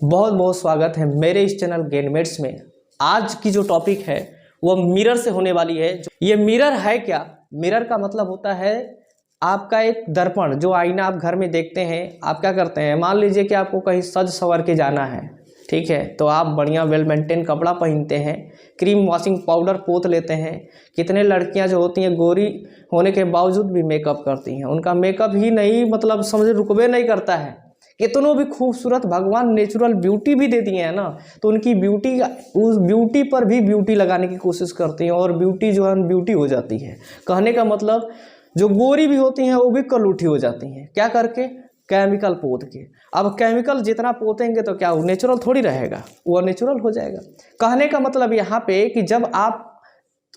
बहुत बहुत स्वागत है मेरे इस चैनल गेनमेट्स में। आज की जो टॉपिक है वो मिरर से होने वाली है। ये मिरर है क्या? मिरर का मतलब होता है आपका एक दर्पण, जो आईना आप घर में देखते हैं। आप क्या करते हैं, मान लीजिए कि आपको कहीं सज संवर के जाना है, ठीक है, तो आप बढ़िया वेल मेंटेन कपड़ा पहनते हैं, क्रीम वॉशिंग पाउडर पोत लेते हैं। कितने लड़कियां जो होती हैं गोरी होने के बावजूद भी मेकअप करती हैं, उनका मेकअप ही नहीं मतलब समझे रुकवे नहीं करता है। कितनों भी खूबसूरत भगवान नेचुरल ब्यूटी भी दे दिए हैं ना, तो उनकी ब्यूटी, उस ब्यूटी पर भी ब्यूटी लगाने की कोशिश करती हैं और ब्यूटी जो है ब्यूटी हो जाती है। कहने का मतलब जो गोरी भी होती हैं वो भी कलूठी हो जाती हैं। क्या करके? केमिकल पोत के। अब केमिकल जितना पोतेंगे तो क्या वो नेचुरल थोड़ी रहेगा, वो नेचुरल हो जाएगा। कहने का मतलब यहाँ पे कि जब आप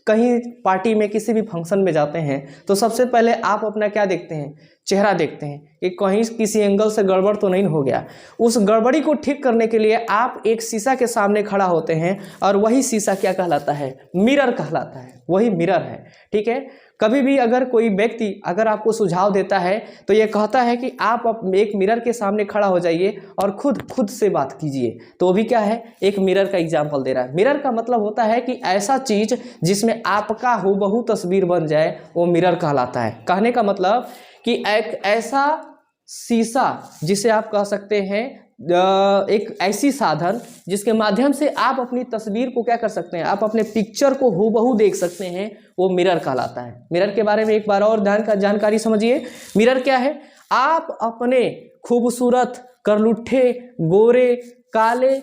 कहीं पार्टी में किसी भी फंक्शन में जाते हैं तो सबसे पहले आप अपना क्या देखते हैं? चेहरा देखते हैं कि कहीं किसी एंगल से गड़बड़ तो नहीं हो गया। उस गड़बड़ी को ठीक करने के लिए आप एक शीशा के सामने खड़ा होते हैं और वही शीशा क्या कहलाता है? मिरर कहलाता है। वही मिरर है, ठीक है। कभी भी अगर कोई व्यक्ति अगर आपको सुझाव देता है तो ये कहता है कि आप एक मिरर के सामने खड़ा हो जाइए और खुद से बात कीजिए, तो वो भी क्या है? एक मिरर का एग्जाम्पल दे रहा है। मिरर का मतलब होता है कि ऐसा चीज जिसमें आपका हूबहू तस्वीर बन जाए, वो मिरर कहलाता है। कहने का मतलब कि एक ऐसा शीशा जिसे आप कह सकते हैं एक ऐसी साधन जिसके माध्यम से आप अपनी तस्वीर को क्या कर सकते हैं, आप अपने पिक्चर को हूबहू देख सकते हैं, वो मिरर कहलाता है। मिरर के बारे में एक बार और जानकारी समझिए। मिरर क्या है? आप अपने खूबसूरत करलुट्ठे गोरे काले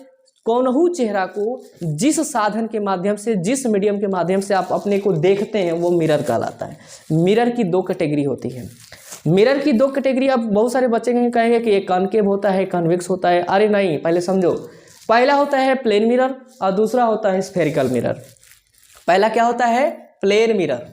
कौनहू चेहरा को जिस साधन के माध्यम से, जिस मीडियम के माध्यम से आप अपने को देखते हैं, वो मिरर कहलाता है। मिरर की दो कैटेगरी होती है। मिरर की दो कैटेगरी। अब बहुत सारे बच्चे कहेंगे कि एक कॉनकेव होता है, कन्वेक्स होता है। अरे नहीं, पहले समझो। पहला होता है प्लेन मिरर और दूसरा होता है स्फेरिकल मिरर। पहला क्या होता है? Plane mirror.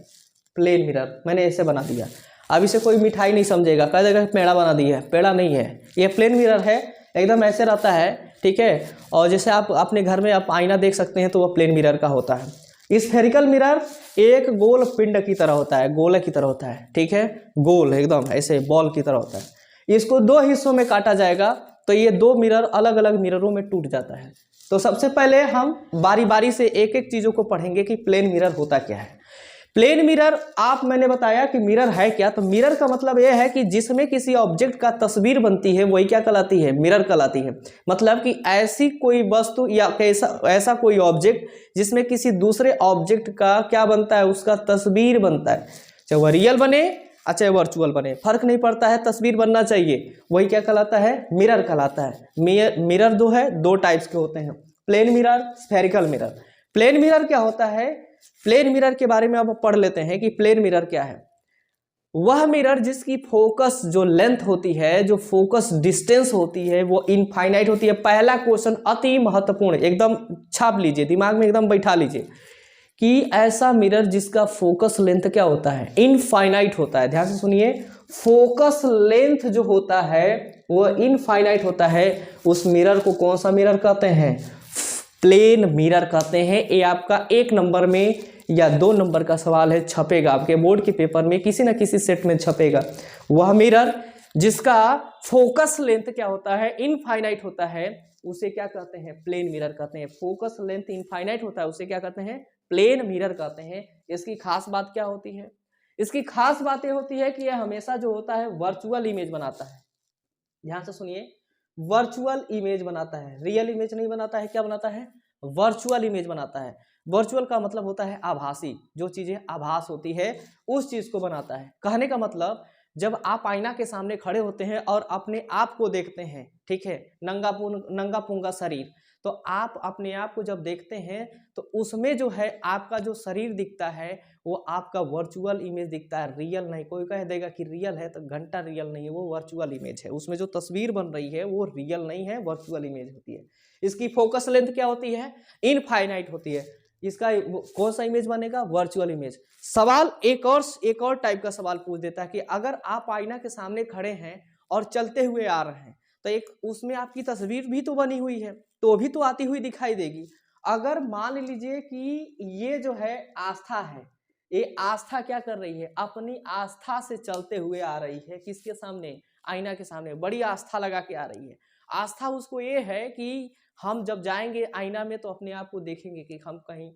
प्लेन मिरर मैंने ऐसे बना दिया। अब इसे कोई मिठाई नहीं समझेगा, कह देगा पेड़ा बना दिया है। पेड़ा नहीं है, ये प्लेन मिरर है। एकदम ऐसे रहता है, ठीक है। और जैसे आप अपने घर में आप आईना देख सकते हैं तो वह प्लेन मिरर का होता है। स्फेरिकल मिरर एक गोल पिंड की तरह होता है, गोले की तरह होता है, ठीक है। गोल एकदम ऐसे बॉल की तरह होता है। इसको दो हिस्सों में काटा जाएगा तो ये दो मिरर अलग अलग मिररों में टूट जाता है। तो सबसे पहले हम बारी बारी से एक एक चीजों को पढ़ेंगे कि प्लेन मिरर होता क्या है। प्लेन मिरर, मैंने बताया कि मिरर है क्या, तो मिरर का मतलब यह है कि जिसमें किसी ऑब्जेक्ट का तस्वीर बनती है वही क्या कहलाती है? मिरर कहलाती है। मतलब कि ऐसी कोई वस्तु या ऐसा कोई ऑब्जेक्ट जिसमें किसी दूसरे ऑब्जेक्ट का क्या बनता है? उसका तस्वीर बनता है। चाहे वह रियल बने चाहे वर्चुअल बने, फर्क नहीं पड़ता है, तस्वीर बनना चाहिए, वही क्या कहलाता है? मिरर कहलाता है। मिरर दो है, दो टाइप्स के होते हैं, plane mirror, spherical mirror. Plane mirror क्या होता है? प्लेन मिरर के बारे में अब पढ़ लेते हैं कि प्लेन मिरर क्या है। वह मिरर जिसकी फोकस जो लेंथ होती है, जो फोकस डिस्टेंस होती है, वो इनफाइनाइट होती है। पहला क्वेश्चन अति महत्वपूर्ण, एकदम छाप लीजिए, दिमाग में एकदम बैठा लीजिए कि ऐसा मिरर जिसका फोकस लेंथ क्या होता है? इनफाइनाइट होता है। ध्यान से सुनिए, फोकस लेंथ जो होता है वो इनफाइनाइट होता है। उस मिरर को कौन सा मिरर कहते हैं? प्लेन मिरर कहते हैं। ये आपका 1 नंबर में या 2 नंबर का सवाल है, छपेगा आपके बोर्ड के पेपर में, किसी ना किसी सेट में छपेगा। वह मिरर जिसका फोकस लेंथ क्या होता है? इनफाइनाइट होता है, उसे क्या कहते हैं? प्लेन मिरर कहते हैं। फोकस लेंथ इनफाइनाइट होता है, उसे क्या कहते हैं? प्लेन मिरर कहते हैं। इसकी खास बात क्या होती है? इसकी खास बात यह होती है कि यह हमेशा जो होता है वर्चुअल इमेज बनाता है। ध्यान से सुनिए, वर्चुअल इमेज बनाता है, रियल इमेज नहीं बनाता है। क्या बनाता है? वर्चुअल इमेज बनाता है। वर्चुअल का मतलब होता है आभासी, जो चीजें आभास होती है उस चीज को बनाता है। कहने का मतलब जब आप आईना के सामने खड़े होते हैं और अपने आप को देखते हैं, ठीक है, नंगा पुंगा शरीर, तो आप अपने आप को जब देखते हैं तो उसमें जो है आपका जो शरीर दिखता है वो आपका वर्चुअल इमेज दिखता है, रियल नहीं। कोई कह देगा कि रियल है तो घंटा रियल नहीं है, वो वर्चुअल इमेज है। उसमें जो तस्वीर बन रही है वो रियल नहीं है, वर्चुअल इमेज होती है। इसकी फोकस लेंथ क्या होती है? इनफाइनाइट होती है। इसका कौन सा इमेज बनेगा? Virtual image. सवाल एक और टाइप का सवाल पूछ देता है कि अगर आप आईना के सामने खड़े हैं और चलते हुए आ रहे हैं तो एक उसमें आपकी तस्वीर भी तो बनी हुई है, तो भी तो आती हुई दिखाई देगी। अगर मान लीजिए कि ये जो है आस्था है, ये आस्था क्या कर रही है? अपनी आस्था से चलते हुए आ रही है। किसके सामने? आईना के सामने, बड़ी आस्था लगा के आ रही है। आस्था उसको ये है कि हम जब जाएंगे आईना में तो अपने आप को देखेंगे कि हम कहीं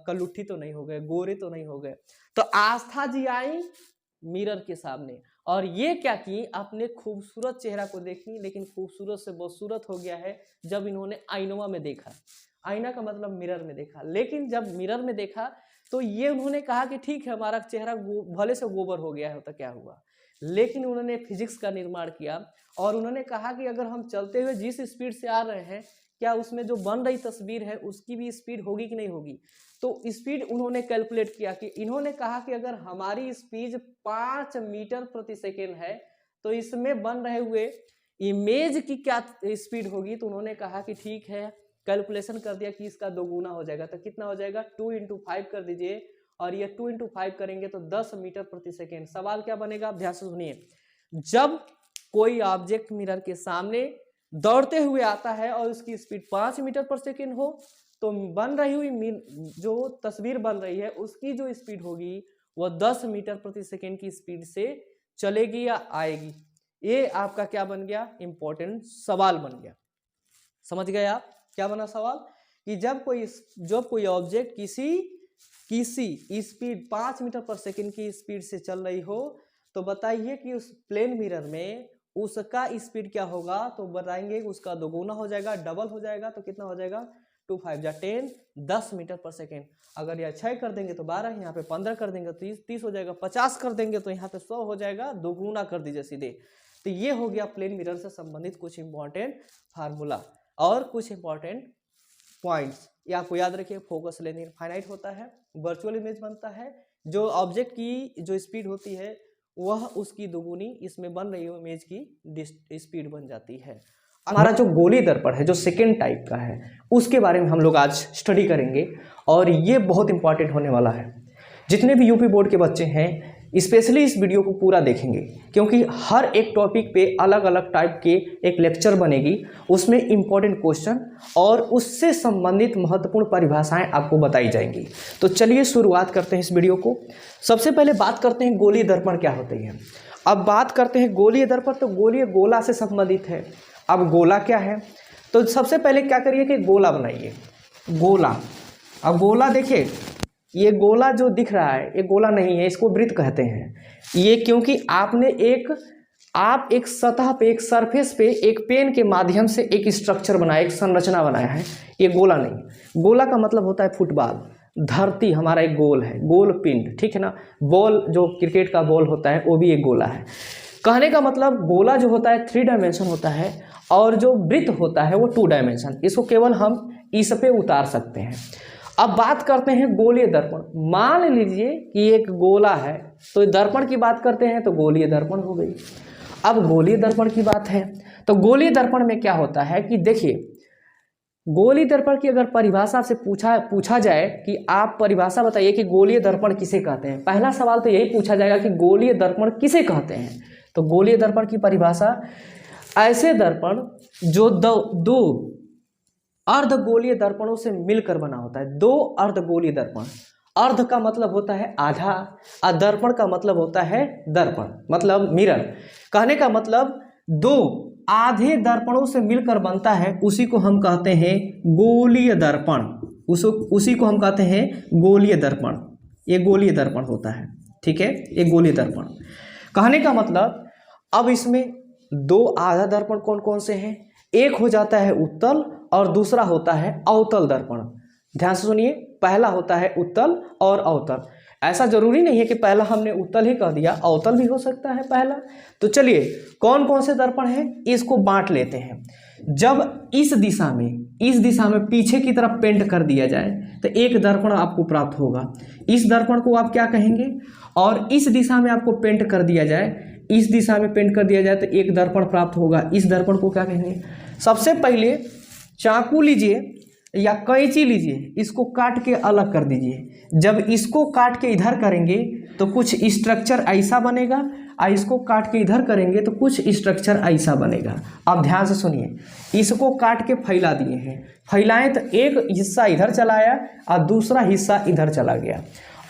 कलुट्ठी तो नहीं हो गए, गोरे तो नहीं हो गए। तो आस्था जी आई मिरर के सामने और ये क्या की, अपने खूबसूरत चेहरा को देखी, लेकिन खूबसूरत से बदसूरत हो गया है जब इन्होंने आईनवा में देखा। आईना का मतलब मिरर में देखा, लेकिन जब मिरर में देखा तो ये उन्होंने कहा कि ठीक है हमारा चेहरा भले से गोबर हो गया है तो क्या हुआ, लेकिन उन्होंने फिजिक्स का निर्माण किया और उन्होंने कहा कि अगर हम चलते हुए जिस स्पीड से आ रहे हैं, क्या उसमें जो बन रही तस्वीर है उसकी भी स्पीड होगी कि नहीं होगी। तो स्पीड उन्होंने कैलकुलेट किया कि इन्होंने कहा कि अगर हमारी स्पीड 5 मीटर प्रति सेकेंड है तो इसमें बन रहे हुए इमेज की क्या स्पीड होगी। तो उन्होंने कहा कि ठीक है, कैलकुलेशन कर दिया कि इसका 2 गुना हो जाएगा। तो कितना हो जाएगा, 2 × 5 कर दीजिए और ये 2 × 5 करेंगे तो 10 मीटर प्रति सेकेंड। सवाल क्या बनेगा, आप ध्यान से सुनिए। जब कोई ऑब्जेक्ट मिरर के सामने दौड़ते हुए आता है और उसकी स्पीड 5 मीटर पर सेकेंड हो तो बन रही हुई जो तस्वीर बन रही है उसकी जो स्पीड होगी वह 10 मीटर प्रति सेकेंड की स्पीड से चलेगी या आएगी। ये आपका क्या बन गया, इंपॉर्टेंट सवाल बन गया। समझ गए आप क्या बना सवाल, कि जब कोई ऑब्जेक्ट किसी स्पीड 5 मीटर पर सेकेंड की स्पीड से चल रही हो तो बताइए कि उस प्लेन मिरर में उसका स्पीड क्या होगा। तो बताएंगे उसका 2 गुना हो जाएगा, डबल हो जाएगा। तो कितना हो जाएगा, 2 × 5 = 10, 10 मीटर पर सेकेंड। अगर यह 6 कर देंगे तो 12, यहाँ पे 15 कर देंगे तो 30 हो जाएगा, 50 कर देंगे तो यहाँ पे 100 हो जाएगा। 2 गुना कर दीजिए सीधे। तो ये हो गया प्लेन मिरर से संबंधित कुछ इंपॉर्टेंट फार्मूला और कुछ इंपॉर्टेंट पॉइंट्स। ये आपको याद रखिए, फोकस लेंथ इनफाइनाइट होता है, वर्चुअल इमेज बनता है, जो ऑब्जेक्ट की जो स्पीड होती है वह उसकी 2 गुनी इसमें बन रही इमेज की स्पीड बन जाती है। हमारा जो गोलीय दर्पण है जो सेकेंड टाइप का है उसके बारे में हम लोग आज स्टडी करेंगे और ये बहुत इंपॉर्टेंट होने वाला है। जितने भी यूपी बोर्ड के बच्चे हैं स्पेशली इस वीडियो को पूरा देखेंगे, क्योंकि हर एक टॉपिक पे अलग अलग टाइप के एक लेक्चर बनेगी, उसमें इंपॉर्टेंट क्वेश्चन और उससे संबंधित महत्वपूर्ण परिभाषाएं आपको बताई जाएंगी। तो चलिए शुरुआत करते हैं इस वीडियो को। सबसे पहले बात करते हैं गोलीय दर्पण क्या होते हैं। अब बात करते हैं गोलीय दर्पण, तो गोलीय गोला से संबंधित है। अब गोला क्या है, तो सबसे पहले क्या करिए कि गोला बनाइए, गोला। अब गोला देखिए, ये गोला जो दिख रहा है ये गोला नहीं है, इसको वृत्त कहते हैं। ये क्योंकि आपने एक सतह पे, एक सरफेस पे एक पेन के माध्यम से एक स्ट्रक्चर बनाया, एक संरचना बनाया है, ये गोला नहीं। गोला का मतलब होता है फुटबॉल, धरती हमारा एक गोल है, गोल पिंड, ठीक है ना। बॉल जो क्रिकेट का बॉल होता है वो भी एक गोला है। कहने का मतलब गोला जो होता है 3 डायमेंशन होता है और जो वृत्त होता है वो 2 डायमेंशन। इसको केवल हम इस पे उतार सकते हैं। अब बात करते हैं गोलीय दर्पण। मान लीजिए कि एक गोला है तो दर्पण की बात करते हैं तो गोलीय दर्पण हो गई। अब गोलीय दर्पण की बात है तो गोलीय दर्पण में क्या होता है कि देखिए, गोलीय दर्पण की अगर परिभाषा से पूछा जाए कि आप परिभाषा बताइए कि गोलीय दर्पण किसे कहते हैं, पहला सवाल तो यही पूछा जाएगा कि गोलीय दर्पण किसे कहते हैं। तो गोलीय दर्पण की परिभाषा, ऐसे दर्पण जो दो अर्धगोलीय दर्पणों से मिलकर बना होता है। 2 अर्धगोलीय दर्पण, अर्ध का मतलब होता है आधा और दर्पण का मतलब होता है दर्पण मतलब मिरर। कहने का मतलब 2 आधे दर्पणों से मिलकर बनता है, उसी को हम कहते हैं गोलीय दर्पण। उसी को हम कहते हैं गोलीय दर्पण। ये गोलीय दर्पण होता है, ठीक है, ये गोलीय दर्पण। कहने का मतलब अब इसमें 2 आधा दर्पण कौन कौन से हैं, एक हो जाता है उत्तल और दूसरा होता है अवतल दर्पण। ध्यान से सुनिए, पहला होता है उत्तल और अवतल। ऐसा जरूरी नहीं है कि पहला हमने उत्तल ही कह दिया, अवतल भी हो सकता है पहला। तो चलिए कौन कौन से दर्पण हैं इसको बांट लेते हैं। जब इस दिशा में पीछे की तरफ पेंट कर दिया जाए तो एक दर्पण आपको प्राप्त होगा, इस दर्पण को आप क्या कहेंगे। और इस दिशा में आपको पेंट कर दिया जाए, इस दिशा में पेंट कर दिया जाए तो एक दर्पण प्राप्त होगा, इस दर्पण को क्या कहेंगे। सबसे पहले चाकू लीजिए या कैंची लीजिए, इसको काट के अलग कर दीजिए। जब इसको काट के इधर करेंगे तो कुछ स्ट्रक्चर ऐसा बनेगा और इसको काट के इधर करेंगे तो कुछ स्ट्रक्चर ऐसा बनेगा। अब ध्यान से सुनिए, इसको काट के फैला दिए हैं, फैलाएं तो एक हिस्सा इधर चला आया और दूसरा हिस्सा इधर चला गया।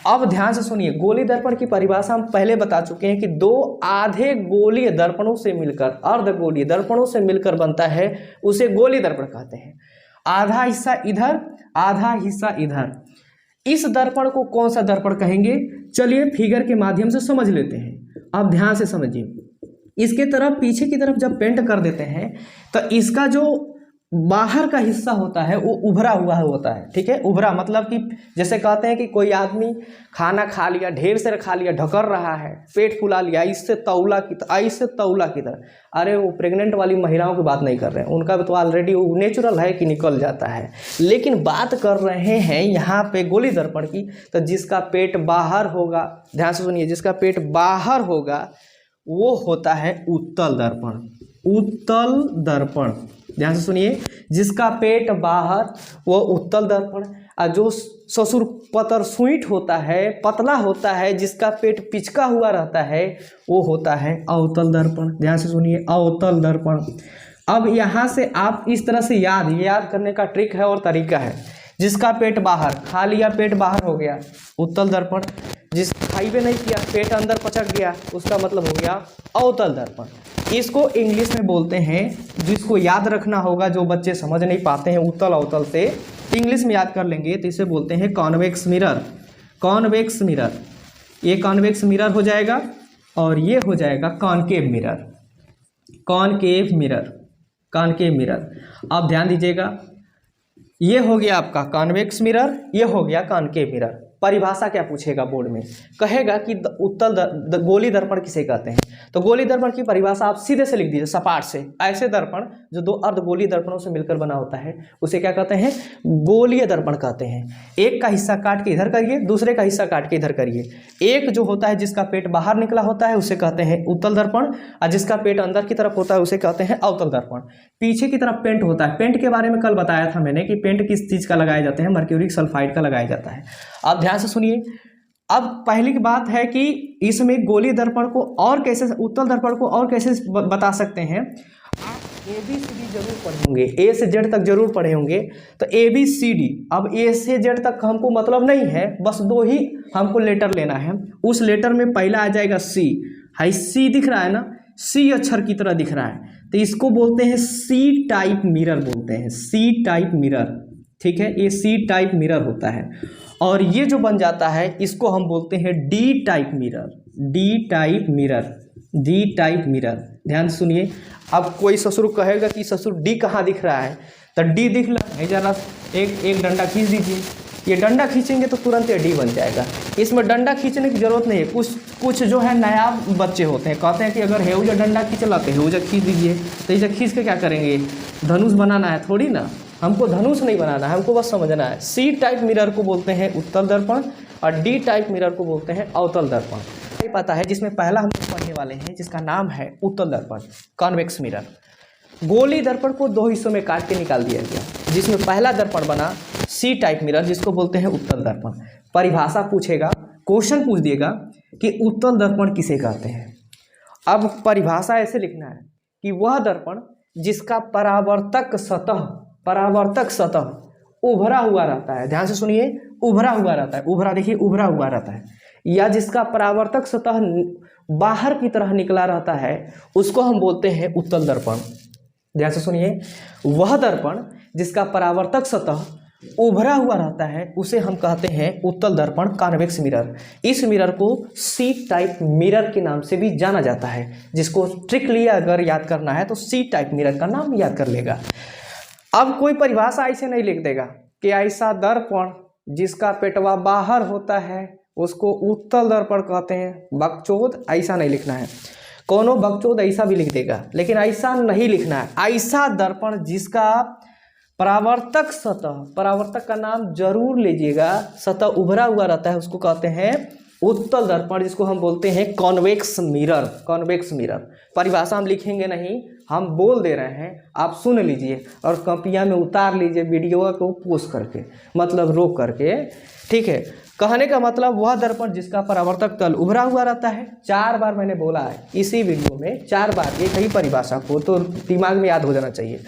अब ध्यान से सुनिए, गोलीय दर्पण की परिभाषा हम पहले बता चुके हैं कि दो आधे गोलीय दर्पणों से मिलकर, अर्धगोलीय दर्पणों से मिलकर बनता है, उसे गोलीय दर्पण कहते हैं। आधा हिस्सा इधर, आधा हिस्सा इधर। इस दर्पण को कौन सा दर्पण कहेंगे? चलिए फिगर के माध्यम से समझ लेते हैं। अब ध्यान से समझिए, इसके तरफ पीछे की तरफ जब पेंट कर देते हैं तो इसका जो बाहर का हिस्सा होता है वो उभरा हुआ होता है। ठीक है, उभरा मतलब कि जैसे कहते हैं कि कोई आदमी खाना खा लिया, ढेर से खा लिया, ढकर रहा है, पेट फुला लिया, इससे तौला की तरह। अरे वो प्रेग्नेंट वाली महिलाओं की बात नहीं कर रहे हैं, उनका तो ऑलरेडी वो नेचुरल है कि निकल जाता है, लेकिन बात कर रहे हैं यहाँ पे गोलीय दर्पण की। तो जिसका पेट बाहर होगा, ध्यान से सुनिए, जिसका पेट बाहर होगा वो होता है उत्तल दर्पण। उत्तल दर्पण, ध्यान से सुनिए, जिसका पेट बाहर वो उत्तल दर्पण, और जो ससुर पतर सुईट होता है, पतला होता है, जिसका पेट पिचका हुआ रहता है, वो होता है अवतल दर्पण। ध्यान से सुनिए, अवतल दर्पण। अब यहाँ से आप इस तरह से याद करने का ट्रिक है और तरीका है। जिसका पेट बाहर, खा लिया, पेट बाहर हो गया, उत्तल दर्पण। जिस खाइबे नहीं किया, पेट अंदर पचक गया, उसका मतलब हो गया अवतल दर्पण। इसको इंग्लिश में बोलते हैं, जिसको याद रखना होगा, जो बच्चे समझ नहीं पाते हैं उत्तल अवतल से, इंग्लिश में याद कर लेंगे तो इसे बोलते हैं कॉन्वेक्स मिरर। कॉन्वेक्स मिरर, ये कॉन्वेक्स मिरर हो जाएगा और ये हो जाएगा concave mirror. Concave mirror, concave mirror. अब ध्यान दीजिएगा, ये हो गया आपका कॉन्वेक्स मिरर, ये हो गया कॉनकेव मिरर। परिभाषा क्या पूछेगा बोर्ड में? कहेगा कि उत्तल गोलीय दर्पण किसे कहते हैं? तो गोलीय दर्पण की परिभाषा आप सीधे से लिख दीजिए, सपाट से। ऐसे दर्पण जो दो अर्धगोलीय दर्पणों से मिलकर बना होता है उसे क्या कहते हैं? गोलीय दर्पण कहते हैं। एक का हिस्सा काट के इधर करिए, दूसरे का हिस्सा काट के इधर करिए। एक जो होता है जिसका पेट बाहर निकला होता है उसे कहते हैं उत्तल दर्पण, और जिसका पेट अंदर की तरफ होता है उसे कहते हैं अवतल दर्पण। पीछे की तरफ पेंट होता है। पेंट के बारे में कल बताया था मैंने कि पेंट किस चीज़ का लगाया जाता है? मर्क्यूरिक सल्फाइड का लगाया जाता है। अब ध्यान से सुनिए, अब पहली की बात है कि इसमें गोलीय दर्पण को और कैसे, उत्तल दर्पण को और कैसे बता सकते हैं? आप ABCD जरूर पढ़े होंगे, A से Z तक जरूर पढ़े होंगे। तो ABCD, अब A से Z तक हमको मतलब नहीं है, बस दो ही हमको लेटर लेना है। उस लेटर में पहला आ जाएगा C। हाई C दिख रहा है ना, C अक्षर की तरह दिख रहा है, तो इसको बोलते हैं C टाइप मिरर बोलते हैं, C टाइप मिरर। ठीक है, ये C टाइप मिरर होता है। और ये जो बन जाता है इसको हम बोलते हैं D type mirror. D type mirror, D type mirror. ध्यान सुनिए, अब कोई ससुर कहेगा कि ससुर D कहाँ दिख रहा है? तो D दिख रहा है, जरा एक डंडा खींच दीजिए। ये डंडा खींचेंगे तो तुरंत ये D बन जाएगा। इसमें डंडा खींचने की जरूरत नहीं है। कुछ जो है नया बच्चे होते हैं, कहते हैं कि अगर हेउजा डंडा खींचला तो हेउजा खींच दीजिए। तो इसे खींच के क्या करेंगे? धनुष बनाना है थोड़ी ना, हमको धनुष नहीं बनाना है, हमको बस समझना है। C टाइप मिरर को बोलते हैं उत्तल दर्पण और D टाइप मिरर को बोलते हैं अवतल दर्पण। ये पता है, जिसमें पहला हम पढ़ने वाले हैं जिसका नाम है उत्तल दर्पण, कॉन्वेक्स मिरर। गोलीय दर्पण को दो हिस्सों में काट के निकाल दिया गया, जिसमें पहला दर्पण बना C टाइप मिरर, जिसको बोलते हैं उत्तल दर्पण। परिभाषा पूछेगा, क्वेश्चन पूछ देगा कि उत्तल दर्पण किसे कहते हैं। अब परिभाषा ऐसे लिखना है कि वह दर्पण जिसका परावर्तक सतह उभरा हुआ रहता है। ध्यान से सुनिए, उभरा हुआ रहता है, उभरा देखिए, उभरा हुआ रहता है, या जिसका परावर्तक सतह बाहर की तरह निकला रहता है उसको हम बोलते हैं उत्तल दर्पण। ध्यान से सुनिए, वह दर्पण जिसका परावर्तक सतह उभरा हुआ रहता है उसे हम कहते हैं उत्तल दर्पण, कॉन्वेक्स मिरर। इस मिरर को C टाइप मिरर के नाम से भी जाना जाता है। जिसको स्ट्रिक्टली अगर याद करना है तो C टाइप मिरर का नाम याद कर लेगा। अब कोई परिभाषा ऐसे नहीं लिख देगा कि ऐसा दर्पण जिसका पेटवा बाहर होता है उसको उत्तल दर्पण कहते हैं। बकचोद ऐसा नहीं लिखना है। कोनो बकचोद ऐसा भी लिख देगा, लेकिन ऐसा नहीं लिखना है। ऐसा दर्पण जिसका परावर्तक सतह, परावर्तक का नाम जरूर लीजिएगा, सतह उभरा हुआ रहता है उसको कहते हैं उत्तल दर्पण, जिसको हम बोलते हैं कॉन्वेक्स मिरर। कॉन्वेक्स मिरर परिभाषा हम लिखेंगे नहीं, हम बोल दे रहे हैं, आप सुन लीजिए और कॉपियाँ में उतार लीजिए वीडियो को पोस्ट करके, मतलब रोक करके। ठीक है, कहने का मतलब वह दर्पण जिसका परावर्तक तल उभरा हुआ रहता है। 4 बार मैंने बोला है इसी वीडियो में, 4 बार एक ही परिभाषा को, तो दिमाग में याद हो जाना चाहिए।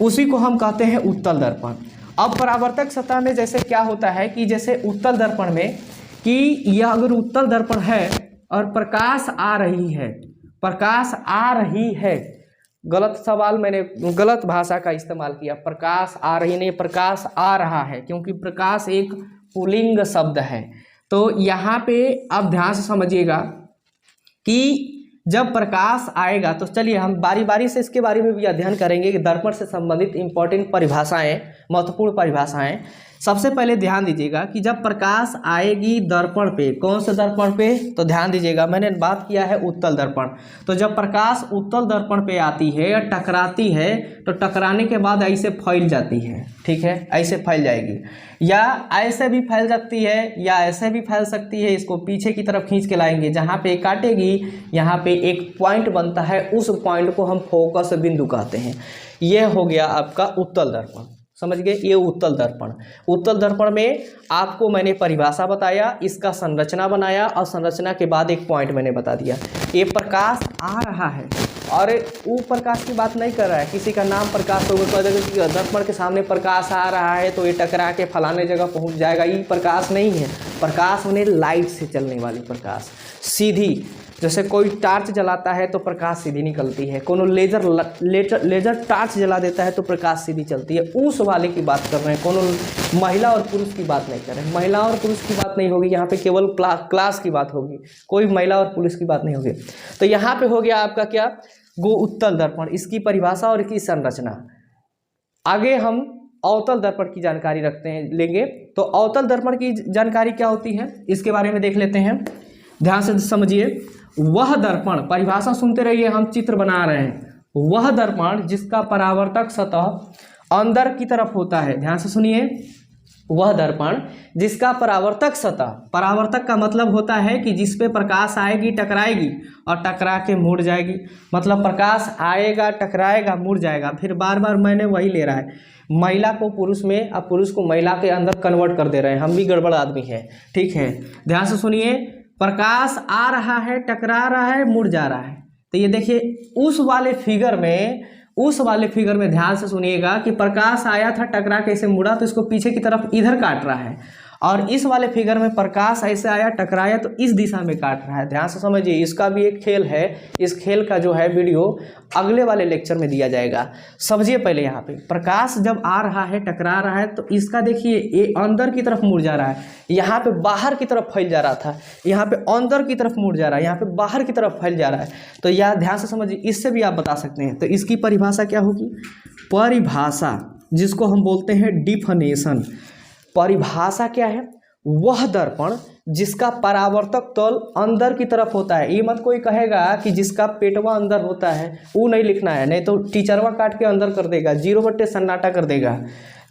उसी को हम कहते हैं उत्तल दर्पण। अब परावर्तक सतह में जैसे क्या होता है कि जैसे उत्तल दर्पण में कि यह अगर उत्तल दर्पण है और प्रकाश आ रही है, प्रकाश आ रही है, गलत सवाल, मैंने गलत भाषा का इस्तेमाल किया, प्रकाश आ रही नहीं, प्रकाश आ रहा है, क्योंकि प्रकाश एक पुल्लिंग शब्द है। तो यहाँ पे आप ध्यान से समझिएगा कि जब प्रकाश आएगा, तो चलिए हम बारी बारी से इसके बारे में भी अध्ययन करेंगे कि दर्पण से संबंधित इंपॉर्टेंट परिभाषाएं, महत्वपूर्ण परिभाषाएं। सबसे पहले ध्यान दीजिएगा कि जब प्रकाश आएगी दर्पण पे, कौन से दर्पण पे, तो ध्यान दीजिएगा मैंने बात किया है उत्तल दर्पण। तो जब प्रकाश उत्तल दर्पण पे आती है या टकराती है, तो टकराने के बाद ऐसे फैल जाती है, ठीक है, ऐसे फैल जाएगी, या ऐसे भी फैल सकती है या ऐसे भी फैल सकती है। इसको पीछे की तरफ खींच के लाएंगे, जहाँ पे काटेगी यहाँ पे एक पॉइंट बनता है, उस पॉइंट को हम फोकस बिंदु कहते हैं। यह हो गया आपका उत्तल दर्पण, समझ गए, ये उत्तल दर्पण। उत्तल दर्पण में आपको मैंने परिभाषा बताया, इसका संरचना बनाया और संरचना के बाद एक पॉइंट मैंने बता दिया। ये प्रकाश आ रहा है और वो प्रकाश की बात नहीं कर रहा है, किसी का नाम प्रकाश होगा, दर्पण के सामने प्रकाश आ रहा है तो ये टकरा के फलाने जगह पहुंच जाएगा, ये प्रकाश नहीं है। प्रकाश होने लाइट से चलने वाली प्रकाश, सीधी, जैसे कोई टार्च जलाता है तो प्रकाश सीधी निकलती है, कोनो लेजर टार्च जला देता है तो प्रकाश सीधी चलती है, उस वाले की बात कर रहे हैं। कोनो महिला और पुरुष की बात नहीं कर रहे हैं, महिला और पुरुष की बात नहीं होगी यहाँ पे, केवल क्लास की बात होगी, कोई महिला और पुरुष की बात नहीं होगी। तो यहाँ पे हो गया आपका क्या, गो उत्तल दर्पण, इसकी परिभाषा और इसकी संरचना। आगे हम अवतल दर्पण की जानकारी लेंगे। तो अवतल दर्पण की जानकारी क्या होती है, इसके बारे में देख लेते हैं, ध्यान से समझिए। वह दर्पण, परिभाषा सुनते रहिए, हम चित्र बना रहे हैं। वह दर्पण जिसका परावर्तक सतह अंदर की तरफ होता है, ध्यान से सुनिए, वह दर्पण जिसका परावर्तक सतह, परावर्तक का मतलब होता है कि जिस पे प्रकाश आएगी टकराएगी और टकरा के मुड़ जाएगी, मतलब प्रकाश आएगा टकराएगा मुड़ जाएगा, फिर बार बार मैंने वही ले रहा है, महिला को पुरुष में, अब पुरुष को महिला के अंदर कन्वर्ट कर दे रहे हैं, हम भी गड़बड़ आदमी हैं, ठीक है। ध्यान से सुनिए, प्रकाश आ रहा है, टकरा रहा है, मुड़ जा रहा है। तो ये देखिए उस वाले फिगर में ध्यान से सुनिएगा कि प्रकाश आया था, टकरा कैसे मुड़ा, तो इसको पीछे की तरफ इधर काट रहा है, और इस वाले फिगर में प्रकाश ऐसे आया टकराया तो इस दिशा में काट रहा है। ध्यान से समझिए, इसका भी एक खेल है, इस खेल का जो है वीडियो अगले वाले लेक्चर में दिया जाएगा। समझिए पहले, यहाँ पे प्रकाश जब आ रहा है टकरा रहा है तो इसका देखिए ये अंदर की तरफ मुड़ जा रहा है, यहाँ पे बाहर की तरफ फैल जा रहा था, यहाँ पे अंदर की तरफ मुड़ जा रहा है, यहाँ पे बाहर की तरफ फैल जा रहा है। तो यह ध्यान से समझिए, इससे भी आप बता सकते हैं। तो इसकी परिभाषा क्या होगी, परिभाषा जिसको हम बोलते हैं डिफिनेशन, परिभाषा क्या है, वह दर्पण जिसका परावर्तक तल अंदर की तरफ होता है। ये मत कोई कहेगा कि जिसका पेटवा अंदर होता है, वो नहीं लिखना है, नहीं तो टीचरवा काट के अंदर कर देगा, 0 सन्नाटा कर देगा,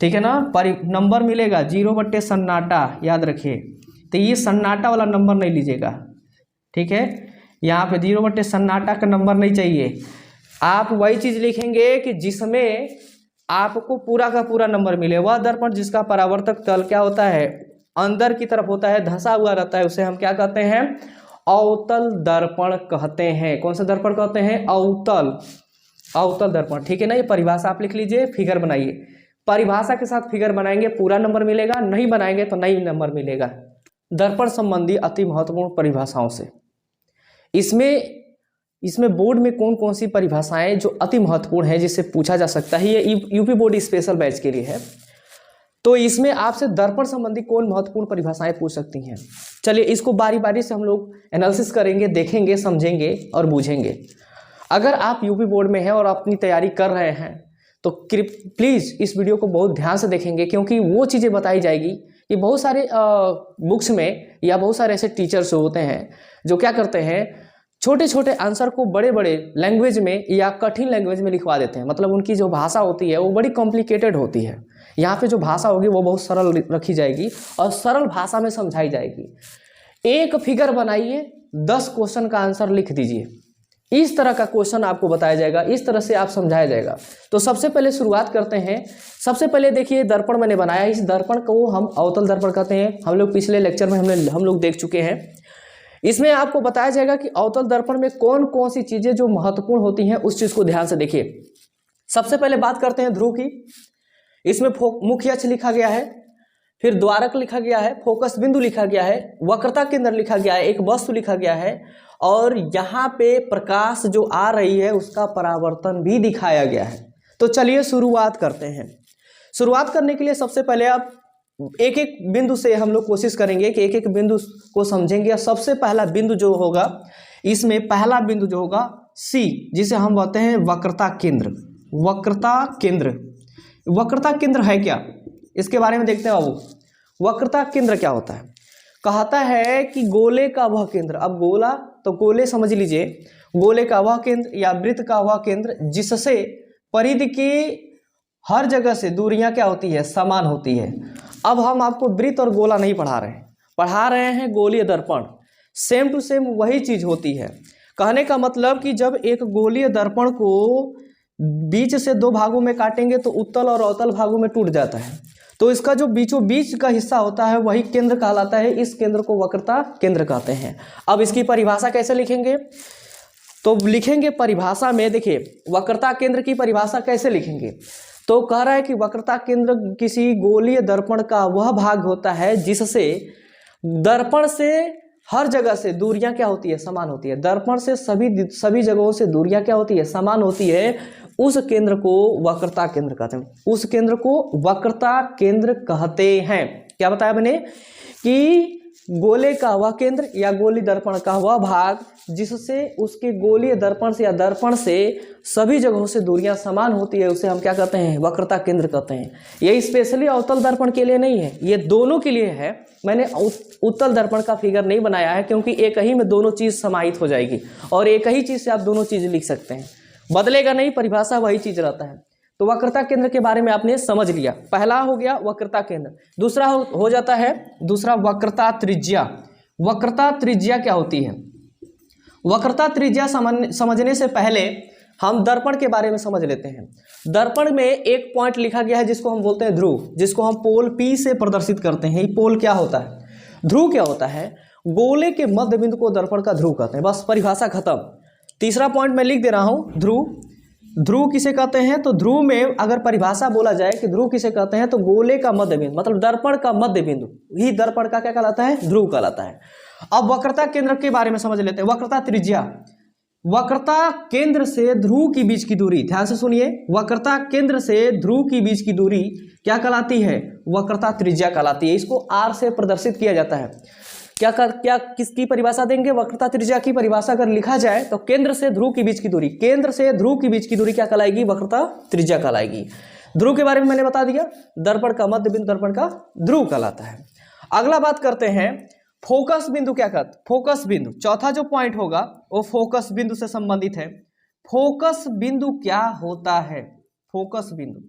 ठीक है ना। नंबर मिलेगा 0 सन्नाटा, याद रखिए। तो ये सन्नाटा वाला नंबर नहीं लीजिएगा, ठीक है, यहाँ पे 0 सन्नाटा का नंबर नहीं चाहिए। आप वही चीज़ लिखेंगे कि जिसमें आपको पूरा का पूरा नंबर मिले। वह दर्पण जिसका परावर्तक तल क्या होता है, अंदर की तरफ होता है, धंसा हुआ रहता है, उसे हम क्या कहते हैं, अवतल दर्पण कहते हैं। कौन सा दर्पण कहते हैं, अवतल दर्पण, ठीक है ना। ये परिभाषा आप लिख लीजिए, फिगर बनाइए, परिभाषा के साथ फिगर बनाएंगे पूरा नंबर मिलेगा, नहीं बनाएंगे तो नहीं नंबर मिलेगा। दर्पण संबंधी अति महत्वपूर्ण परिभाषाओं से, इसमें बोर्ड में कौन कौन सी परिभाषाएं जो अति महत्वपूर्ण है जिससे पूछा जा सकता है, ये यूपी बोर्ड स्पेशल बैच के लिए है। तो इसमें आपसे दर्पण संबंधी कौन महत्वपूर्ण परिभाषाएं पूछ सकती हैं। चलिए इसको बारी बारी से हम लोग एनालिसिस करेंगे, देखेंगे, समझेंगे और बूझेंगे। अगर आप यूपी बोर्ड में हैं और अपनी तैयारी कर रहे हैं तो प्लीज़ इस वीडियो को बहुत ध्यान से देखेंगे, क्योंकि वो चीज़ें बताई जाएगी कि बहुत सारे बुक्स में या बहुत सारे ऐसे टीचर्स होते हैं जो क्या करते हैं, छोटे छोटे आंसर को बड़े बड़े लैंग्वेज में या कठिन लैंग्वेज में लिखवा देते हैं। मतलब उनकी जो भाषा होती है वो बड़ी कॉम्प्लिकेटेड होती है। यहाँ पे जो भाषा होगी वो बहुत सरल रखी जाएगी और सरल भाषा में समझाई जाएगी। एक फिगर बनाइए, 10 क्वेश्चन का आंसर लिख दीजिए, इस तरह का क्वेश्चन आपको बताया जाएगा, इस तरह से आप समझाया जाएगा। तो सबसे पहले शुरुआत करते हैं। सबसे पहले देखिए दर्पण मैंने बनाया, इस दर्पण को हम अवतल दर्पण कहते हैं। हम लोग पिछले लेक्चर में हम लोग देख चुके हैं। इसमें आपको बताया जाएगा कि अवतल दर्पण में कौन कौन सी चीजें जो महत्वपूर्ण होती हैं, उस चीज को ध्यान से देखिए। सबसे पहले बात करते हैं ध्रुव की। इसमें मुख्य अक्ष लिखा गया है, फिर द्वारक लिखा गया है, फोकस बिंदु लिखा गया है, वक्रता केंद्र लिखा गया है, एक वस्तु लिखा गया है, और यहाँ पे प्रकाश जो आ रही है उसका परावर्तन भी दिखाया गया है। तो चलिए शुरुआत करते हैं। शुरुआत करने के लिए सबसे पहले आप एक एक बिंदु से हम लोग कोशिश करेंगे कि एक एक बिंदु को समझेंगे। और सबसे पहला बिंदु जो होगा, इसमें पहला बिंदु जो होगा सी, जिसे हम बोलते हैं वक्रता केंद्र। वक्रता केंद्र, वक्रता केंद्र है क्या, इसके बारे में देखते हैं बाबू। वक्रता केंद्र क्या होता है? कहता है कि गोले का वह केंद्र, अब गोला तो गोले समझ लीजिए, गोले का वह केंद्र या वृत्त का वह केंद्र जिससे परिधि की हर जगह से दूरियां क्या होती है, समान होती है। अब हम आपको वृत्त और गोला नहीं पढ़ा रहे हैं, पढ़ा रहे हैं गोलीय दर्पण। सेम टू सेम वही चीज होती है। कहने का मतलब कि जब एक गोलीय दर्पण को बीच से दो भागों में काटेंगे तो उत्तल और अवतल भागों में टूट जाता है, तो इसका जो बीचों बीच का हिस्सा होता है वही केंद्र कहलाता है। इस केंद्र को वक्रता केंद्र कहते हैं। अब इसकी परिभाषा कैसे लिखेंगे? तो लिखेंगे परिभाषा में, देखिए वक्रता केंद्र की परिभाषा कैसे लिखेंगे? तो कह रहा है कि वक्रता केंद्र किसी गोलीय दर्पण का वह भाग होता है जिससे दर्पण से हर जगह से दूरियां क्या होती है, समान होती है। दर्पण से सभी जगहों से दूरियां क्या होती है, समान होती है। उस केंद्र को वक्रता केंद्र कहते हैं। उस केंद्र को वक्रता केंद्र कहते हैं। क्या बताया मैंने कि गोले का वह केंद्र या गोली दर्पण का वह भाग जिससे उसके गोलीय दर्पण से या दर्पण से सभी जगहों से दूरियां समान होती है, उसे हम क्या कहते हैं, वक्रता केंद्र कहते हैं। ये स्पेशली अवतल दर्पण के लिए नहीं है, ये दोनों के लिए है। मैंने उत्तल दर्पण का फिगर नहीं बनाया है क्योंकि एक ही में दोनों चीज समाहित हो जाएगी और एक ही चीज से आप दोनों चीज लिख सकते हैं, बदलेगा नहीं, परिभाषा वही चीज रहता है। तो वक्रता केंद्र के बारे में आपने समझ लिया। पहला हो गया वक्रता केंद्र। दूसरा हो जाता है दूसरा वक्रता त्रिज्या। वक्रता त्रिज्या क्या होती है? वक्रता त्रिज्या समझने से पहले हम दर्पण के बारे में समझ लेते हैं। दर्पण में एक पॉइंट लिखा गया है जिसको हम बोलते हैं ध्रुव, जिसको हम पोल P से प्रदर्शित करते हैं। ये पोल क्या होता है, ध्रुव क्या होता है? गोले के मध्य बिंदु को दर्पण का ध्रुव कहते हैं। बस परिभाषा खत्म। तीसरा पॉइंट मैं लिख दे रहा हूं, ध्रुव। ध्रुव किसे कहते हैं? तो ध्रुव में अगर परिभाषा बोला जाए कि ध्रुव किसे कहते हैं, तो गोले का मध्य बिंदु मतलब दर्पण का मध्य बिंदु ही दर्पण का क्या कहलाता है, ध्रुव कहलाता है। अब वक्रता केंद्र के बारे में समझ लेते हैं। वक्रता त्रिज्या, वक्रता केंद्र से ध्रुव की बीच की दूरी, ध्यान से सुनिए, वक्रता केंद्र से ध्रुव की बीच की दूरी क्या कहलाती है, वक्रता त्रिज्या कहलाती है। इसको R से प्रदर्शित किया जाता है। क्या किसकी परिभाषा देंगे? वक्रता त्रिज्या की परिभाषा अगर लिखा जाए तो केंद्र से ध्रुव के बीच की दूरी, केंद्र से ध्रुव के बीच की दूरी क्या कहलाएगी, वक्रता त्रिज्या कहलाएगी। ध्रुव के बारे में मैंने बता दिया, दर्पण का मध्य बिंदु दर्पण का ध्रुव कहलाता है। अगला बात करते हैं फोकस बिंदु क्या कहते? फोकस बिंदु, चौथा जो पॉइंट होगा वो फोकस बिंदु से संबंधित है। फोकस बिंदु क्या होता है? फोकस बिंदु,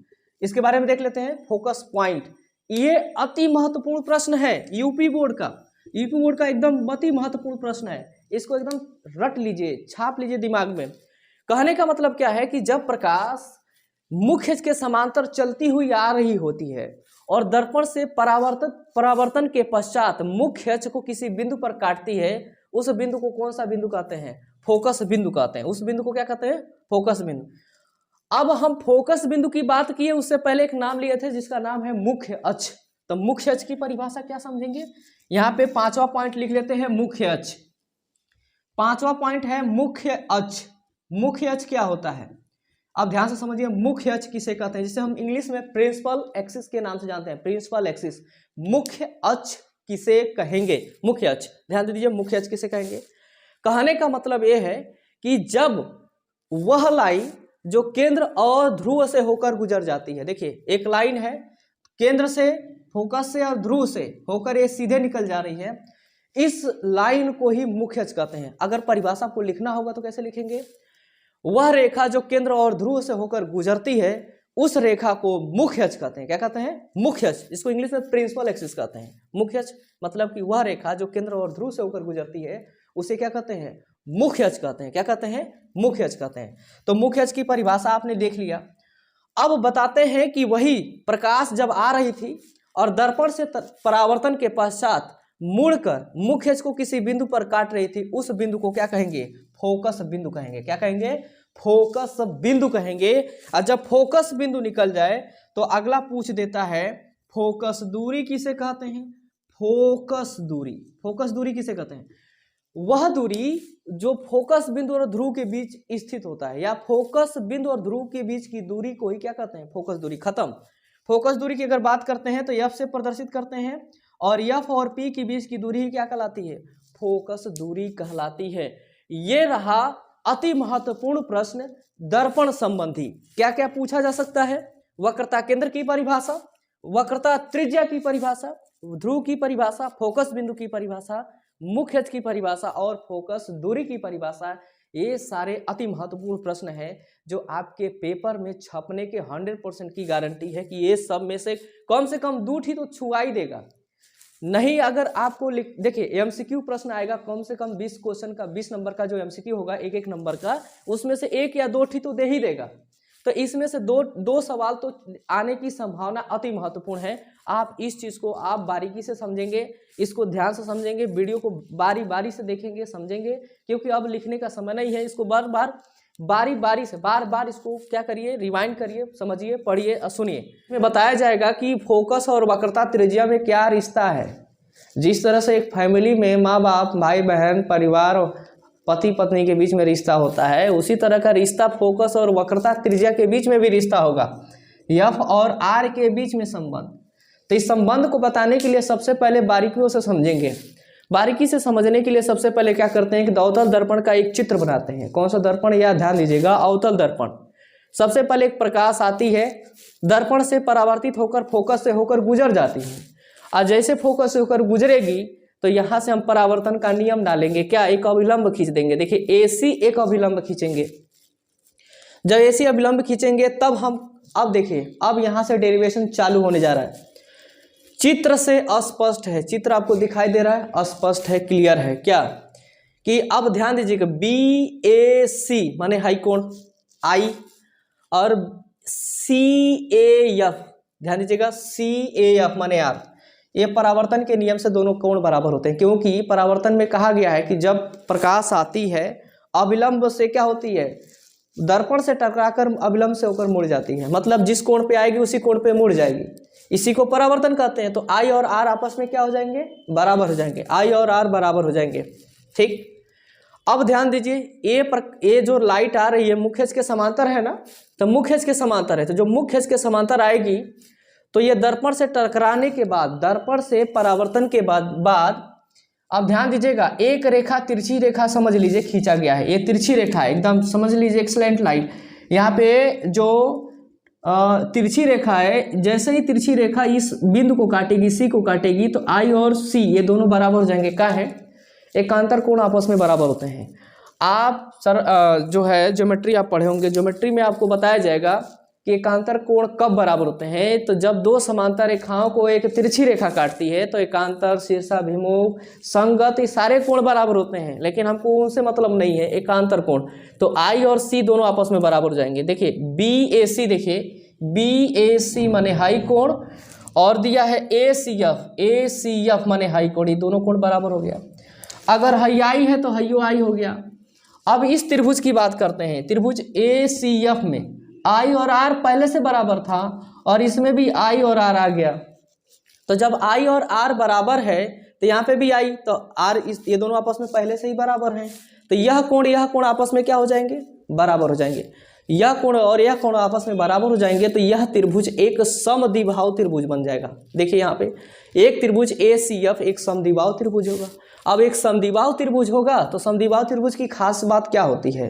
इसके बारे में देख लेते हैं। फोकस पॉइंट, ये अति महत्वपूर्ण प्रश्न है यूपी बोर्ड का। यूपी बोर्ड का एकदम अति महत्वपूर्ण प्रश्न है, इसको एकदम रट लीजिए, छाप लीजिए दिमाग में। कहने का मतलब क्या है कि जब प्रकाश मुख्य के समांतर चलती हुई आ रही होती है और दर्पण से परावर्तन के पश्चात मुख्य अक्ष को किसी बिंदु पर काटती है, उस बिंदु को कौन सा बिंदु कहते हैं? फोकस बिंदु कहते हैं। उस बिंदु को क्या कहते हैं? फोकस बिंदु। अब हम फोकस बिंदु की बात किए उससे पहले एक नाम लिए थे जिसका नाम है मुख्य अक्ष। तो मुख्य अक्ष की परिभाषा क्या समझेंगे? यहाँ पे पांचवा पॉइंट लिख लेते हैं, मुख्य अक्ष। पांचवा पॉइंट है मुख्य अक्ष। मुख्य अक्ष क्या होता है? अब ध्यान से समझिए, मुख्य अक्ष किसे कहते हैं, जिसे हम इंग्लिश में प्रिंसिपल एक्सिस के नाम से जानते हैं। प्रिंसिपल एक्सिस, मुख्य अक्ष किसे कहेंगे? मुख्य अक्ष, ध्यान दे दीजिए, मुख्य अक्ष किसे कहेंगे? कहने का मतलब यह है कि जब वह लाइन जो केंद्र और ध्रुव से होकर गुजर जाती है, देखिए एक लाइन है केंद्र से, फोकस से और ध्रुव से होकर ये सीधे निकल जा रही है, इस लाइन को ही मुख्य अक्ष कहते हैं। अगर परिभाषा को लिखना होगा तो कैसे लिखेंगे? वह रेखा जो केंद्र और ध्रुव से होकर गुजरती है उस रेखा को मुख्य अक्ष कहते हैं। क्या कहते हैं? मुख्य अक्ष। इसको इंग्लिश में प्रिंसिपल एक्सिस कहते हैं। मुख्य अक्ष मतलब कि वह रेखा जो केंद्र और ध्रुव से होकर गुजरती है उसे क्या कहते हैं? मुख्य अक्ष कहते हैं। क्या कहते हैं? मुख्य अक्ष कहते हैं। तो मुख्य अक्ष की परिभाषा आपने देख लिया। अब बताते हैं कि वही प्रकाश जब आ रही थी और दर्पण से परावर्तन के पश्चात मुड़कर मुख्य अक्ष को किसी बिंदु पर काट रही थी, उस बिंदु को क्या कहेंगे? फोकस बिंदु कहेंगे। क्या कहेंगे? फोकस बिंदु कहेंगे। और जब फोकस बिंदु निकल जाए तो अगला पूछ देता है फोकस दूरी किसे कहते हैं? फोकस दूरी। फोकस दूरी किसे कहते हैं? वह दूरी जो फोकस बिंदु और ध्रुव के बीच स्थित होता है, या फोकस बिंदु और ध्रुव के बीच की दूरी को ही क्या कहते हैं? फोकस दूरी। खत्म। फोकस दूरी की अगर बात करते हैं तो एफ से प्रदर्शित करते हैं, और एफ और पी के बीच की दूरी क्या कहलाती है? फोकस दूरी कहलाती है। ये रहा अति महत्वपूर्ण प्रश्न दर्पण संबंधी। क्या क्या पूछा जा सकता है? वक्रता केंद्र की परिभाषा, वक्रता त्रिज्या की परिभाषा, ध्रुव की परिभाषा, फोकस बिंदु की परिभाषा, मुख्य अक्ष की परिभाषा और फोकस दूरी की परिभाषा। ये सारे अति महत्वपूर्ण प्रश्न हैं जो आपके पेपर में छपने के 100% की गारंटी है कि ये सब में से कम 2 ही तो छुआ ही देगा। नहीं, अगर आपको देखिए एमसीक्यू प्रश्न आएगा कम से कम 20 क्वेश्चन का, 20 नंबर का जो एमसीक्यू होगा एक नंबर का, उसमें से 1 या 2 तो दे ही देगा। तो इसमें से दो सवाल तो आने की संभावना अति महत्वपूर्ण है। आप इस चीज़ को आप बारीकी से समझेंगे, इसको ध्यान से समझेंगे, वीडियो को बारी बारी से देखेंगे, समझेंगे, क्योंकि अब लिखने का समय नहीं है। इसको बारी बारी से बार बार इसको क्या करिए, रिवाइंड करिए, समझिए, पढ़िए और सुनिए। इसमें बताया जाएगा कि फोकस और वक्रता त्रिज्या में क्या रिश्ता है। जिस तरह से एक फैमिली में माँ बाप, भाई बहन, परिवार, पति पत्नी के बीच में रिश्ता होता है, उसी तरह का रिश्ता फोकस और वक्रता त्रिज्या के बीच में भी रिश्ता होगा। एफ और आर के बीच में संबंध। तो इस संबंध को बताने के लिए सबसे पहले बारीकियों से समझेंगे। बारीकी से समझने के लिए सबसे पहले क्या करते हैं कि अवतल दर्पण का एक चित्र बनाते हैं। कौन सा दर्पण? या ध्यान दीजिएगा, अवतल दर्पण। सबसे पहले एक प्रकाश आती है, दर्पण से परावर्तित होकर फोकस से होकर गुजर जाती है, और जैसे फोकस से होकर गुजरेगी तो यहाँ से हम परावर्तन का नियम डालेंगे। क्या? एक अभिलंब खींच देंगे। देखिए एसी एक अभिलंब खींचेंगे। जब एसी अभिलंब खींचेंगे तब हम, अब देखिए, अब यहाँ से डेरिवेशन चालू होने जा रहा है। चित्र से अस्पष्ट है, चित्र आपको दिखाई दे रहा है, अस्पष्ट है, क्लियर है क्या? कि अब ध्यान दीजिएगा, बी ए सी माने हाई कोण आई, और सी ए एफ, ध्यान दीजिएगा, सी ए एफ माने आर। ये परावर्तन के नियम से दोनों कोण बराबर होते हैं, क्योंकि परावर्तन में कहा गया है कि जब प्रकाश आती है अविलंब से क्या होती है? दर्पण से टकराकर अविलंब से होकर मुड़ जाती है। मतलब जिस कोण पे आएगी उसी कोण पे मुड़ जाएगी, इसी को परावर्तन कहते हैं। तो आई और आर आपस में क्या हो जाएंगे? बराबर हो जाएंगे। आई और आर बराबर हो जाएंगे। ठीक, अब ध्यान दीजिए, ये जो लाइट आ रही है मुख्य अक्ष के समांतर है ना, तो मुख्य अक्ष के समांतर है, तो जो मुख्य अक्ष के समांतर आएगी तो ये दर्पण से टकराने के बाद, दर्पण से परावर्तन के बाद अब ध्यान दीजिएगा, एक रेखा, तिरछी रेखा समझ लीजिए खींचा गया है। ये तिरछी रेखा है, एकदम समझ लीजिए, एक्सलेंट लाइन। यहाँ पे जो तिरछी रेखा है, जैसे ही तिरछी रेखा इस बिंदु को काटेगी, सी को काटेगी, तो आई और सी ये दोनों बराबर हो जाएंगे। क्या है? एकांतर कोण आपस में बराबर होते हैं। आप जो है ज्योमेट्री आप पढ़े होंगे, ज्योमेट्री में आपको बताया जाएगा कि एकांतर कोण कब बराबर होते हैं। तो जब दो समांतर रेखाओं को एक तिरछी रेखा काटती है तो एकांतर, शीर्षाभिमुख, संगत, ये सारे कोण बराबर होते हैं, लेकिन हमको उनसे मतलब नहीं है, एकांतर कोण। तो आई और सी दोनों आपस में बराबर हो जाएंगे। देखिए बी ए सी, देखिए बी ए सी माने हाई कोण, और दिया है ए सी एफ माने हाई कोण, ये दोनों कोण बराबर हो गया। अगर हाई आई है तो हाइयो आई हो गया। अब इस त्रिभुज की बात करते हैं। त्रिभुज ए सी एफ में आई और आर पहले से बराबर था, और इसमें भी आई और आर आ गया। तो जब आई और आर बराबर है तो यहाँ पे भी आई, तो आर, ये दोनों आपस में पहले से ही बराबर हैं, तो यह कोण आपस में क्या हो जाएंगे? बराबर हो जाएंगे। यह कोण और यह कोण आपस में बराबर हो जाएंगे, तो यह त्रिभुज एक समद्विबाहु त्रिभुज बन जाएगा। देखिए यहाँ पे एक त्रिभुज ए सी एफ एक समद्विबाहु त्रिभुज होगा। अब एक समद्विबाहु त्रिभुज होगा तो समद्विबाहु त्रिभुज की खास बात क्या होती है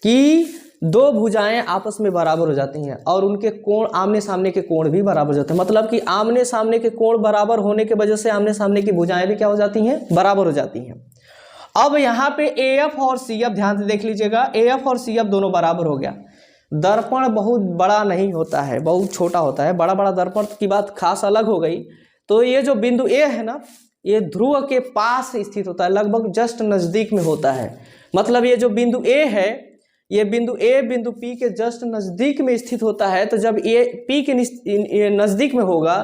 कि दो भुजाएं आपस में बराबर हो जाती हैं, और उनके कोण, आमने सामने के कोण भी बराबर हो जाते हैं। मतलब कि आमने सामने के कोण बराबर होने के वजह से आमने सामने की भुजाएं भी क्या हो जाती हैं? बराबर हो जाती हैं। अब यहाँ पे ए एफ और सी एफ ध्यान से देख लीजिएगा, ए एफ और सी एफ दोनों बराबर हो गया। दर्पण बहुत बड़ा नहीं होता है, बहुत छोटा होता है। बड़ा बड़ा दर्पण की बात खास अलग हो गई। तो ये जो बिंदु ए है ना, ये ध्रुव के पास स्थित होता है, लगभग जस्ट नजदीक में होता है। मतलब ये जो बिंदु ए है, ये बिंदु ए बिंदु पी के जस्ट नजदीक में स्थित होता है। तो जब ये पी के नजदीक में होगा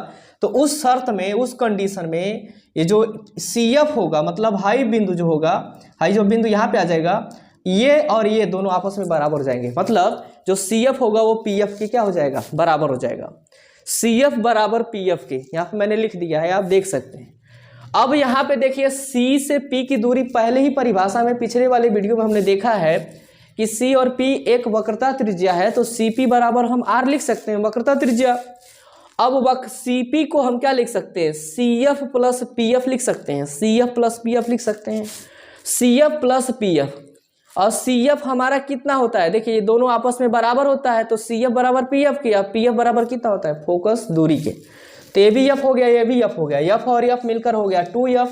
तो उस शर्त में, उस कंडीशन में ये जो सी एफ होगा, मतलब हाई बिंदु जो होगा, हाई जो बिंदु यहाँ पे आ जाएगा, ये और ये दोनों आपस में बराबर हो जाएंगे। मतलब जो सी एफ होगा वो पी एफ के क्या हो जाएगा? बराबर हो जाएगा। CF बराबर PF के, यहाँ पे मैंने लिख दिया है, आप देख सकते हैं। अब यहाँ पे देखिए C से P की दूरी पहले ही परिभाषा में पिछले वाले वीडियो में हमने देखा है कि C और P एक वक्रता त्रिज्या है, तो CP बराबर हम R लिख सकते हैं, वक्रता त्रिज्या। अब CP को हम क्या लिख सकते हैं, CF प्लस PF लिख सकते हैं, CF प्लस PF लिख सकते हैं, CF प्लस PF। और CF हमारा कितना होता है, देखिए ये दोनों आपस में बराबर होता है, तो CF बराबर PF के, अब PF बराबर कितना होता है, फोकस दूरी के। तो ये भी F हो गया, ये भी F हो गया, F और F मिलकर हो गया 2F,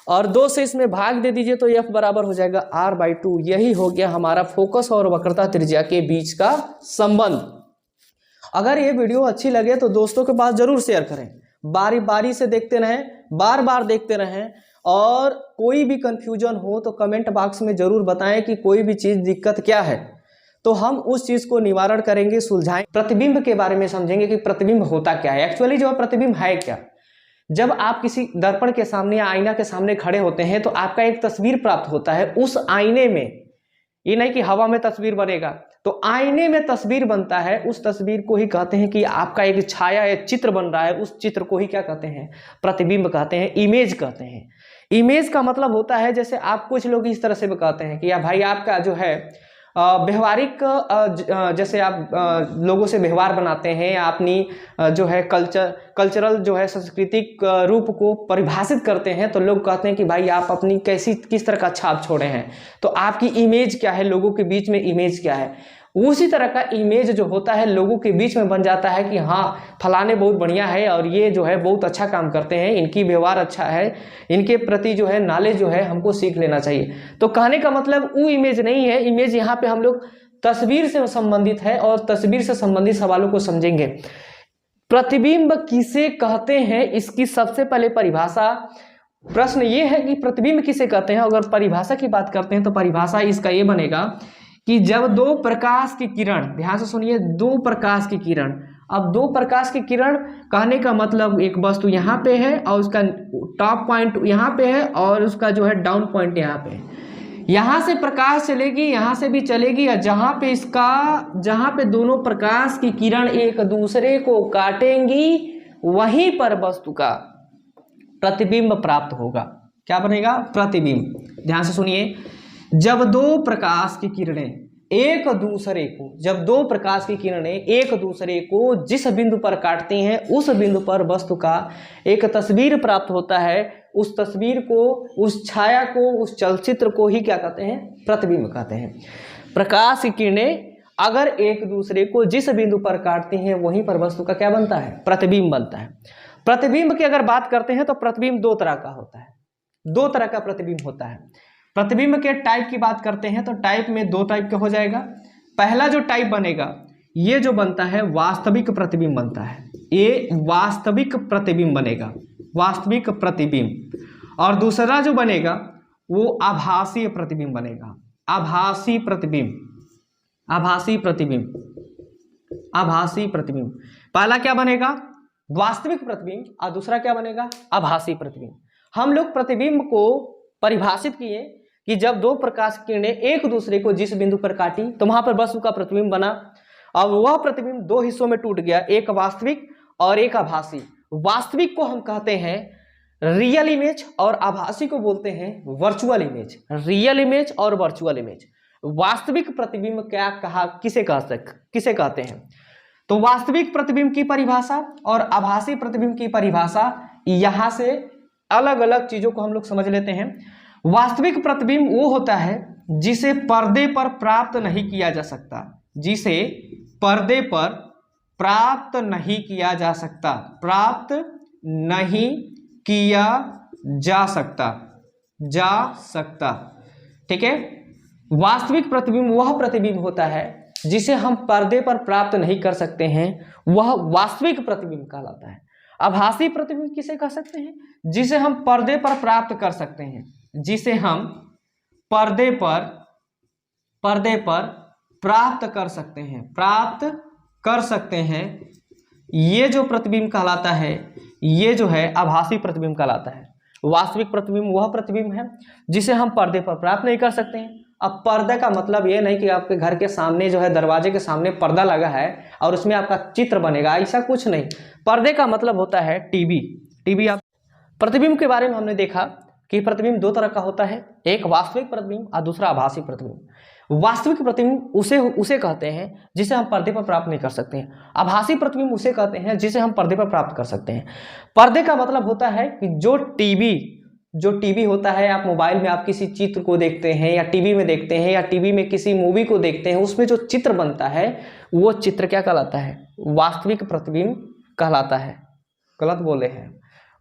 और 2 से इसमें भाग दे दीजिए तो F बराबर हो जाएगा R/2। यही हो गया हमारा फोकस और वक्रता त्रिज्या के बीच का संबंध। अगर ये वीडियो अच्छी लगे तो दोस्तों के पास जरूर शेयर करें, बारी बारी से देखते रहें, बार बार देखते रहें, और कोई भी कंफ्यूजन हो तो कमेंट बॉक्स में जरूर बताएं कि कोई भी चीज़ दिक्कत क्या है, तो हम उस चीज़ को निवारण करेंगे, सुलझाएं। प्रतिबिंब के बारे में समझेंगे कि प्रतिबिंब होता क्या है, एक्चुअली जो प्रतिबिंब है क्या। जब आप किसी दर्पण के सामने या आईना के सामने खड़े होते हैं तो आपका एक तस्वीर प्राप्त होता है उस आईने में, ये नहीं कि हवा में तस्वीर बनेगा, तो आईने में तस्वीर बनता है, उस तस्वीर को ही कहते हैं कि आपका एक छाया, एक चित्र बन रहा है, उस चित्र को ही क्या कहते हैं, प्रतिबिंब कहते हैं, इमेज कहते हैं। इमेज का मतलब होता है, जैसे आप कुछ लोग इस तरह से भी कहते हैं कि या भाई आपका जो है व्यवहारिक, जैसे आप लोगों से व्यवहार बनाते हैं, अपनी जो है कल्चरल जो है सांस्कृतिक रूप को परिभाषित करते हैं, तो लोग कहते हैं कि भाई आप अपनी किस तरह का छाप छोड़े हैं, तो आपकी इमेज क्या है, लोगों के बीच में इमेज क्या है। उसी तरह का इमेज जो होता है लोगों के बीच में बन जाता है कि हाँ फलाने बहुत बढ़िया है और ये जो है बहुत अच्छा काम करते हैं, इनकी व्यवहार अच्छा है, इनके प्रति जो है नॉलेज जो है हमको सीख लेना चाहिए। तो कहने का मतलब वो इमेज नहीं है, इमेज यहाँ पे हम लोग तस्वीर से संबंधित है और तस्वीर से संबंधित सवालों को समझेंगे। प्रतिबिंब किसे कहते हैं, इसकी सबसे पहले परिभाषा, प्रश्न ये है कि प्रतिबिंब किसे कहते हैं। अगर परिभाषा की बात करते हैं तो परिभाषा इसका ये बनेगा कि जब दो प्रकाश की किरण, ध्यान से सुनिए, दो प्रकाश की किरण, अब दो प्रकाश की किरण कहने का मतलब एक वस्तु यहाँ पे है और उसका टॉप पॉइंट यहाँ पे है और उसका जो है डाउन पॉइंट यहाँ पे है। यहाँ से प्रकाश चलेगी, यहाँ से भी चलेगी, और जहाँ पे दोनों प्रकाश की किरण एक दूसरे को काटेंगी वहीं पर वस्तु का प्रतिबिंब प्राप्त होगा। क्या बनेगा, प्रतिबिंब। ध्यान से सुनिए, जब दो प्रकाश की किरणें एक दूसरे को, जब दो प्रकाश की किरणें एक दूसरे को जिस बिंदु पर काटती हैं उस बिंदु पर वस्तु का एक तस्वीर प्राप्त होता है, उस तस्वीर को, उस छाया को, उस चलचित्र को ही क्या कहते हैं, प्रतिबिंब कहते हैं। प्रकाश की किरणें अगर एक दूसरे को जिस बिंदु पर काटती हैं वहीं पर वस्तु का क्या बनता है, प्रतिबिंब बनता है। प्रतिबिंब की अगर बात करते हैं तो प्रतिबिंब दो तरह का होता है, दो तरह का प्रतिबिंब होता है। प्रतिबिंब के टाइप की बात करते हैं तो टाइप में दो टाइप का हो जाएगा। पहला जो टाइप बनेगा ये जो बनता है वास्तविक प्रतिबिंब बनता है, ये वास्तविक प्रतिबिंब बनेगा, वास्तविक प्रतिबिंब। और दूसरा जो बनेगा वो आभासी प्रतिबिंब बनेगा, आभासी प्रतिबिंब, आभासी प्रतिबिंब, आभासी प्रतिबिंब। पहला क्या बनेगा, वास्तविक प्रतिबिंब, और दूसरा क्या बनेगा, आभासी प्रतिबिंब। हम लोग प्रतिबिंब को परिभाषित किए कि जब दो प्रकाश किरणें एक दूसरे को जिस बिंदु पर काटी तो वहां पर वस्तु का प्रतिबिंब बना। अब वह प्रतिबिंब दो हिस्सों में टूट गया, एक वास्तविक और एक आभासी। वास्तविक को हम कहते हैं रियल इमेज और आभासी को बोलते हैं वर्चुअल इमेज। रियल इमेज और वर्चुअल इमेज। वास्तविक प्रतिबिंब क्या कहा, किसे कहते हैं, तो वास्तविक प्रतिबिंब की परिभाषा और आभासी प्रतिबिंब की परिभाषा, यहां से अलग अलग चीजों को हम लोग समझ लेते हैं। वास्तविक प्रतिबिंब वो होता है जिसे पर्दे पर प्राप्त नहीं किया जा सकता, जिसे पर्दे पर प्राप्त नहीं किया जा सकता, प्राप्त नहीं किया जा सकता, ठीक है। वास्तविक प्रतिबिंब वह प्रतिबिंब होता है जिसे हम पर्दे पर प्राप्त नहीं कर सकते हैं, वह वास्तविक प्रतिबिंब कहलाता है। आभासी प्रतिबिंब किसे कह सकते हैं, जिसे हम पर्दे पर प्राप्त कर सकते हैं, जिसे हम पर्दे पर प्राप्त कर सकते हैं, प्राप्त कर सकते हैं। ये जो प्रतिबिंब कहलाता है, ये जो है आभासी प्रतिबिंब कहलाता है। वास्तविक प्रतिबिंब वह प्रतिबिंब है जिसे हम पर्दे पर प्राप्त नहीं कर सकते हैं, अब पर्दे का मतलब ये नहीं कि आपके घर के सामने जो है दरवाजे के सामने पर्दा लगा है और उसमें आपका चित्र बनेगा, ऐसा कुछ नहीं। पर्दे का मतलब होता है टीवी। टीवी आप प्रतिबिंब के बारे में हमने देखा कि प्रतिबिंब दो तरह का होता है, एक वास्तविक प्रतिबिंब और दूसरा आभासी प्रतिबिंब। वास्तविक प्रतिबिंब उसे कहते हैं जिसे हम पर्दे पर प्राप्त नहीं कर सकते हैं। आभासी प्रतिबिंब उसे कहते हैं जिसे हम पर्दे पर प्राप्त कर सकते हैं। पर्दे का मतलब होता है कि जो टीवी होता है, आप मोबाइल में आप किसी चित्र को देखते हैं या टीवी में देखते हैं या टीवी में किसी मूवी को देखते हैं, उसमें जो चित्र बनता है वो चित्र क्या कहलाता है? वास्तविक प्रतिबिंब कहलाता है। गलत बोले हैं।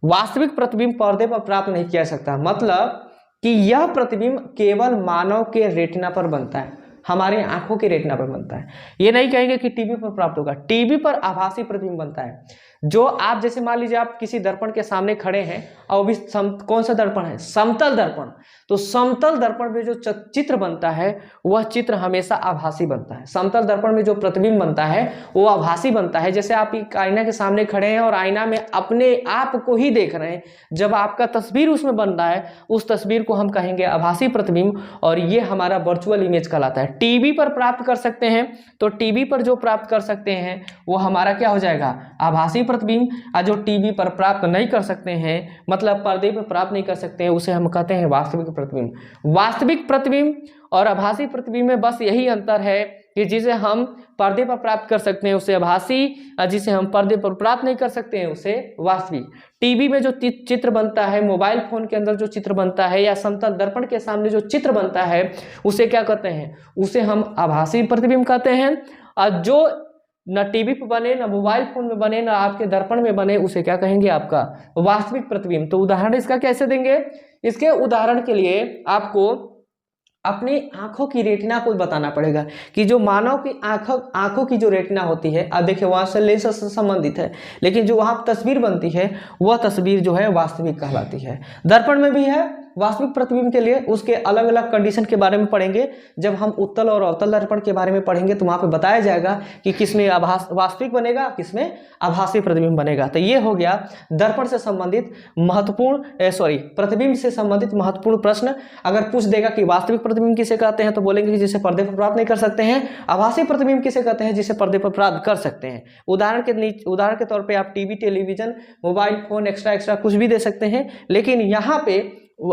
वास्तविक प्रतिबिंब पर्दे पर प्राप्त नहीं किया जा सकता, मतलब कि यह प्रतिबिंब केवल मानव के रेटिना पर बनता है, हमारे आंखों के रेटिना पर बनता है। ये नहीं कहेंगे कि टीवी पर प्राप्त होगा। टीवी पर आभासी प्रतिबिंब बनता है। जो आप जैसे मान लीजिए आप किसी दर्पण के सामने खड़े हैं और भी कौन सा दर्पण है? समतल दर्पण। तो समतल दर्पण में जो चित्र बनता है वह चित्र हमेशा आभासी बनता है। समतल दर्पण में जो प्रतिबिंब बनता है वो आभासी बनता है। जैसे आप एक आईना के सामने खड़े हैं और आईना में अपने आप को ही देख रहे हैं, जब आपका तस्वीर उसमें बन रहा है उस तस्वीर को हम कहेंगे आभासी प्रतिबिंब, और ये हमारा वर्चुअल इमेज कहलाता है। टीवी पर प्राप्त कर सकते हैं तो टीवी पर जो प्राप्त कर सकते हैं वो हमारा क्या हो जाएगा? आभासी प्रतिबिंब। और जो टीवी पर प्राप्त नहीं कर सकते हैं, मतलब पर्दे पर प्राप्त नहीं कर सकते हैं, उसे हम कहते हैं वास्तविक प्रतिबिंब। वास्तविक प्रतिबिंब और आभासी प्रतिबिंब में बस यही अंतर है कि जिसे हम पर्दे पर प्राप्त कर सकते हैं उसे आभासी, और जिसे हम पर्दे पर प्राप्त नहीं कर सकते हैं उसे वास्तविक। टीवी में जो चित्र बनता है, मोबाइल फोन के अंदर जो चित्र बनता है, या समतल दर्पण के सामने जो चित्र बनता है उसे क्या कहते हैं? उसे हम आभासी प्रतिबिंब कहते हैं। और जो न टीवी पे बने, न मोबाइल फोन में बने, न आपके दर्पण में बने, उसे क्या कहेंगे? आपका वास्तविक प्रतिबिंब। तो उदाहरण इसका कैसे देंगे? इसके उदाहरण के लिए आपको अपनी आंखों की रेटिना को बताना पड़ेगा कि जो मानव की आंखों की जो रेटिना होती है, अब देखिए वहां से लेंस से संबंधित है, लेकिन जो वहां तस्वीर बनती है वह तस्वीर जो है वास्तविक कहलाती है। दर्पण में भी है वास्तविक प्रतिबिंब के लिए, उसके अलग अलग कंडीशन के बारे में पढ़ेंगे। जब हम उत्तल और अवतल दर्पण के बारे में पढ़ेंगे तो वहां पे बताया जाएगा कि किसमें वास्तविक बनेगा, किसमें आभासी प्रतिबिंब बनेगा। तो ये हो गया दर्पण से संबंधित प्रतिबिंब से संबंधित महत्वपूर्ण प्रश्न। अगर पूछ देगा कि वास्तविक प्रतिबिंब किसे कहते हैं तो बोलेंगे कि जिसे पर्दे पर प्राप्त नहीं कर सकते हैं। आभासी प्रतिबिंब किसे कहते हैं? जिसे पर्दे पर प्राप्त कर सकते हैं। उदाहरण के तौर पर आप TV, television, mobile phone, extra कुछ भी दे सकते हैं, लेकिन यहाँ पे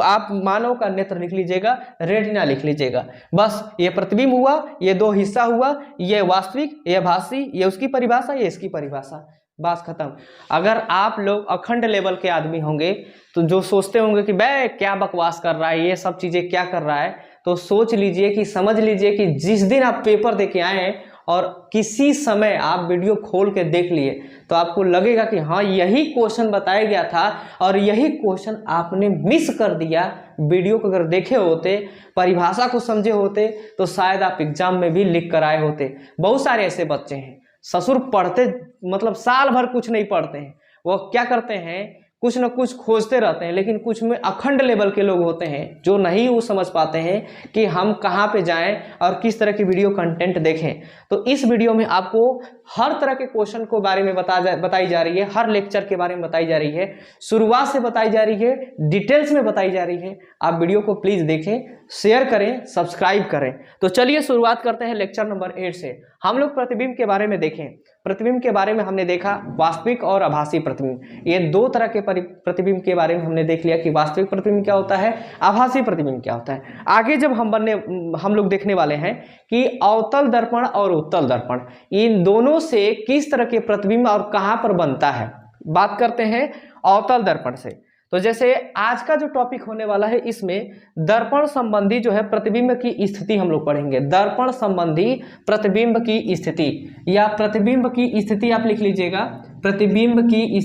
आप मानव का नेत्र लिख लीजिएगा, रेटिना लिख लीजिएगा। बस ये प्रतिबिंब हुआ, ये दो हिस्सा हुआ, ये वास्तविक, ये आभासी, ये उसकी परिभाषा, ये इसकी परिभाषा, बस खत्म। अगर आप लोग अखंड लेवल के आदमी होंगे तो जो सोचते होंगे कि बे क्या बकवास कर रहा है, ये सब चीजें क्या कर रहा है, तो सोच लीजिए कि समझ लीजिए कि जिस दिन आप पेपर दे के आए और किसी समय आप वीडियो खोल के देख लिए तो आपको लगेगा कि हाँ यही क्वेश्चन बताया गया था और यही क्वेश्चन आपने मिस कर दिया। वीडियो को अगर देखे होते, परिभाषा को समझे होते तो शायद आप एग्जाम में भी लिख कर आए होते। बहुत सारे ऐसे बच्चे हैं ससुर पढ़ते मतलब साल भर कुछ नहीं पढ़ते हैं, वो क्या करते हैं कुछ न कुछ खोजते रहते हैं, लेकिन कुछ में अखंड लेवल के लोग होते हैं जो नहीं वो समझ पाते हैं कि हम कहाँ पे जाएं और किस तरह की वीडियो कंटेंट देखें। तो इस वीडियो में आपको हर तरह के क्वेश्चन को बारे में बताई जा रही है, हर लेक्चर के बारे में बताई जा रही है, शुरुआत से बताई जा रही है, डिटेल्स में बताई जा रही है। आप वीडियो को प्लीज देखें, शेयर करें, सब्सक्राइब करें। तो चलिए शुरुआत करते हैं लेक्चर नंबर 8 से। हम लोग प्रतिबिंब के बारे में देखें। प्रतिबिंब के बारे में हमने देखा वास्तविक और आभासी प्रतिबिंब, ये दो तरह के प्रतिबिंब के बारे में हमने देख लिया कि वास्तविक प्रतिबिंब क्या होता है, आभासी प्रतिबिंब क्या होता है। आगे जब हम लोग देखने वाले हैं कि अवतल दर्पण और उत्तल दर्पण, इन दोनों से किस तरह के प्रतिबिंब और कहां पर बनता है। बात करते हैं अवतल दर्पण से। तो जैसे आज का जो टॉपिक होने वाला है इसमें दर्पण संबंधी जो है प्रतिबिंब की स्थिति हम लोग पढ़ेंगे। दर्पण संबंधी प्रतिबिंब की स्थिति या प्रतिबिंब की स्थिति आप लिख लीजिएगा। प्रतिबिंब की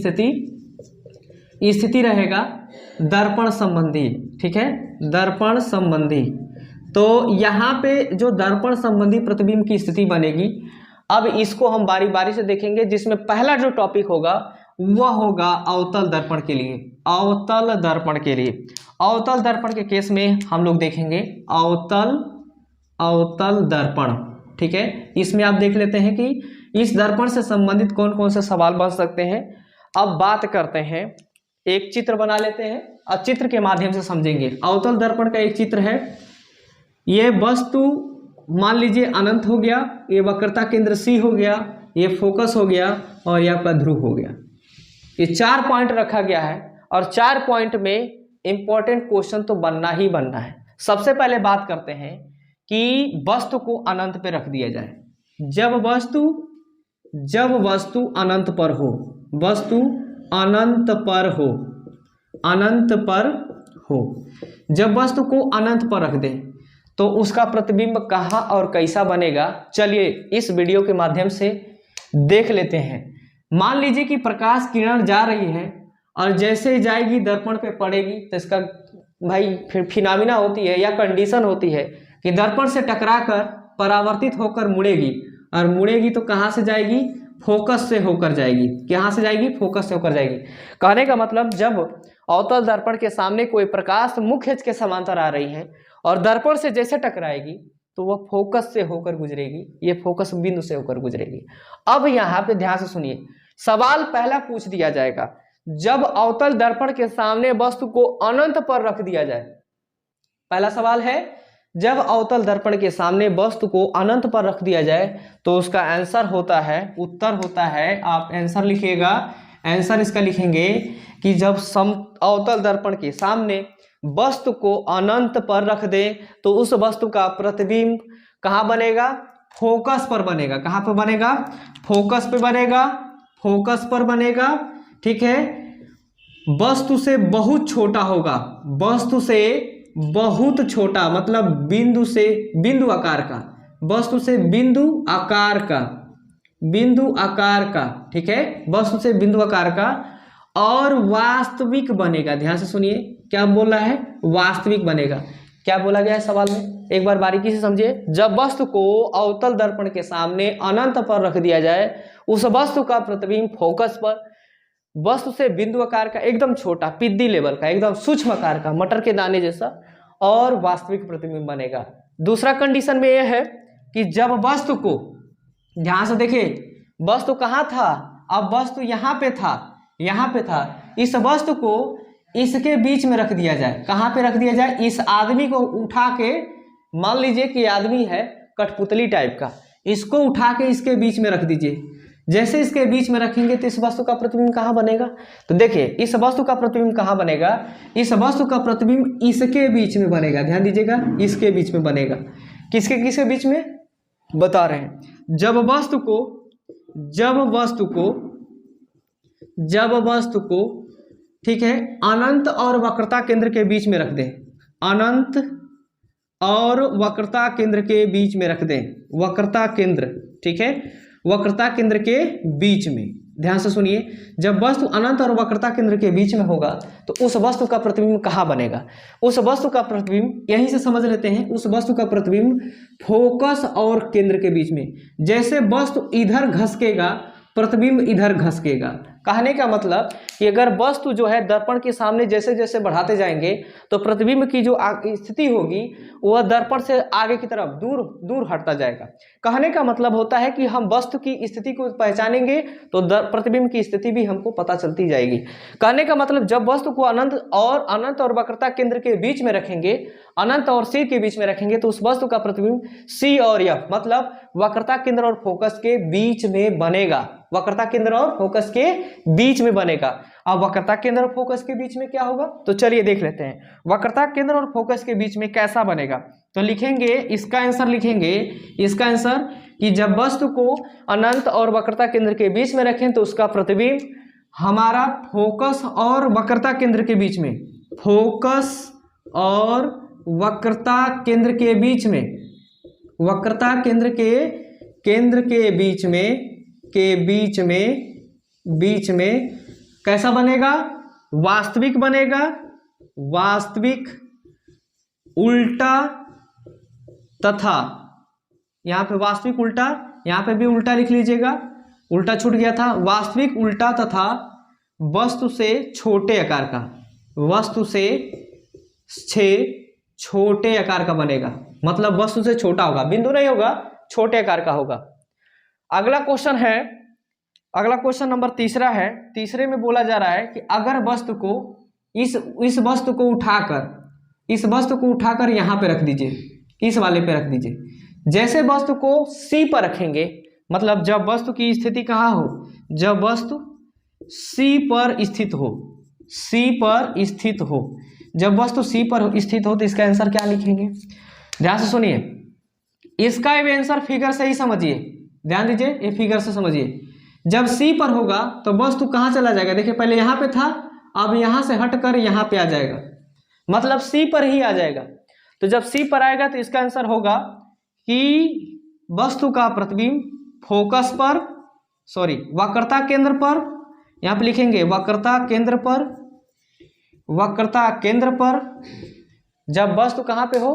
स्थिति रहेगा दर्पण संबंधी, ठीक है, दर्पण संबंधी। तो यहाँ पे जो दर्पण संबंधी प्रतिबिंब की स्थिति बनेगी, अब इसको हम बारी बारी से देखेंगे, जिसमें पहला जो टॉपिक होगा वह होगा अवतल दर्पण के लिए। अवतल दर्पण के लिए, अवतल दर्पण के केस में हम लोग देखेंगे अवतल दर्पण, ठीक है। इसमें आप देख लेते हैं कि इस दर्पण से संबंधित कौन कौन से सवाल बन सकते हैं। अब बात करते हैं, एक चित्र बना लेते हैं और चित्र के माध्यम से समझेंगे। अवतल दर्पण का एक चित्र है, ये वस्तु मान लीजिए अनंत हो गया, ये वक्रता केंद्र सी हो गया, ये फोकस हो गया और ये आपका ध्रुव हो गया। ये 4 पॉइंट रखा गया है और 4 पॉइंट में इंपॉर्टेंट क्वेश्चन तो बनना ही बनना है। सबसे पहले बात करते हैं कि वस्तु को अनंत पे रख दिया जाए। जब वस्तु अनंत पर हो, वस्तु अनंत पर हो, अनंत पर हो, जब वस्तु को अनंत पर रख दें तो उसका प्रतिबिंब कहाँ और कैसा बनेगा, चलिए इस वीडियो के माध्यम से देख लेते हैं। मान लीजिए कि प्रकाश किरण जा रही है और जैसे जाएगी दर्पण पे पड़ेगी तो इसका भाई फिर फिनोमिना होती है या कंडीशन होती है कि दर्पण से टकराकर परावर्तित होकर मुड़ेगी और मुड़ेगी तो कहाँ से जाएगी, फोकस से होकर जाएगी। कहाँ से जाएगी, फोकस से होकर जाएगी। कहने का मतलब जब अवतल दर्पण के सामने कोई प्रकाश मुख्य अक्ष के समांतर आ रही है और दर्पण से जैसे टकराएगी तो वह फोकस से होकर गुजरेगी, ये फोकस बिंदु से होकर गुजरेगी। अब यहाँ पे ध्यान से सुनिए, सवाल पहला पूछ दिया जाएगा, जब अवतल दर्पण के सामने वस्तु को अनंत पर रख दिया जाए। पहला सवाल है, जब अवतल दर्पण के सामने वस्तु को अनंत पर रख दिया जाए तो उसका आंसर होता है, उत्तर होता है, आप आंसर लिखिएगा, आंसर इसका लिखेंगे कि जब अवतल दर्पण के सामने वस्तु को अनंत पर रख दें तो उस वस्तु का प्रतिबिंब कहाँ बनेगा, फोकस पर बनेगा। कहाँ पर बनेगा, फोकस पे बनेगा, फोकस पर बनेगा। ठीक है, वस्तु से बहुत छोटा होगा, वस्तु से बहुत छोटा मतलब बिंदु से बिंदु आकार का, वस्तु से बिंदु आकार का, बिंदु आकार का। ठीक है, वस्तु से बिंदु आकार का और वास्तविक बनेगा। ध्यान से सुनिए, क्या बोल रहा है, वास्तविक बनेगा। क्या बोला गया है सवाल में, एक बार बारीकी से समझिए। जब वस्तु को अवतल दर्पण के सामने अनंत पर रख दिया जाए, उस वस्तु का प्रतिबिंब फोकस पर वस्तु से बिंदु आकार का, एकदम छोटा, पिद्दी लेवल का, एकदम सूक्ष्म आकार का, मटर के दाने जैसा, और वास्तविक प्रतिबिंब बनेगा। दूसरा कंडीशन में यह है कि जब वस्तु को, ध्यान से देखिए, वस्तु कहाँ था, अब वस्तु यहाँ पे था, यहाँ पे था, इस वस्तु को इसके बीच में रख दिया जाए। कहाँ पे रख दिया जाए, इस आदमी को उठा के, मान लीजिए कि आदमी है कठपुतली टाइप का, इसको उठा के इसके बीच में रख दीजिए। जैसे इसके बीच में रखेंगे तो इस वस्तु का प्रतिबिंब कहाँ बनेगा, तो देखिए इस वस्तु का प्रतिबिंब कहाँ बनेगा, इस वस्तु का प्रतिबिंब इसके बीच में बनेगा। ध्यान दीजिएगा, इसके बीच में बनेगा। किसके किसके बीच में बता रहे हैं, जब वस्तु को ठीक है अनंत और वक्रता केंद्र के बीच में रख दें, अनंत और वक्रता केंद्र के बीच में रख दें, वक्रता केंद्र, ठीक है, वक्रता केंद्र के बीच में। ध्यान से सुनिए, जब वस्तु अनंत और वक्रता केंद्र के बीच में होगा तो उस वस्तु का प्रतिबिंब कहाँ बनेगा, उस वस्तु का प्रतिबिंब यहीं से समझ लेते हैं, उस वस्तु का प्रतिबिंब फोकस और केंद्र के बीच में। जैसे वस्तु इधर घसकेगा प्रतिबिंब इधर घसकेगा। कहने का मतलब कि अगर वस्तु जो है दर्पण के सामने जैसे जैसे बढ़ाते जाएंगे तो प्रतिबिंब की जो स्थिति होगी वह दर्पण से आगे की तरफ दूर दूर हटता जाएगा। कहने का मतलब होता है कि हम वस्तु की स्थिति को पहचानेंगे तो प्रतिबिंब की स्थिति भी हमको पता चलती जाएगी। कहने का मतलब जब वस्तु को अनंत और वक्रता केंद्र के बीच में रखेंगे, अनंत और सी के बीच में रखेंगे तो उस वस्तु का प्रतिबिंब सी और एफ मतलब वक्रता केंद्र और फोकस के बीच में बनेगा, वक्रता केंद्र और फोकस के बीच में बनेगा। अब वक्रता केंद्र और फोकस के बीच में क्या होगा, तो चलिए देख लेते हैं वक्रता केंद्र और फोकस के बीच में कैसा बनेगा। तो लिखेंगे, इसका आंसर लिखेंगे, इसका आंसर कि जब वस्तु को अनंत और वक्रता केंद्र के बीच में रखें तो उसका प्रतिबिंब हमारा फोकस और वक्रता केंद्र के बीच में, फोकस और वक्रता केंद्र के बीच में, वक्रता केंद्र के बीच में कैसा बनेगा, वास्तविक बनेगा, वास्तविक उल्टा तथा, यहाँ पे वास्तविक उल्टा, यहाँ पे भी उल्टा लिख लीजिएगा, उल्टा छूट गया था, वास्तविक उल्टा तथा वस्तु से छोटे आकार का, वस्तु से छोटे आकार का बनेगा, मतलब वस्तु से छोटा होगा, बिंदु नहीं होगा, छोटे आकार का होगा। अगला क्वेश्चन है, अगला क्वेश्चन नंबर तीसरा है। तीसरे में बोला जा रहा है कि अगर वस्तु को इस वस्तु को उठाकर यहाँ पे रख दीजिए, इस वाले पे रख दीजिए। जैसे वस्तु को C पर रखेंगे, मतलब जब वस्तु की स्थिति कहाँ हो, जब वस्तु C पर स्थित हो, C पर स्थित हो, जब वस्तु C पर स्थित हो तो इसका आंसर क्या लिखेंगे? ध्यान से सुनिए, इसका भी आंसर फिगर से ही समझिए, ध्यान दीजिए, ये फिगर से समझिए। जब C पर होगा तो वस्तु कहाँ चला जाएगा? देखिए पहले यहाँ पे था, अब यहाँ से हटकर यहाँ पे आ जाएगा, मतलब C पर ही आ जाएगा। तो जब C पर आएगा तो इसका आंसर होगा कि वस्तु का प्रतिबिंब फोकस पर, सॉरी वक्रता केंद्र पर, यहाँ पे लिखेंगे वक्रता केंद्र पर, वक्रता केंद्र पर जब वस्तु कहाँ पे हो,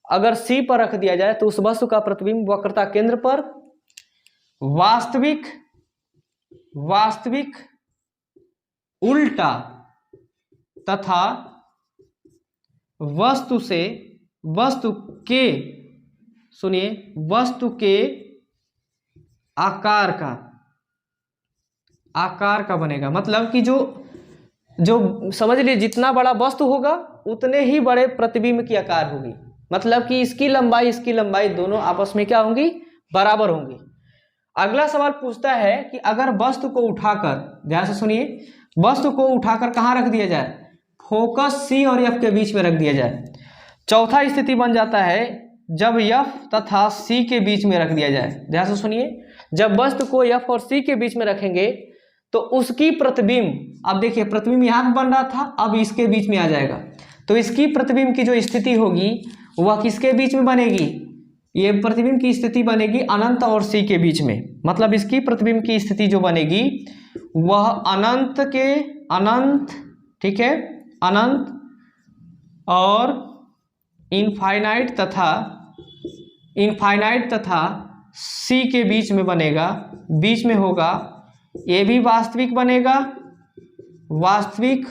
अगर C पर रख दिया जाए तो उस वस्तु का प्रतिबिंब वक्रता केंद्र पर वास्तविक उल्टा तथा वस्तु के, सुनिए, वस्तु के आकार का बनेगा। मतलब कि जो समझ लीजिए जितना बड़ा वस्तु होगा उतने ही बड़े प्रतिबिंब की आकार होगी। मतलब कि इसकी लंबाई दोनों आपस में क्या होंगी? बराबर होंगी। अगला सवाल पूछता है कि अगर वस्तु को उठाकर, ध्यान से सुनिए, वस्तु को उठाकर कहाँ रख दिया जाए? फोकस C और F के बीच में रख दिया जाए। चौथा स्थिति बन जाता है जब F तथा C के बीच में रख दिया जाए। ध्यान से सुनिए, जब वस्तु को F और C के बीच में रखेंगे तो उसकी प्रतिबिंब, अब देखिए प्रतिबिंब यहाँ पे बन रहा था, अब इसके बीच में आ जाएगा। तो इसकी प्रतिबिंब की जो स्थिति होगी वह किसके बीच में बनेगी? ये प्रतिबिंब की स्थिति बनेगी अनंत और C के बीच में। मतलब इसकी प्रतिबिंब की स्थिति जो बनेगी वह अनंत, ठीक है, अनंत और इनफाइनाइट तथा C के बीच में बनेगा, बीच में होगा। ये भी वास्तविक बनेगा, वास्तविक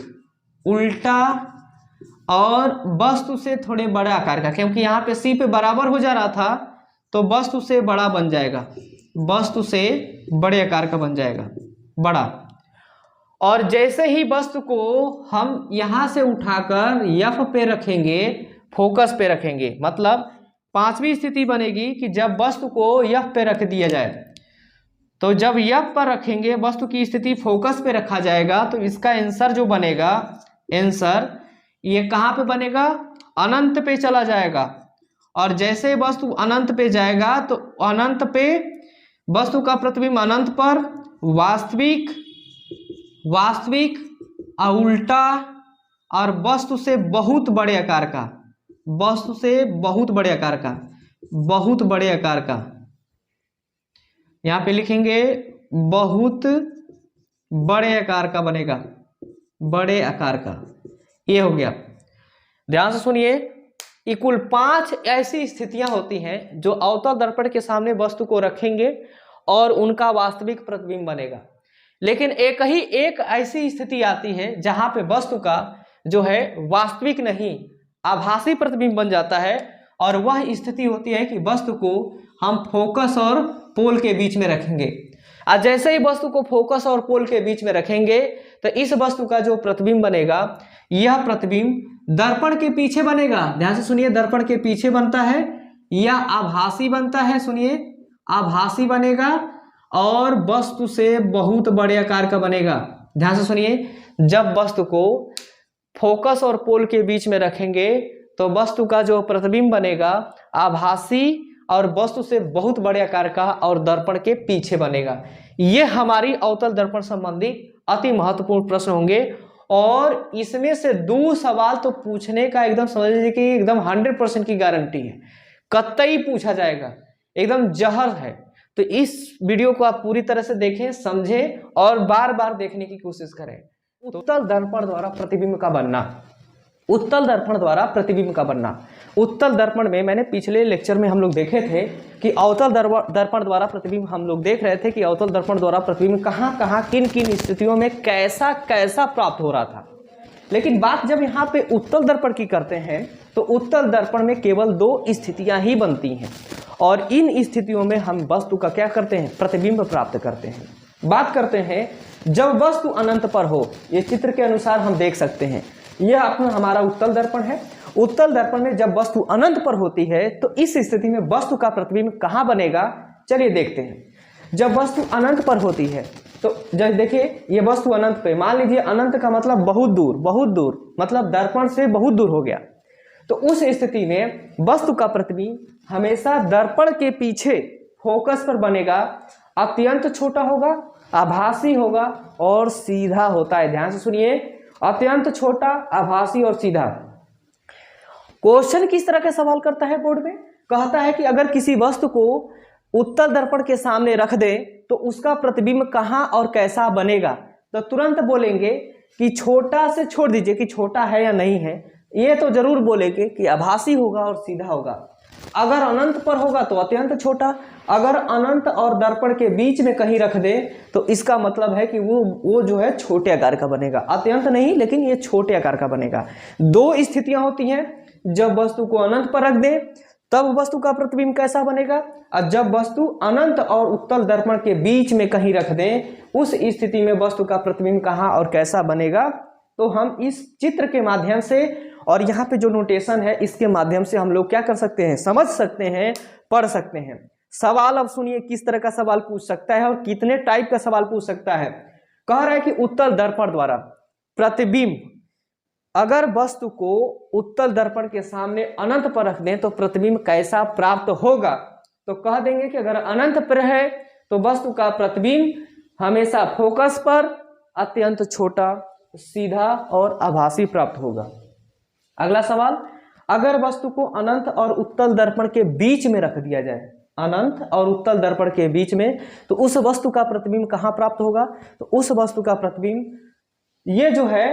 उल्टा और वस्तु से थोड़े बड़े आकार का, क्योंकि यहाँ पे C पे बराबर हो जा रहा था तो वस्तु से बड़ा बन जाएगा, वस्तु से बड़े आकार का बन जाएगा, बड़ा। और जैसे ही वस्तु को हम यहाँ से उठाकर F पे रखेंगे, फोकस पे रखेंगे, मतलब पांचवी स्थिति बनेगी कि जब वस्तु को F पे रख दिया जाए, तो जब F पर रखेंगे, वस्तु की स्थिति फोकस पे रखा जाएगा, तो इसका आंसर जो बनेगा, आंसर ये कहाँ पे बनेगा? अनंत पे चला जाएगा। और जैसे वस्तु अनंत पे जाएगा तो अनंत पे वस्तु का प्रतिबिंब अनंत पर वास्तविक उल्टा और वस्तु से बहुत बड़े आकार का, वस्तु से बहुत बड़े आकार का, बहुत बड़े आकार का, यहाँ पे लिखेंगे बहुत बड़े आकार का बनेगा, बड़े आकार का। ये हो गया। ध्यान से सुनिए, कुल 5 ऐसी स्थितियां होती हैं जो अवतल दर्पण के सामने वस्तु को रखेंगे और उनका वास्तविक प्रतिबिंब बनेगा। लेकिन एक ऐसी स्थिति आती है जहां पे वस्तु का जो है वास्तविक नहीं, आभासी प्रतिबिंब बन जाता है, और वह स्थिति होती है कि वस्तु को हम फोकस और पोल के बीच में रखेंगे। और जैसे ही वस्तु को फोकस और पोल के बीच में रखेंगे तो इस वस्तु का जो प्रतिबिंब बनेगा, यह प्रतिबिंब दर्पण के पीछे बनेगा। ध्यान से सुनिए, दर्पण के पीछे बनता है या आभासी बनता है, सुनिए, आभासी बनेगा और वस्तु से बहुत बड़े आकार का बनेगा। ध्यान से सुनिए, जब वस्तु को फोकस और पोल के बीच में रखेंगे तो वस्तु का जो प्रतिबिंब बनेगा आभासी और वस्तु से बहुत बड़े आकार का और दर्पण के पीछे बनेगा। ये हमारी अवतल दर्पण संबंधी अति महत्वपूर्ण प्रश्न होंगे, और इसमें से 2 सवाल तो पूछने का एकदम समझ लीजिए कि एकदम 100% की गारंटी है, कतई पूछा जाएगा, एकदम जहर है। तो इस वीडियो को आप पूरी तरह से देखें, समझें और बार बार देखने की कोशिश करें। उत्तल दर्पण द्वारा प्रतिबिंब का बनना, उत्तल दर्पण द्वारा प्रतिबिंब का बनना। उत्तल दर्पण में मैंने पिछले लेक्चर में हम लोग देखे थे कि अवतल दर्पण द्वारा प्रतिबिंब, हम लोग देख रहे थे कि अवतल दर्पण द्वारा प्रतिबिंब कहाँ कहाँ किन किन स्थितियों में कैसा कैसा प्राप्त हो रहा था। लेकिन बात जब यहाँ पे उत्तल दर्पण की करते हैं तो उत्तल दर्पण में केवल 2 स्थितियाँ ही बनती हैं, और इन स्थितियों में हम वस्तु का क्या करते हैं? प्रतिबिंब प्राप्त करते हैं। बात करते हैं जब वस्तु अनंत पर हो, ये चित्र के अनुसार हम देख सकते हैं, यह अपना हमारा उत्तल दर्पण है उत्तल दर्पण में जब वस्तु अनंत पर होती है तो इस स्थिति में वस्तु का प्रतिबिंब कहाँ बनेगा, चलिए देखते हैं। जब वस्तु अनंत पर होती है तो जब देखिए ये वस्तु अनंत पे, मान लीजिए अनंत का मतलब बहुत दूर मतलब दर्पण से बहुत दूर हो गया, तो उस स्थिति में वस्तु का प्रतिबिंब हमेशा दर्पण के पीछे फोकस पर बनेगा, अत्यंत छोटा होगा, आभासी होगा और सीधा होता है। ध्यान से सुनिए, अत्यंत छोटा, आभासी और सीधा। क्वेश्चन किस तरह का सवाल करता है बोर्ड में, कहता है कि अगर किसी वस्तु को उत्तल दर्पण के सामने रख दे तो उसका प्रतिबिंब कहाँ और कैसा बनेगा, तो तुरंत बोलेंगे कि छोटा से छोड़ दीजिए कि छोटा है या नहीं है, ये तो जरूर बोलेंगे कि आभासी होगा और सीधा होगा। अगर अनंत पर होगा तो अत्यंत छोटा, अगर अनंत और दर्पण के बीच में कहीं रख दे तो इसका मतलब है कि वो जो है छोटे आकार का बनेगा, अत्यंत नहीं लेकिन ये छोटे आकार का बनेगा। दो स्थितियां होती हैं, जब वस्तु को अनंत पर रख दे तब वस्तु का प्रतिबिंब कैसा बनेगा, और जब वस्तु अनंत और उत्तल दर्पण के बीच में कहीं रख दें उस स्थिति में वस्तु का प्रतिबिंब कहाँ और कैसा बनेगा। तो हम इस चित्र के माध्यम से और यहाँ पे जो नोटेशन है इसके माध्यम से हम लोग क्या कर सकते हैं, समझ सकते हैं, पढ़ सकते हैं। सवाल अब सुनिए किस तरह का सवाल पूछ सकता है और कितने टाइप का सवाल पूछ सकता है। कह रहा है कि उत्तल दर्पण द्वारा प्रतिबिंब, अगर वस्तु को उत्तल दर्पण के सामने अनंत पर रख दें तो प्रतिबिंब कैसा प्राप्त होगा, तो कह देंगे कि अगर अनंत पर है तो वस्तु का प्रतिबिंब हमेशा फोकस पर, अत्यंत छोटा, सीधा और आभासी प्राप्त होगा। अगला सवाल, अगर वस्तु को अनंत और उत्तल दर्पण के बीच में रख दिया जाए, अनंत और उत्तल दर्पण के बीच में, तो उस वस्तु का प्रतिबिंब कहाँ प्राप्त होगा, तो उस वस्तु का प्रतिबिंब ये जो है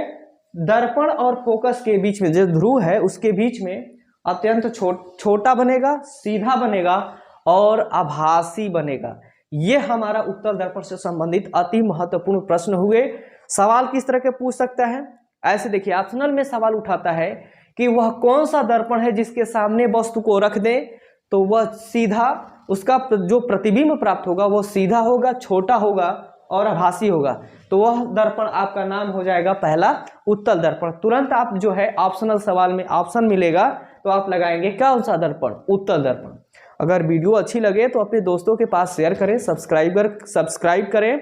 दर्पण और फोकस के बीच में जो ध्रुव है उसके बीच में अत्यंत छोटा बनेगा, सीधा बनेगा और आभासी बनेगा। ये हमारा उत्तल दर्पण से संबंधित अति महत्वपूर्ण प्रश्न हुए। सवाल किस तरह के पूछ सकता है, ऐसे देखिए ऑप्शनल में सवाल उठाता है कि वह कौन सा दर्पण है जिसके सामने वस्तु को रख दे तो वह सीधा, उसका जो प्रतिबिंब प्राप्त होगा वो सीधा होगा, छोटा होगा और आभासी होगा, तो वह दर्पण आपका नाम हो जाएगा पहला उत्तल दर्पण। तुरंत आप जो है ऑप्शनल सवाल में ऑप्शन मिलेगा तो आप लगाएंगे कौन सा दर्पण, उत्तल दर्पण। अगर वीडियो अच्छी लगे तो अपने दोस्तों के पास शेयर करें, सब्सक्राइब करें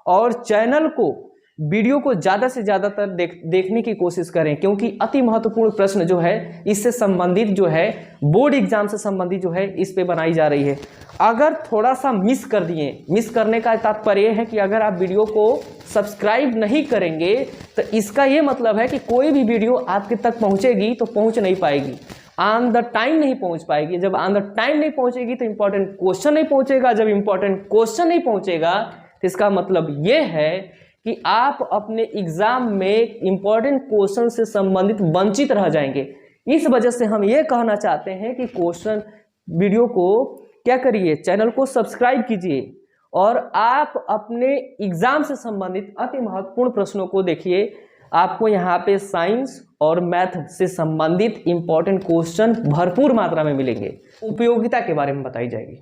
और चैनल को, वीडियो को ज़्यादा से ज़्यादातर देखने की कोशिश करें, क्योंकि अति महत्वपूर्ण प्रश्न जो है इससे संबंधित जो है बोर्ड एग्जाम से संबंधित जो है इस पे बनाई जा रही है। अगर थोड़ा सा मिस कर दिए, मिस करने का तात्पर्य है कि अगर आप वीडियो को सब्सक्राइब नहीं करेंगे तो इसका ये मतलब है कि कोई भी वीडियो आपके तक पहुँचेगी तो पहुँच नहीं पाएगी, ऑन द टाइम नहीं पहुँच पाएगी। जब ऑन द टाइम नहीं पहुँचेगी तो इंपॉर्टेंट क्वेश्चन नहीं पहुँचेगा, जब इंपॉर्टेंट क्वेश्चन नहीं पहुँचेगा तो इसका मतलब ये है कि आप अपने एग्जाम में इंपॉर्टेंट क्वेश्चन से संबंधित वंचित रह जाएंगे। इस वजह से हम ये कहना चाहते हैं कि क्वेश्चन वीडियो को क्या करिए, चैनल को सब्सक्राइब कीजिए और आप अपने एग्जाम से संबंधित अति महत्वपूर्ण प्रश्नों को देखिए। आपको यहाँ पे साइंस और मैथ से संबंधित इंपॉर्टेंट क्वेश्चन भरपूर मात्रा में मिलेंगे। उपयोगिता के बारे में बताई जाएगी।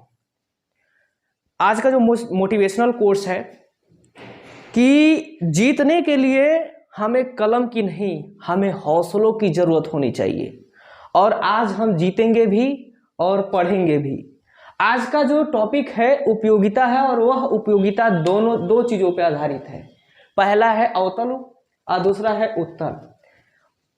आज का जो मोटिवेशनल कोर्स है कि जीतने के लिए हमें कलम की नहीं, हमें हौसलों की जरूरत होनी चाहिए, और आज हम जीतेंगे भी और पढ़ेंगे भी। आज का जो टॉपिक है उपयोगिता है और वह उपयोगिता दो चीजों पर आधारित है। पहला है अवतल और दूसरा है उत्तल।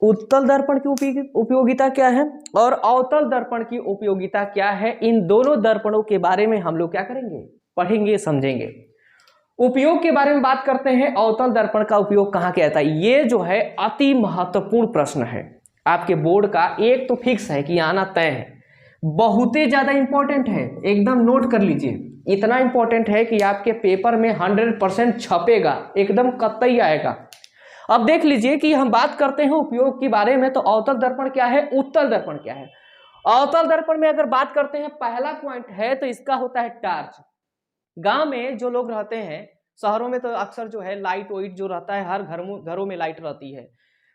उत्तल दर्पण की उपयोगिता क्या है और अवतल दर्पण की उपयोगिता क्या है, इन दोनों दर्पणों के बारे में हम लोग क्या करेंगे, पढ़ेंगे, समझेंगे। उपयोग के बारे में बात करते हैं, अवतल दर्पण का उपयोग कहाँ किया जाता है। ये जो है अति महत्वपूर्ण प्रश्न है आपके बोर्ड का, एक तो फिक्स है कि आना तय है, बहुत ही ज्यादा इंपॉर्टेंट है, एकदम नोट कर लीजिए। इतना इंपॉर्टेंट है कि आपके पेपर में 100% छपेगा, एकदम कतई आएगा। अब देख लीजिए कि हम बात करते हैं उपयोग के बारे में, तो अवतल दर्पण क्या है, उत्तल दर्पण क्या है। अवतल दर्पण में अगर बात करते हैं, पहला पॉइंट है तो इसका होता है टार्च। गांव में जो लोग रहते हैं, शहरों में तो अक्सर जो है लाइट वाइट जो रहता है, हर घरों में लाइट रहती है,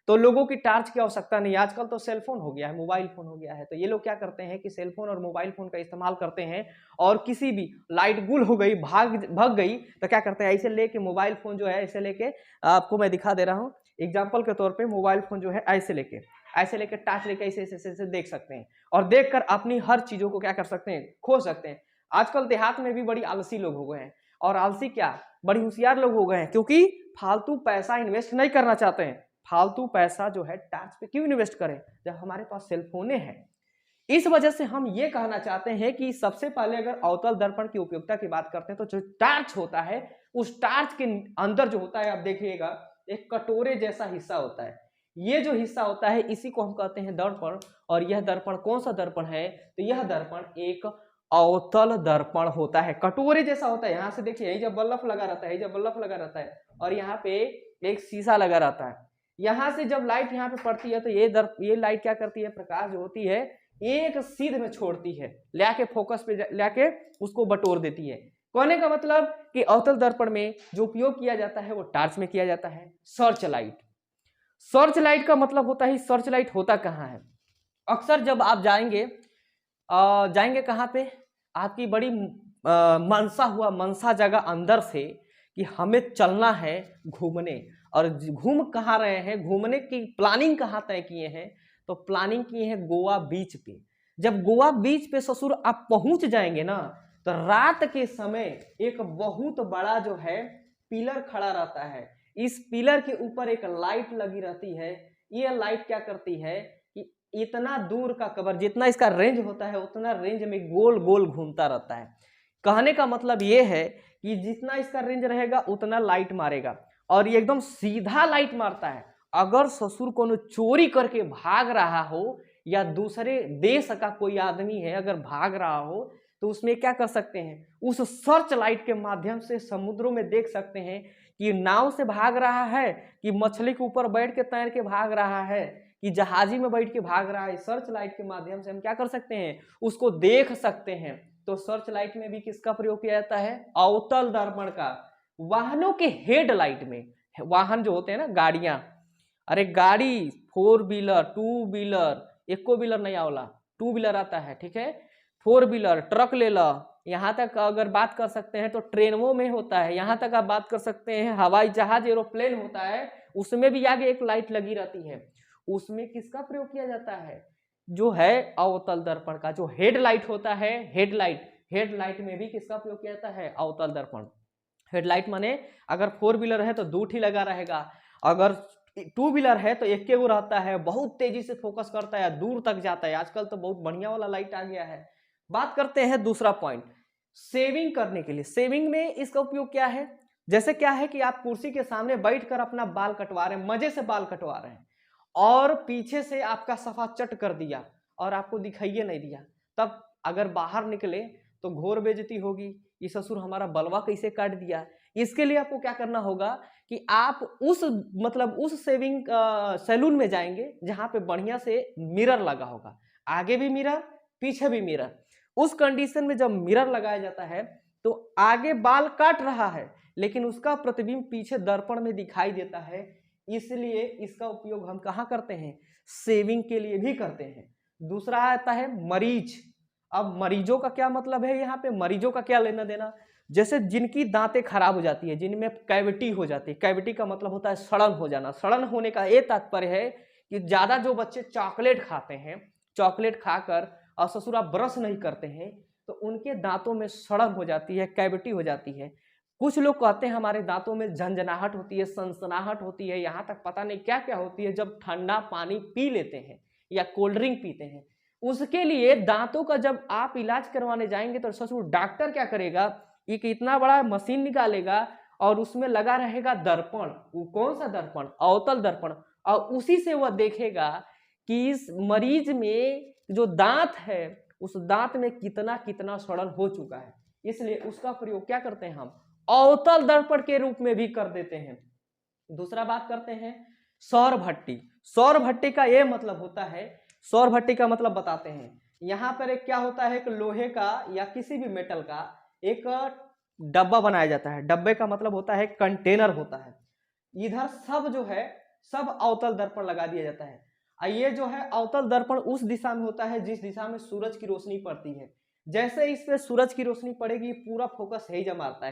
तो लोगों की टार्च की आवश्यकता नहीं। आजकल तो सेलफोन हो गया है, मोबाइल फोन हो गया है, तो ये लोग क्या करते हैं कि सेलफोन और मोबाइल फोन का इस्तेमाल करते हैं, और किसी भी लाइट गुल हो गई, भाग गई, तो क्या करते हैं, ऐसे लेके मोबाइल फोन जो है ऐसे लेके, आपको मैं दिखा दे रहा हूँ एग्जाम्पल के तौर पे, मोबाइल फोन जो है ऐसे लेके ऐसे लेके टार्च लेके ऐसे ऐसे ऐसे देख सकते हैं और देखकर अपनी हर चीजों को क्या कर सकते हैं, खोज सकते हैं। आजकल देहात में भी बड़ी आलसी लोग हो गए हैं, और आलसी क्या, बड़ी होशियार लोग हो गए हैं, क्योंकि फालतू पैसा इन्वेस्ट नहीं करना चाहते हैं। फालतू पैसा जो है टार्च पे क्यों इन्वेस्ट करें जब हमारे पास सेलफोने हैं। इस वजह से हम ये कहना चाहते हैं कि सबसे पहले अगर अवतल दर्पण की उपयोगिता की बात करते हैं तो जो टार्च होता है, उस टार्च के अंदर जो होता है आप देखिएगा एक कटोरे जैसा हिस्सा होता है। ये जो हिस्सा होता है इसी को हम कहते हैं दर्पण। और यह दर्पण कौन सा दर्पण है, तो यह दर्पण एक अवतल दर्पण होता है, कटोरे जैसा होता है। यहाँ से देखिए यही जब बल्ब लगा रहता है, जब बल्ब लगा रहता है और यहाँ पे एक शीशा लगा रहता है। यहाँ से जब लाइट यहाँ पे पड़ती है तो ये लाइट क्या करती है, प्रकाश जो होती है एक सीध में छोड़ती है, लाके फोकस पे लाके उसको बटोर देती है। कहने का मतलब कि अवतल दर्पण में जो उपयोग किया जाता है वो टार्च में किया जाता है। सर्च लाइट, सर्च लाइट का मतलब होता है, सर्च लाइट होता कहाँ है। अक्सर जब आप जाएंगे कहाँ पे, आपकी बड़ी मनसा जगह अंदर से कि हमें चलना है घूमने, और घूम कहाँ रहे हैं, घूमने की प्लानिंग कहाँ तय किए हैं, तो प्लानिंग किए हैं गोवा बीच पे। जब गोवा बीच पे ससुर आप पहुंच जाएंगे ना, तो रात के समय एक बहुत बड़ा जो है पिलर खड़ा रहता है। इस पिलर के ऊपर एक लाइट लगी रहती है। ये लाइट क्या करती है कि इतना दूर का कवर, जितना इसका रेंज होता है उतना रेंज में गोल गोल घूमता रहता है। कहने का मतलब ये है कि जितना इसका रेंज रहेगा उतना लाइट मारेगा, और ये एकदम सीधा लाइट मारता है। अगर ससुर को चोरी करके भाग रहा हो या दूसरे देश का कोई आदमी है अगर भाग रहा हो, तो उसमें क्या कर सकते हैं, उस सर्च लाइट के माध्यम से समुद्रों में देख सकते हैं कि नाव से भाग रहा है, कि मछली के ऊपर बैठ के तैर के भाग रहा है, कि जहाजी में बैठ के भाग रहा है। सर्च लाइट के माध्यम से हम क्या कर सकते हैं, उसको देख सकते हैं। तो सर्च लाइट में भी किसका प्रयोग किया जाता है, अवतल दर्पण का। वाहनों के हेडलाइट में, वाहन जो होते हैं ना गाड़ियां, अरे गाड़ी 4 व्हीलर 2 व्हीलर, एको व्हीलर नहीं आवला, 2 व्हीलर आता है, ठीक है, 4 व्हीलर ट्रक ले लो, यहाँ तक अगर बात कर सकते हैं तो ट्रेनों में होता है, यहाँ तक आप बात कर सकते हैं हवाई जहाज एरोप्लेन होता है, उसमें भी आगे एक लाइट लगी रहती है। उसमें किसका प्रयोग किया जाता है, जो है अवतल दर्पण का। जो हेडलाइट होता है, हेडलाइट में भी किसका प्रयोग किया जाता है, अवतल दर्पण। हेडलाइट माने अगर 4 व्हीलर है तो 2 लगा रहेगा, अगर 2 व्हीलर है तो एक वो रहता है, बहुत तेजी से फोकस करता है, दूर तक जाता है। आजकल तो बहुत बढ़िया वाला लाइट आ गया है। बात करते हैं दूसरा पॉइंट, सेविंग करने के लिए। सेविंग में इसका उपयोग क्या है, जैसे क्या है कि आप कुर्सी के सामने बैठकर अपना बाल कटवा रहे हैं, मजे से बाल कटवा रहे हैं, और पीछे से आपका सफा चट कर दिया और आपको दिखाइए नहीं दिया, तब अगर बाहर निकले तो घोर बेइज्जती होगी, ये ससुर हमारा बलवा कैसे काट दिया। इसके लिए आपको क्या करना होगा कि आप उस सेविंग सैलून में जाएंगे जहां पे बढ़िया से मिरर लगा होगा, आगे भी मिरर पीछे भी मिरर। उस कंडीशन में जब मिरर लगाया जाता है तो आगे बाल काट रहा है लेकिन उसका प्रतिबिंब पीछे दर्पण में दिखाई देता है, इसलिए इसका उपयोग हम कहाँ करते हैं, सेविंग के लिए भी करते हैं। दूसरा आता है मरीज। अब मरीजों का क्या मतलब है, यहाँ पे मरीजों का क्या लेना देना, जैसे जिनकी दांतें खराब हो जाती है, जिनमें कैविटी हो जाती है, कैविटी का मतलब होता है सड़न हो जाना। सड़न होने का ये तात्पर्य है कि ज्यादा जो बच्चे चॉकलेट खाते हैं, चॉकलेट खाकर और ससुरा ब्रश नहीं करते हैं, तो उनके दांतों में सड़न हो जाती है, कैविटी हो जाती है। कुछ लोग कहते हैं हमारे दांतों में झंझनाहट होती है, सनसनाहट होती है, यहाँ तक पता नहीं क्या क्या होती है जब ठंडा पानी पी लेते हैं या कोल्ड ड्रिंक पीते हैं। उसके लिए दांतों का जब आप इलाज करवाने जाएंगे तो ससुर डॉक्टर क्या करेगा, एक इतना बड़ा मशीन निकालेगा और उसमें लगा रहेगा दर्पण। वो कौन सा दर्पण, अवतल दर्पण, और उसी से वह देखेगा कि इस मरीज में जो दांत है उस दांत में कितना कितना सड़न हो चुका है। इसलिए उसका प्रयोग क्या करते हैं, हम अवतल दर्पण के रूप में भी कर देते हैं। दूसरा बात करते हैं सौर भट्टी। सौर भट्टी का यह मतलब होता है, सौर भट्टी का मतलब बताते हैं। यहाँ पर एक क्या होता है, एक लोहे का या किसी भी मेटल का एक डब्बा बनाया जाता है। डब्बे का मतलब होता है कंटेनर होता है। इधर सब जो है सब अवतल दर्पण लगा दिया जाता है। ये जो है अवतल दर्पण उस दिशा में होता है जिस दिशा में सूरज की रोशनी पड़ती है। जैसे इस पे सूरज की रोशनी पड़ेगी पूरा फोकस हैजा मारता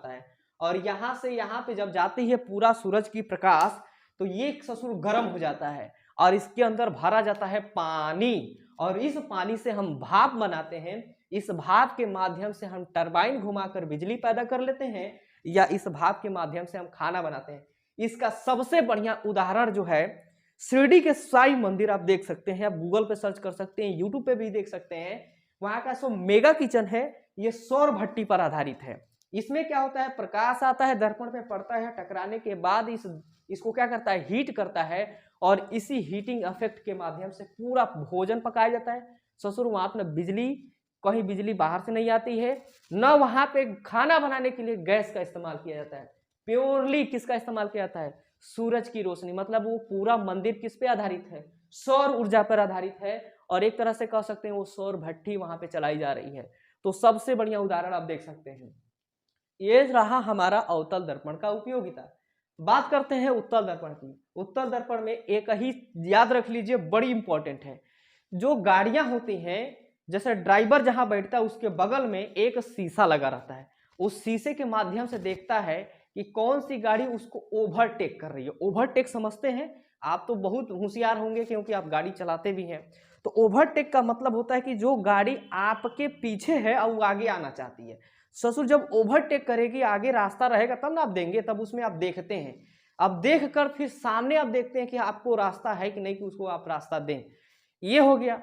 है, और यहाँ से यहाँ पे जब जाती है पूरा सूरज की प्रकाश, तो ये ससुर गर्म हो जाता है और इसके अंदर भरा जाता है पानी, और इस पानी से हम भाप बनाते हैं। इस भाप के माध्यम से हम टरबाइन घुमाकर बिजली पैदा कर लेते हैं, या इस भाप के माध्यम से हम खाना बनाते हैं। इसका सबसे बढ़िया उदाहरण जो है शिरडी के साईं मंदिर, आप देख सकते हैं, आप गूगल पे सर्च कर सकते हैं, यूट्यूब पे भी देख सकते हैं। वहां का जो मेगा किचन है ये सौर भट्टी पर आधारित है। इसमें क्या होता है, प्रकाश आता है, दर्पण पे पड़ता है, टकराने के बाद इसको क्या करता है, हीट करता है, और इसी हीटिंग इफेक्ट के माध्यम से पूरा भोजन पकाया जाता है। ससुर वहां पर बिजली, कहीं बिजली बाहर से नहीं आती है, न वहां पे खाना बनाने के लिए गैस का इस्तेमाल किया जाता है। प्योरली किसका इस्तेमाल किया जाता है, सूरज की रोशनी। मतलब वो पूरा मंदिर किस पे आधारित है, सौर ऊर्जा पर आधारित है, और एक तरह से कह सकते हैं वो सौर भट्टी वहां पे चलाई जा रही है। तो सबसे बढ़िया उदाहरण आप देख सकते हैं। ये रहा हमारा अवतल दर्पण का उपयोगिता। बात करते हैं उत्तल दर्पण की। उत्तल दर्पण में एक ही याद रख लीजिए, बड़ी इंपॉर्टेंट है, जो गाड़ियां होती हैं, जैसे ड्राइवर जहां बैठता है उसके बगल में एक शीशा लगा रहता है। उस शीशे के माध्यम से देखता है कि कौन सी गाड़ी उसको ओवरटेक कर रही है। ओवरटेक समझते हैं आप, तो बहुत होशियार होंगे क्योंकि आप गाड़ी चलाते भी हैं। तो ओवरटेक का मतलब होता है कि जो गाड़ी आपके पीछे है और वो आगे आना चाहती है। ससुर जब ओवरटेक करेगी, आगे रास्ता रहेगा तब ना आप देंगे, तब उसमें आप देखते हैं। अब देख कर फिर सामने आप देखते हैं कि आपको रास्ता है कि नहीं, कि उसको आप रास्ता दें। ये हो गया।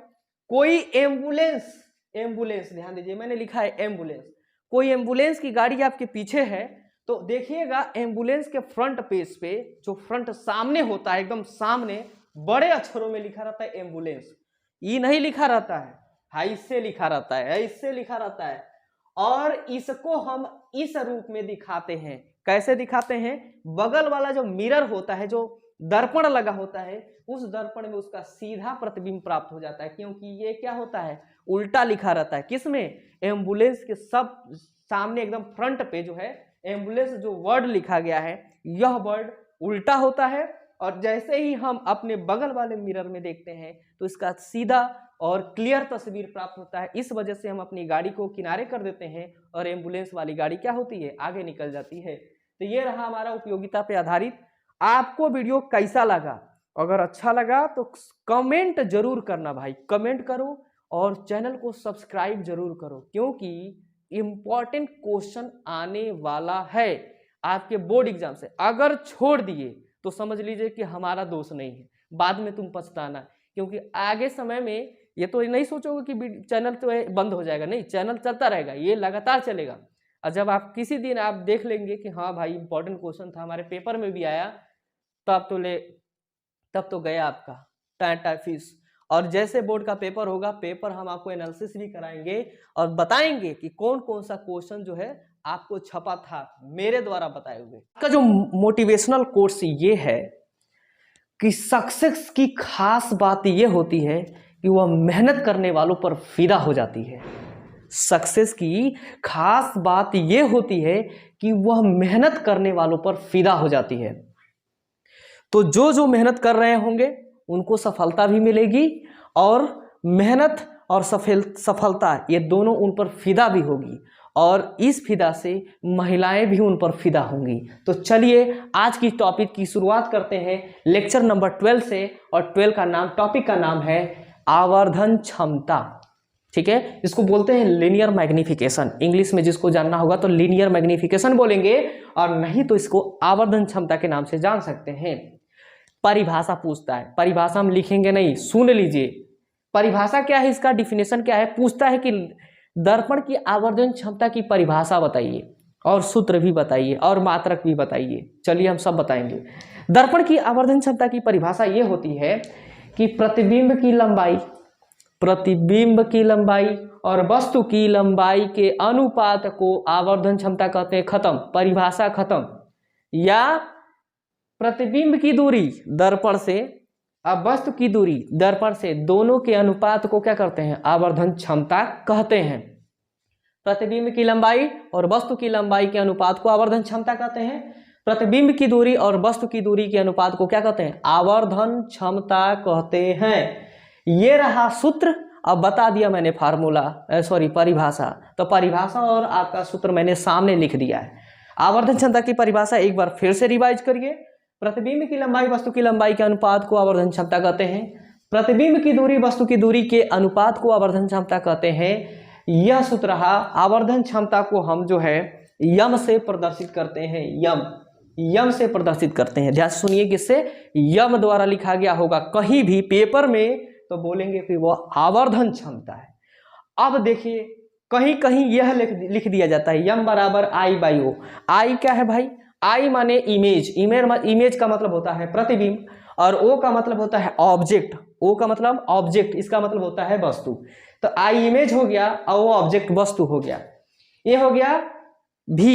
कोई एम्बुलेंस, एम्बुलेंस ध्यान दीजिए, मैंने लिखा है एम्बुलेंस। कोई एम्बुलेंस की गाड़ी आपके पीछे है तो देखिएगा एम्बुलेंस के फ्रंट पेज पे, जो फ्रंट सामने होता है, एकदम सामने बड़े अक्षरों में लिखा रहता है एम्बुलेंस। ई नहीं लिखा रहता है, हाई से लिखा रहता है, इससे लिखा रहता है। और इसको हम इस रूप में दिखाते हैं। कैसे दिखाते हैं, बगल वाला जो मिरर होता है, जो दर्पण लगा होता है, उस दर्पण में उसका सीधा प्रतिबिंब प्राप्त हो जाता है, क्योंकि ये क्या होता है, उल्टा लिखा रहता है। किसमें, एम्बुलेंस के सब सामने एकदम फ्रंट पे जो है एम्बुलेंस जो वर्ड लिखा गया है, यह वर्ड उल्टा होता है। और जैसे ही हम अपने बगल वाले मिरर में देखते हैं तो इसका सीधा और क्लियर तस्वीर प्राप्त होता है। इस वजह से हम अपनी गाड़ी को किनारे कर देते हैं और एम्बुलेंस वाली गाड़ी क्या होती है, आगे निकल जाती है। तो ये रहा हमारा उपयोगिता पे आधारित। आपको वीडियो कैसा लगा, अगर अच्छा लगा तो कमेंट जरूर करना भाई, कमेंट करो और चैनल को सब्सक्राइब जरूर करो, क्योंकि इंपॉर्टेंट क्वेश्चन आने वाला है आपके बोर्ड एग्जाम से। अगर छोड़ दिए तो समझ लीजिए कि हमारा दोष नहीं है, बाद में तुम पछताना, क्योंकि आगे समय में ये तो नहीं सोचोगे कि चैनल तो बंद हो जाएगा, नहीं, चैनल चलता रहेगा, ये लगातार चलेगा। और जब आप किसी दिन आप देख लेंगे कि हाँ भाई इंपॉर्टेंट क्वेश्चन था, हमारे पेपर में भी आया, तब तो गया आपका टाटा फीस। और जैसे बोर्ड का पेपर होगा, पेपर हम आपको एनालिसिस भी कराएंगे और बताएंगे कि कौन कौन सा क्वेश्चन जो है आपको छपा था मेरे द्वारा बताए हुए। का जो मोटिवेशनल कोर्स ये है कि सक्सेस की खास बात ये होती है कि वह मेहनत करने वालों पर फिदा हो जाती है। सक्सेस की खास बात ये होती है कि वह मेहनत करने वालों पर फिदा हो जाती है। तो जो मेहनत कर रहे होंगे उनको सफलता भी मिलेगी, और मेहनत और सफलता ये दोनों उन पर फिदा भी होगी, और इस फिदा से महिलाएं भी उन पर फिदा होंगी। तो चलिए आज की टॉपिक की शुरुआत करते हैं लेक्चर नंबर 12 से, और 12 का नाम, टॉपिक का नाम है आवर्धन क्षमता। ठीक है, इसको बोलते हैं लीनियर मैग्निफिकेशन। इंग्लिश में जिसको जानना होगा तो लीनियर मैग्निफिकेशन बोलेंगे, और नहीं तो इसको आवर्धन क्षमता के नाम से जान सकते हैं। परिभाषा पूछता है, परिभाषा हम लिखेंगे नहीं, सुन लीजिए परिभाषा क्या है, इसका डिफिनेशन क्या है। पूछता है कि दर्पण की आवर्धन क्षमता की परिभाषा बताइए, और सूत्र भी बताइए, और मात्रक भी बताइए। चलिए हम सब बताएंगे। दर्पण की आवर्धन क्षमता की परिभाषा ये होती है कि प्रतिबिंब की लंबाई और वस्तु की लंबाई के अनुपात को आवर्धन क्षमता कहते हैं। खत्म, परिभाषा खत्म। या प्रतिबिंब की दूरी दर्पण से अब वस्तु की दूरी दर्पण से, दोनों के अनुपात को क्या करते हैं, आवर्धन क्षमता कहते हैं। प्रतिबिंब की लंबाई और वस्तु की लंबाई के अनुपात को आवर्धन क्षमता कहते हैं। प्रतिबिंब की दूरी और वस्तु की दूरी के अनुपात को क्या कहते हैं, आवर्धन क्षमता कहते हैं। ये रहा सूत्र। अब बता दिया मैंने फार्मूला, परिभाषा। तो परिभाषा और आपका सूत्र मैंने सामने लिख दिया है। आवर्धन क्षमता की परिभाषा एक बार फिर से रिवाइज करिए। प्रतिबिंब की लंबाई वस्तु की लंबाई के अनुपात को आवर्धन क्षमता कहते हैं। प्रतिबिंब की दूरी वस्तु की दूरी के अनुपात को आवर्धन क्षमता कहते हैं। यह सूत्र रहा। आवर्धन क्षमता को हम जो है यम से प्रदर्शित करते हैं। यम से प्रदर्शित करते हैं। ध्यान से सुनिए, किससे? यम द्वारा लिखा गया होगा कहीं भी पेपर में तो बोलेंगे कि वह आवर्धन क्षमता है। अब देखिए कहीं कहीं यह लिख दिया जाता है यम बराबर आई बाई ओ। आई क्या है भाई? आई माने इमेज। इमेज का मतलब होता है प्रतिबिंब और ओ का मतलब होता है ऑब्जेक्ट। ओ का मतलब ऑब्जेक्ट, इसका मतलब होता है वस्तु। तो आई इमेज हो गया और वो ऑब्जेक्ट वस्तु हो गया। ये हो गया भी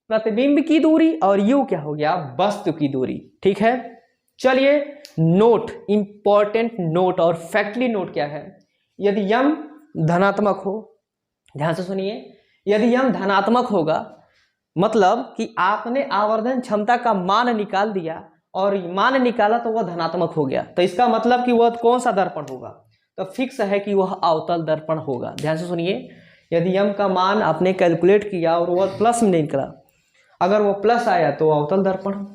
प्रतिबिंब की दूरी और यू क्या हो गया? वस्तु की दूरी। ठीक है, चलिए नोट, इंपॉर्टेंट नोट और फैक्टली नोट क्या है। यदि यम धनात्मक हो, ध्यान से सुनिए, यदि यम धनात्मक होगा मतलब कि आपने आवर्धन क्षमता का मान निकाल दिया और मान निकाला तो वह धनात्मक हो गया, तो इसका मतलब कि वह कौन सा दर्पण होगा? तो फिक्स है कि वह अवतल दर्पण होगा। ध्यान से सुनिए, यदि यम का मान आपने कैलकुलेट किया और वह प्लस में निकला, अगर वो प्लस आया तो अवतल दर्पण।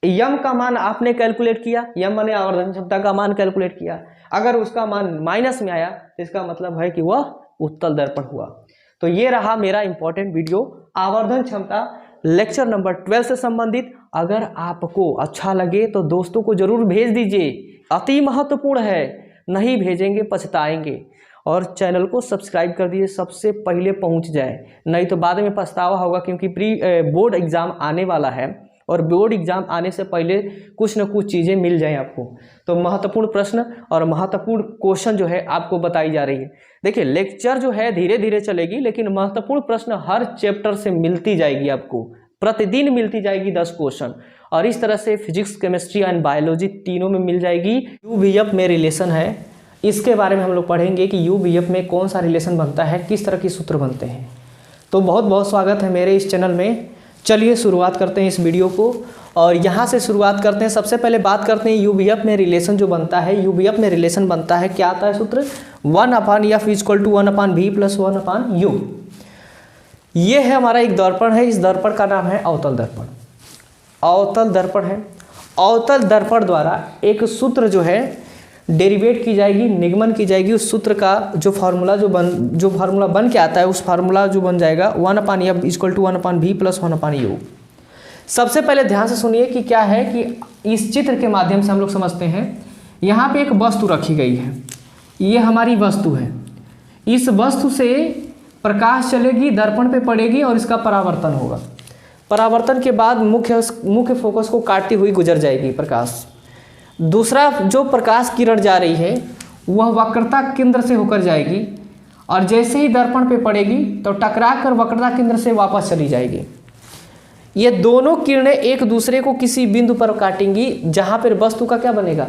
यम का मान आपने कैलकुलेट किया, यम माने आवर्धन क्षमता का मान कैलकुलेट किया, अगर उसका मान माइनस में आया तो इसका मतलब है कि वह उत्तल दर्पण हुआ। तो ये रहा मेरा इंपॉर्टेंट वीडियो आवर्धन क्षमता लेक्चर नंबर 12 से संबंधित। अगर आपको अच्छा लगे तो दोस्तों को जरूर भेज दीजिए, अति महत्वपूर्ण है, नहीं भेजेंगे पछताएंगे। और चैनल को सब्सक्राइब कर दीजिए, सबसे पहले पहुंच जाए, नहीं तो बाद में पछतावा होगा, क्योंकि बोर्ड एग्जाम आने वाला है और बोर्ड एग्जाम आने से पहले कुछ न कुछ चीज़ें मिल जाएं आपको। तो महत्वपूर्ण प्रश्न और महत्वपूर्ण क्वेश्चन जो है आपको बताई जा रही है। देखिए लेक्चर जो है धीरे धीरे चलेगी, लेकिन महत्वपूर्ण प्रश्न हर चैप्टर से मिलती जाएगी आपको, प्रतिदिन मिलती जाएगी 10 क्वेश्चन। और इस तरह से फिजिक्स, केमिस्ट्री एंड बायोलॉजी तीनों में मिल जाएगी। यूवीएफ में रिलेशन है, इसके बारे में हम लोग पढ़ेंगे कि यूवीएफ में कौन सा रिलेशन बनता है, किस तरह के सूत्र बनते हैं। तो बहुत बहुत स्वागत है मेरे इस चैनल में। चलिए शुरुआत करते हैं इस वीडियो को और यहाँ से शुरुआत करते हैं। सबसे पहले बात करते हैं यूवीएफ में रिलेशन जो बनता है। यूवीएफ में रिलेशन बनता है, क्या आता है सूत्र? 1/f = 1/v + 1/u। ये है हमारा एक दर्पण है, इस दर्पण का नाम है अवतल दर्पण। अवतल दर्पण है। अवतल दर्पण द्वारा एक सूत्र जो है डेरिवेट की जाएगी, निगमन की जाएगी। उस सूत्र का जो फार्मूला बन के आता है, उस फार्मूला जो बन जाएगा 1/f = 1/v + 1/u। सबसे पहले ध्यान से सुनिए कि क्या है कि इस चित्र के माध्यम से हम लोग समझते हैं। यहाँ पे एक वस्तु रखी गई है, ये हमारी वस्तु है। इस वस्तु से प्रकाश चलेगी, दर्पण पे पड़ेगी और इसका परावर्तन होगा। परावर्तन के बाद मुख्य फोकस को काटती हुई गुजर जाएगी प्रकाश। दूसरा जो प्रकाश किरण जा रही है वह वक्रता केंद्र से होकर जाएगी और जैसे ही दर्पण पे पड़ेगी तो टकरा कर वक्रता केंद्र से वापस चली जाएगी। ये दोनों किरणें एक दूसरे को किसी बिंदु पर काटेंगी जहाँ पर वस्तु का क्या बनेगा?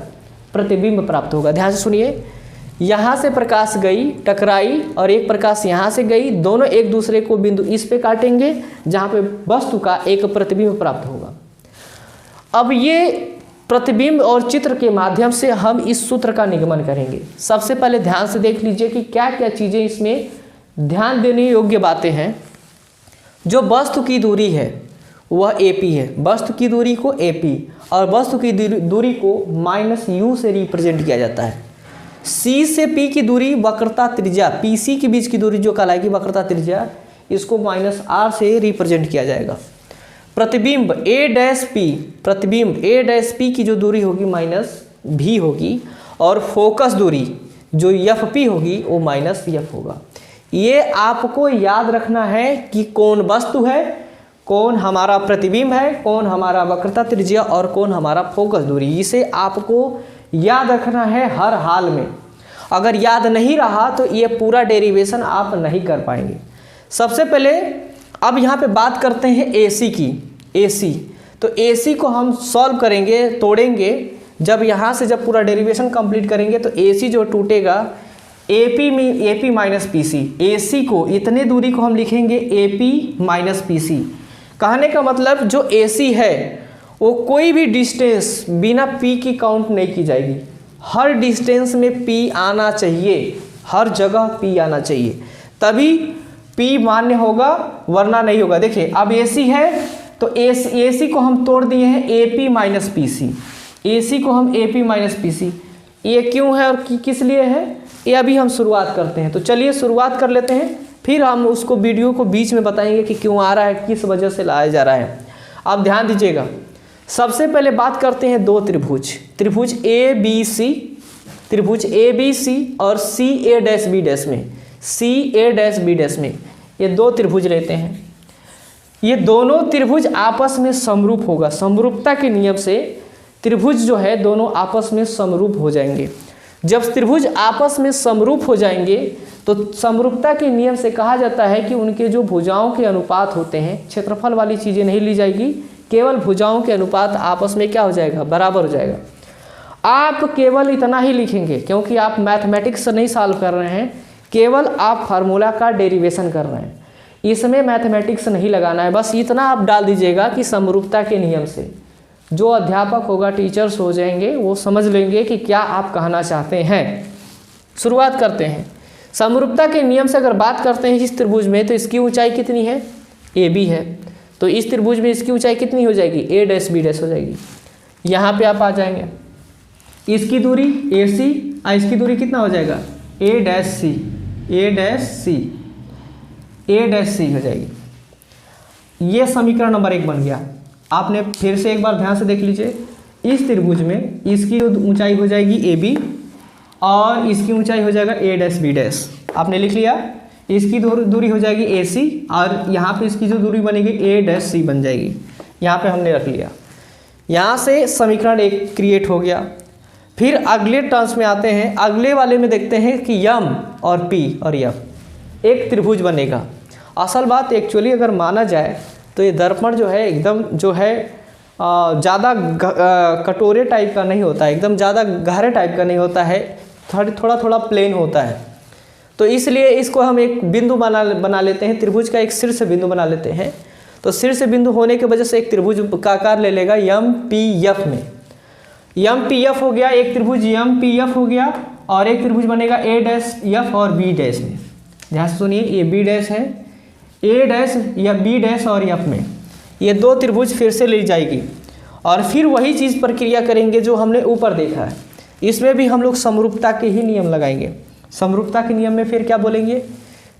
प्रतिबिंब प्राप्त होगा। ध्यान से सुनिए, यहाँ से प्रकाश गई, टकराई और एक प्रकाश यहाँ से गई, दोनों एक दूसरे को बिंदु इस पे काटेंगे जहाँ पे वस्तु का एक प्रतिबिंब प्राप्त होगा। अब ये प्रतिबिंब और चित्र के माध्यम से हम इस सूत्र का निगमन करेंगे। सबसे पहले ध्यान से देख लीजिए कि क्या क्या चीज़ें इसमें ध्यान देने योग्य बातें हैं। जो वस्तु की दूरी है वह AP है, वस्तु की दूरी को AP और वस्तु की दूरी को -u से रिप्रेजेंट किया जाता है। C से P की दूरी वक्रता त्रिज्या, PC के बीच की दूरी जो कहलाएगी वक्रता त्रिज्या, इसको -r से रिप्रेजेंट किया जाएगा। प्रतिबिंब A'P की जो दूरी होगी -v होगी और फोकस दूरी जो FP होगी वो -f होगा। ये आपको याद रखना है कि कौन वस्तु है, कौन हमारा प्रतिबिंब है, कौन हमारा वक्रता त्रिज्या और कौन हमारा फोकस दूरी। इसे आपको याद रखना है हर हाल में। अगर याद नहीं रहा तो ये पूरा डेरिवेशन आप नहीं कर पाएंगे। सबसे पहले अब यहाँ पे बात करते हैं AC की। AC तो AC को हम सॉल्व करेंगे, तोड़ेंगे। जब यहाँ से जब पूरा डेरिवेशन कंप्लीट करेंगे तो AC जो टूटेगा AP - PC। AC को इतने दूरी को हम लिखेंगे AP - PC। कहने का मतलब जो AC है वो कोई भी डिस्टेंस बिना P की काउंट नहीं की जाएगी। हर डिस्टेंस में P आना चाहिए, हर जगह P आना चाहिए, तभी P मान्य होगा, वरना नहीं होगा। देखिए अब AC है तो AC को हम तोड़ दिए हैं AP माइनस PC, AC को हम AP माइनस PC। ये क्यों है और किस लिए है ये अभी हम शुरुआत करते हैं। तो चलिए शुरुआत कर लेते हैं, फिर हम उसको वीडियो को बीच में बताएंगे कि क्यों आ रहा है, किस वजह से लाया जा रहा है। आप ध्यान दीजिएगा, सबसे पहले बात करते हैं दो त्रिभुज, त्रिभुज ABC, त्रिभुज ABC और CA-B' में, CA-B' में ये दो त्रिभुज लेते हैं। ये दोनों त्रिभुज आपस में समरूप होगा, समरूपता के नियम से त्रिभुज जो है दोनों आपस में समरूप हो जाएंगे। जब त्रिभुज आपस में समरूप हो जाएंगे तो समरूपता के नियम से कहा जाता है कि उनके जो भुजाओं के अनुपात होते हैं, क्षेत्रफल वाली चीज़ें नहीं ली जाएगी, केवल भुजाओं के अनुपात आपस में क्या हो जाएगा, बराबर हो जाएगा। आप केवल इतना ही लिखेंगे क्योंकि आप मैथमेटिक्स नहीं सॉल्व कर रहे हैं, केवल आप फार्मूला का डेरिवेशन कर रहे हैं, इसमें मैथमेटिक्स नहीं लगाना है। बस इतना आप डाल दीजिएगा कि समरूपता के नियम से जो अध्यापक होगा, टीचर्स हो जाएंगे, वो समझ लेंगे कि क्या आप कहना चाहते हैं। शुरुआत करते हैं। समरूपता के नियम से अगर बात करते हैं इस त्रिभुज में, तो इसकी ऊंचाई कितनी है, AB है, तो इस त्रिभुज में इसकी ऊंचाई कितनी हो जाएगी, A-B' हो जाएगी। यहाँ पे आप आ जाएंगे, इसकी दूरी AC और इसकी दूरी कितना हो जाएगा, A'(C), A'(C) हो जाएगी। ये समीकरण नंबर 1 बन गया। आपने फिर से एक बार ध्यान से देख लीजिए, इस त्रिभुज में इसकी ऊंचाई हो जाएगी AB और इसकी ऊंचाई हो जाएगा A'(B'। आपने लिख लिया, इसकी दूरी हो जाएगी AC और यहाँ पे इसकी जो दूरी बनेगी A'(C) बन जाएगी। यहाँ पे हमने रख लिया। यहाँ से समीकरण 1 क्रिएट हो गया। फिर अगले टर्म्स में आते हैं, अगले वाले में देखते हैं कि M और P और F एक त्रिभुज बनेगा। असल बात एक्चुअली अगर माना जाए तो ये दर्पण जो है एकदम जो है ज़्यादा कटोरे टाइप का नहीं होता है, एकदम ज़्यादा गहरे टाइप का नहीं होता है, थोड़ा थोड़ा प्लेन होता है। तो इसलिए इसको हम एक बिंदु बना लेते हैं, त्रिभुज का एक शीर्ष बिंदु बना लेते हैं। तो शीर्ष बिंदु होने की वजह से एक त्रिभुज का आकार ले लेगा MPF में। MPF हो गया, एक त्रिभुज MPF हो गया और एक त्रिभुज बनेगा A'(F) और B' में। ध्यान से सुनिए, ये B' है, A' या B' और F में ये दो त्रिभुज फिर से ली जाएगी और फिर वही चीज़ प्रक्रिया करेंगे जो हमने ऊपर देखा है। इसमें भी हम लोग समरूपता के ही नियम लगाएंगे। समरूपता के नियम में फिर क्या बोलेंगे,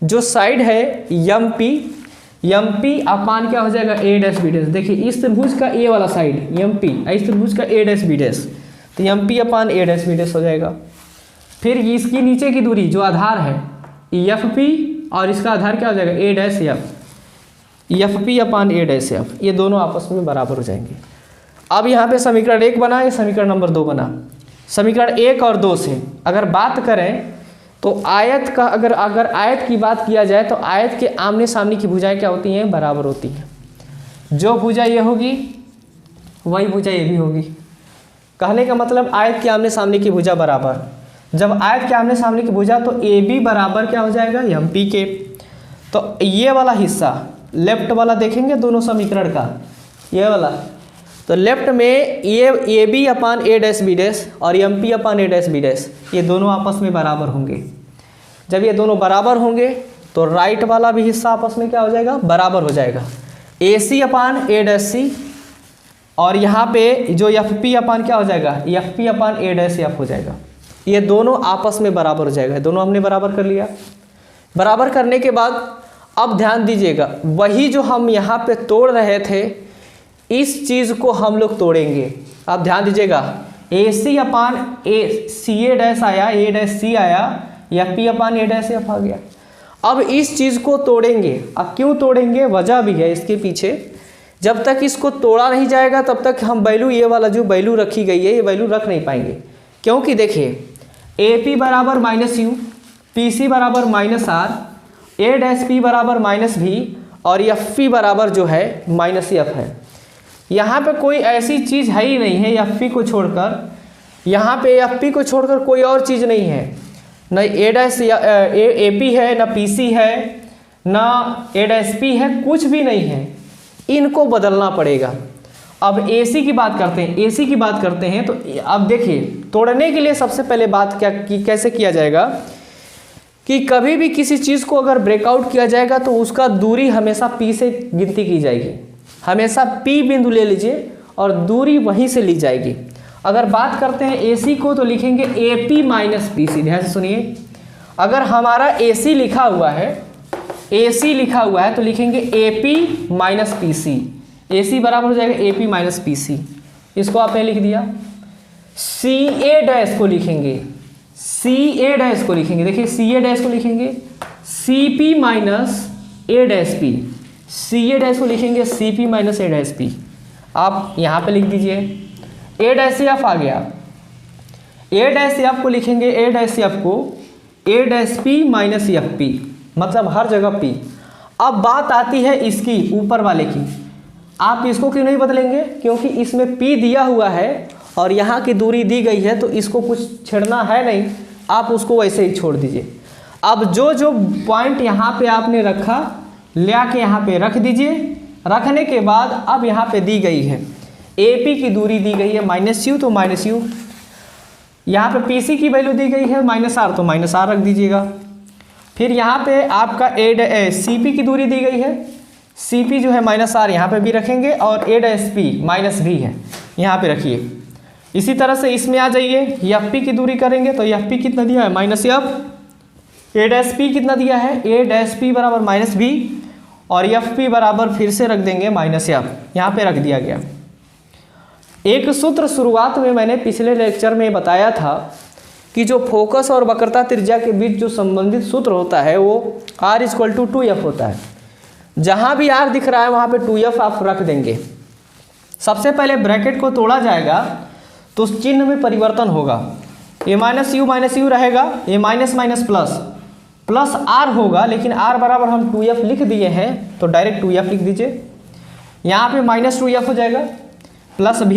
जो साइड है MP अपान क्या हो जाएगा, A'(B'। देखिए इस त्रिभुज का A वाला साइड MP, इस त्रिभुज का A'(B', तो MP अपान A'(B' हो जाएगा। फिर इसकी नीचे की दूरी जो आधार है FP और इसका आधार क्या हो जाएगा, A'(F), FP अपान A'(F), ये दोनों आपस में बराबर हो जाएंगे। अब यहाँ पे समीकरण 1 बना, ये समीकरण नंबर 2 बना। समीकरण 1 और 2 से अगर बात करें तो आयत का अगर आयत की बात किया जाए तो आयत के आमने सामने की भुजाएं क्या होती हैं, बराबर होती हैं। जो भुजा ये होगी वही भुजा ये भी होगी। कहने का मतलब आयत के आमने सामने की भुजा बराबर। जब आयत के आमने सामने की भुजा तो AB बराबर क्या हो जाएगा, MP के। तो ये वाला हिस्सा लेफ्ट वाला देखेंगे दोनों समीकरण का, ये वाला, तो लेफ्ट में ये AB अपान A'(B') और MP अपान A'(B', ये दोनों आपस में बराबर होंगे। जब ये दोनों बराबर होंगे तो राइट वाला भी हिस्सा आपस में क्या हो जाएगा, बराबर हो जाएगा। AC अपान A'(C) और यहाँ पे जो FP अपान क्या हो जाएगा, FP अपान A'(F) हो जाएगा। ये दोनों आपस में बराबर हो जाएगा। दोनों हमने बराबर कर लिया। बराबर करने के बाद अब ध्यान दीजिएगा, वही जो हम यहाँ पे तोड़ रहे थे इस चीज़ को हम लोग तोड़ेंगे। आप ध्यान दीजिएगा, AC अपान CA' आया, A'(C) आया, FP अपान A'(F) आ गया। अब इस चीज़ को तोड़ेंगे। अब क्यों तोड़ेंगे, वजह भी है इसके पीछे। जब तक इसको तोड़ा नहीं जाएगा तब तक हम वैल्यू, ये वाला जो वैल्यू रखी गई है, ये वैल्यू रख नहीं पाएंगे। क्योंकि देखिए AP बराबर -U, PC बराबर -R, A'(P) बराबर -V और FP बराबर जो है -F है। यहाँ पे कोई ऐसी चीज़ है ही नहीं है FP को छोड़कर, यहाँ पे FP को छोड़कर कोई और चीज़ नहीं है। न AP है, न PC है, न A'(P) है, कुछ भी नहीं है। इनको बदलना पड़ेगा। अब AC की बात करते हैं, AC की बात करते हैं तो अब देखिए, तोड़ने के लिए सबसे पहले बात कैसे किया जाएगा कि कभी भी किसी चीज़ को अगर ब्रेकआउट किया जाएगा तो उसका दूरी हमेशा P से गिनती की जाएगी। हमेशा P बिंदु ले लीजिए और दूरी वहीं से ली जाएगी। अगर बात करते हैं AC को तो लिखेंगे AP माइनस PC। ध्यान से सुनिए, अगर हमारा AC लिखा हुआ है तो लिखेंगे AP माइनस PC। AC बराबर हो जाएगा AP माइनस PC। इसको आपने लिख दिया। CA डैश को लिखेंगे, देखिए CA डैश को लिखेंगे CP minus A dash P। CA dash को लिखेंगे CP minus A dash P। आप यहाँ पे लिख दीजिए A डैश F आ गया। A डैश F को लिखेंगे A डैश F को A dash P minus FP, मतलब हर जगह P। अब बात आती है इसकी ऊपर वाले की, आप इसको क्यों नहीं बदलेंगे? क्योंकि इसमें P दिया हुआ है और यहाँ की दूरी दी गई है, तो इसको कुछ छेड़ना है नहीं, आप उसको वैसे ही छोड़ दीजिए। अब जो जो पॉइंट यहाँ पे आपने रखा ले आके यहाँ पे रख दीजिए। रखने के बाद अब यहाँ पे दी गई है AP की दूरी दी गई है -u, तो -u। यहाँ पे PC की वैल्यू दी गई है -r, तो -r रख दीजिएगा। फिर यहाँ पे आपका CP की दूरी दी गई है, CP जो है -r यहाँ पे भी रखेंगे और A डैश P -v है, यहाँ पे रखिए। इसी तरह से इसमें आ जाइए, FP की दूरी करेंगे तो FP कितना दिया है -f। A डैश P कितना दिया है, A डैश P बराबर -v और FP बराबर फिर से रख देंगे -f, यहाँ पे रख दिया गया। एक सूत्र शुरुआत में मैंने पिछले लेक्चर में बताया था कि जो फोकस और वक्रता त्रिज्या के बीच जो संबंधित सूत्र होता है वो R = 2f होता है। जहाँ भी R दिख रहा है वहाँ पे 2f आप रख देंगे। सबसे पहले ब्रैकेट को तोड़ा जाएगा तो चिन्ह में परिवर्तन होगा, A -u रहेगा, A माइनस प्लस R होगा, लेकिन R बराबर हम 2f लिख दिए हैं तो डायरेक्ट 2f लिख दीजिए। यहाँ पे -2f हो जाएगा, plus v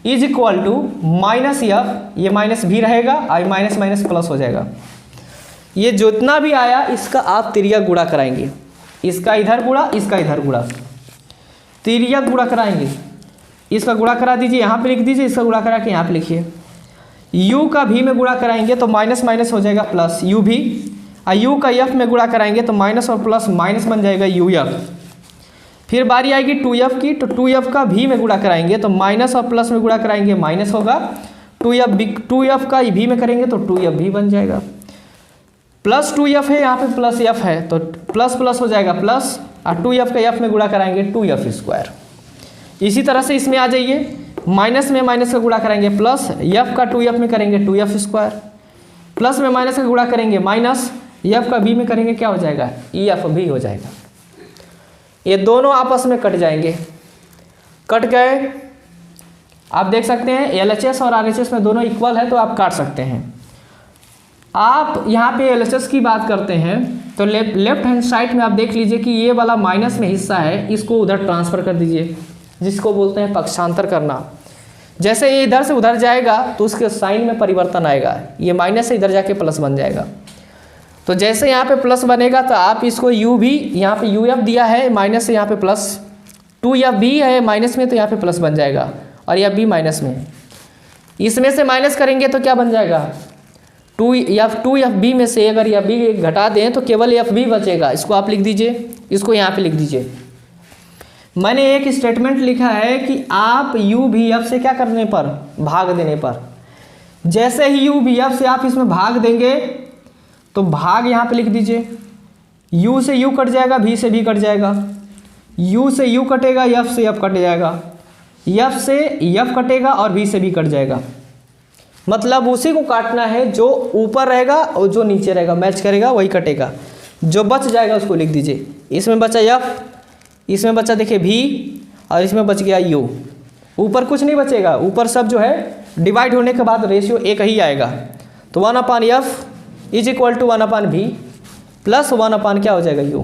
is equal to -f, ये -v रहेगा और माइनस प्लस हो जाएगा। ये जितना भी आया इसका आप तिर्यक गुणा कराएंगे, इसका इधर गुणा, इसका इधर गुणा, तिर्यक गुणा कराएंगे। इसका गुणा करा दीजिए, यहाँ पे लिख दीजिए, इसका गुणा करा के यहाँ पे लिखिए। u का v में गुणा कराएंगे तो माइनस हो जाएगा प्लस u भी, और u का f में गुणा कराएंगे तो माइनस और प्लस माइनस बन जाएगा uf। फिर बारी आएगी 2f की, तो 2f का v में गुणा कराएंगे तो माइनस और प्लस में गुणा कराएंगे माइनस होगा, 2f का v में करेंगे तो 2f भी बन जाएगा। प्लस 2f है, यहाँ पे प्लस f है तो प्लस प्लस हो जाएगा प्लस, और 2f का f में गुणा कराएंगे 2f²। इसी तरह से इसमें आ जाइए, माइनस में माइनस का गुणा करेंगे प्लस, f का 2f में करेंगे 2f², प्लस में माइनस का गुणा करेंगे माइनस, f का v में करेंगे क्या हो जाएगा, ef भी हो जाएगा। ये दोनों आपस में कट जाएंगे, कट गए। आप देख सकते हैं LHS और RHS में दोनों इक्वल है तो आप काट सकते हैं। आप यहाँ पे LHS की बात करते हैं तो लेफ्ट हैंड साइड में आप देख लीजिए कि ये वाला माइनस में हिस्सा है, इसको उधर ट्रांसफ़र कर दीजिए, जिसको बोलते हैं पक्षांतर करना। जैसे ये इधर से उधर जाएगा तो उसके साइन में परिवर्तन आएगा, ये माइनस से इधर जाके प्लस बन जाएगा। तो जैसे यहाँ पे प्लस बनेगा तो आप इसको u भी, यहाँ पे uf दिया है माइनस से, यहाँ पे प्लस 2f भी है माइनस में तो यहाँ पे प्लस बन जाएगा, और यह b माइनस में है। इसमें से माइनस करेंगे तो क्या बन जाएगा, 2fb में से अगर यह b घटा दें तो केवल fb बचेगा। इसको आप लिख दीजिए, इसको यहाँ पे लिख दीजिए। मैंने एक स्टेटमेंट लिखा है कि आप u भी f से क्या करने पर, भाग देने पर, जैसे ही u भी f से आप इसमें भाग देंगे तो भाग यहाँ पे लिख दीजिए, u से u कट जाएगा, v से v कट जाएगा, u से u कटेगा, f से f कट जाएगा, f से f कटेगा और v से v कट जाएगा। मतलब उसी को काटना है जो ऊपर रहेगा और जो नीचे रहेगा मैच करेगा वही कटेगा, जो बच जाएगा उसको लिख दीजिए। इसमें बचा f, इसमें बचा देखिए v और इसमें बच गया u। ऊपर कुछ नहीं बचेगा, ऊपर सब जो है डिवाइड होने के बाद रेशियो एक ही आएगा। तो 1/f is equal to 1/v plus 1/ क्या हो जाएगा u।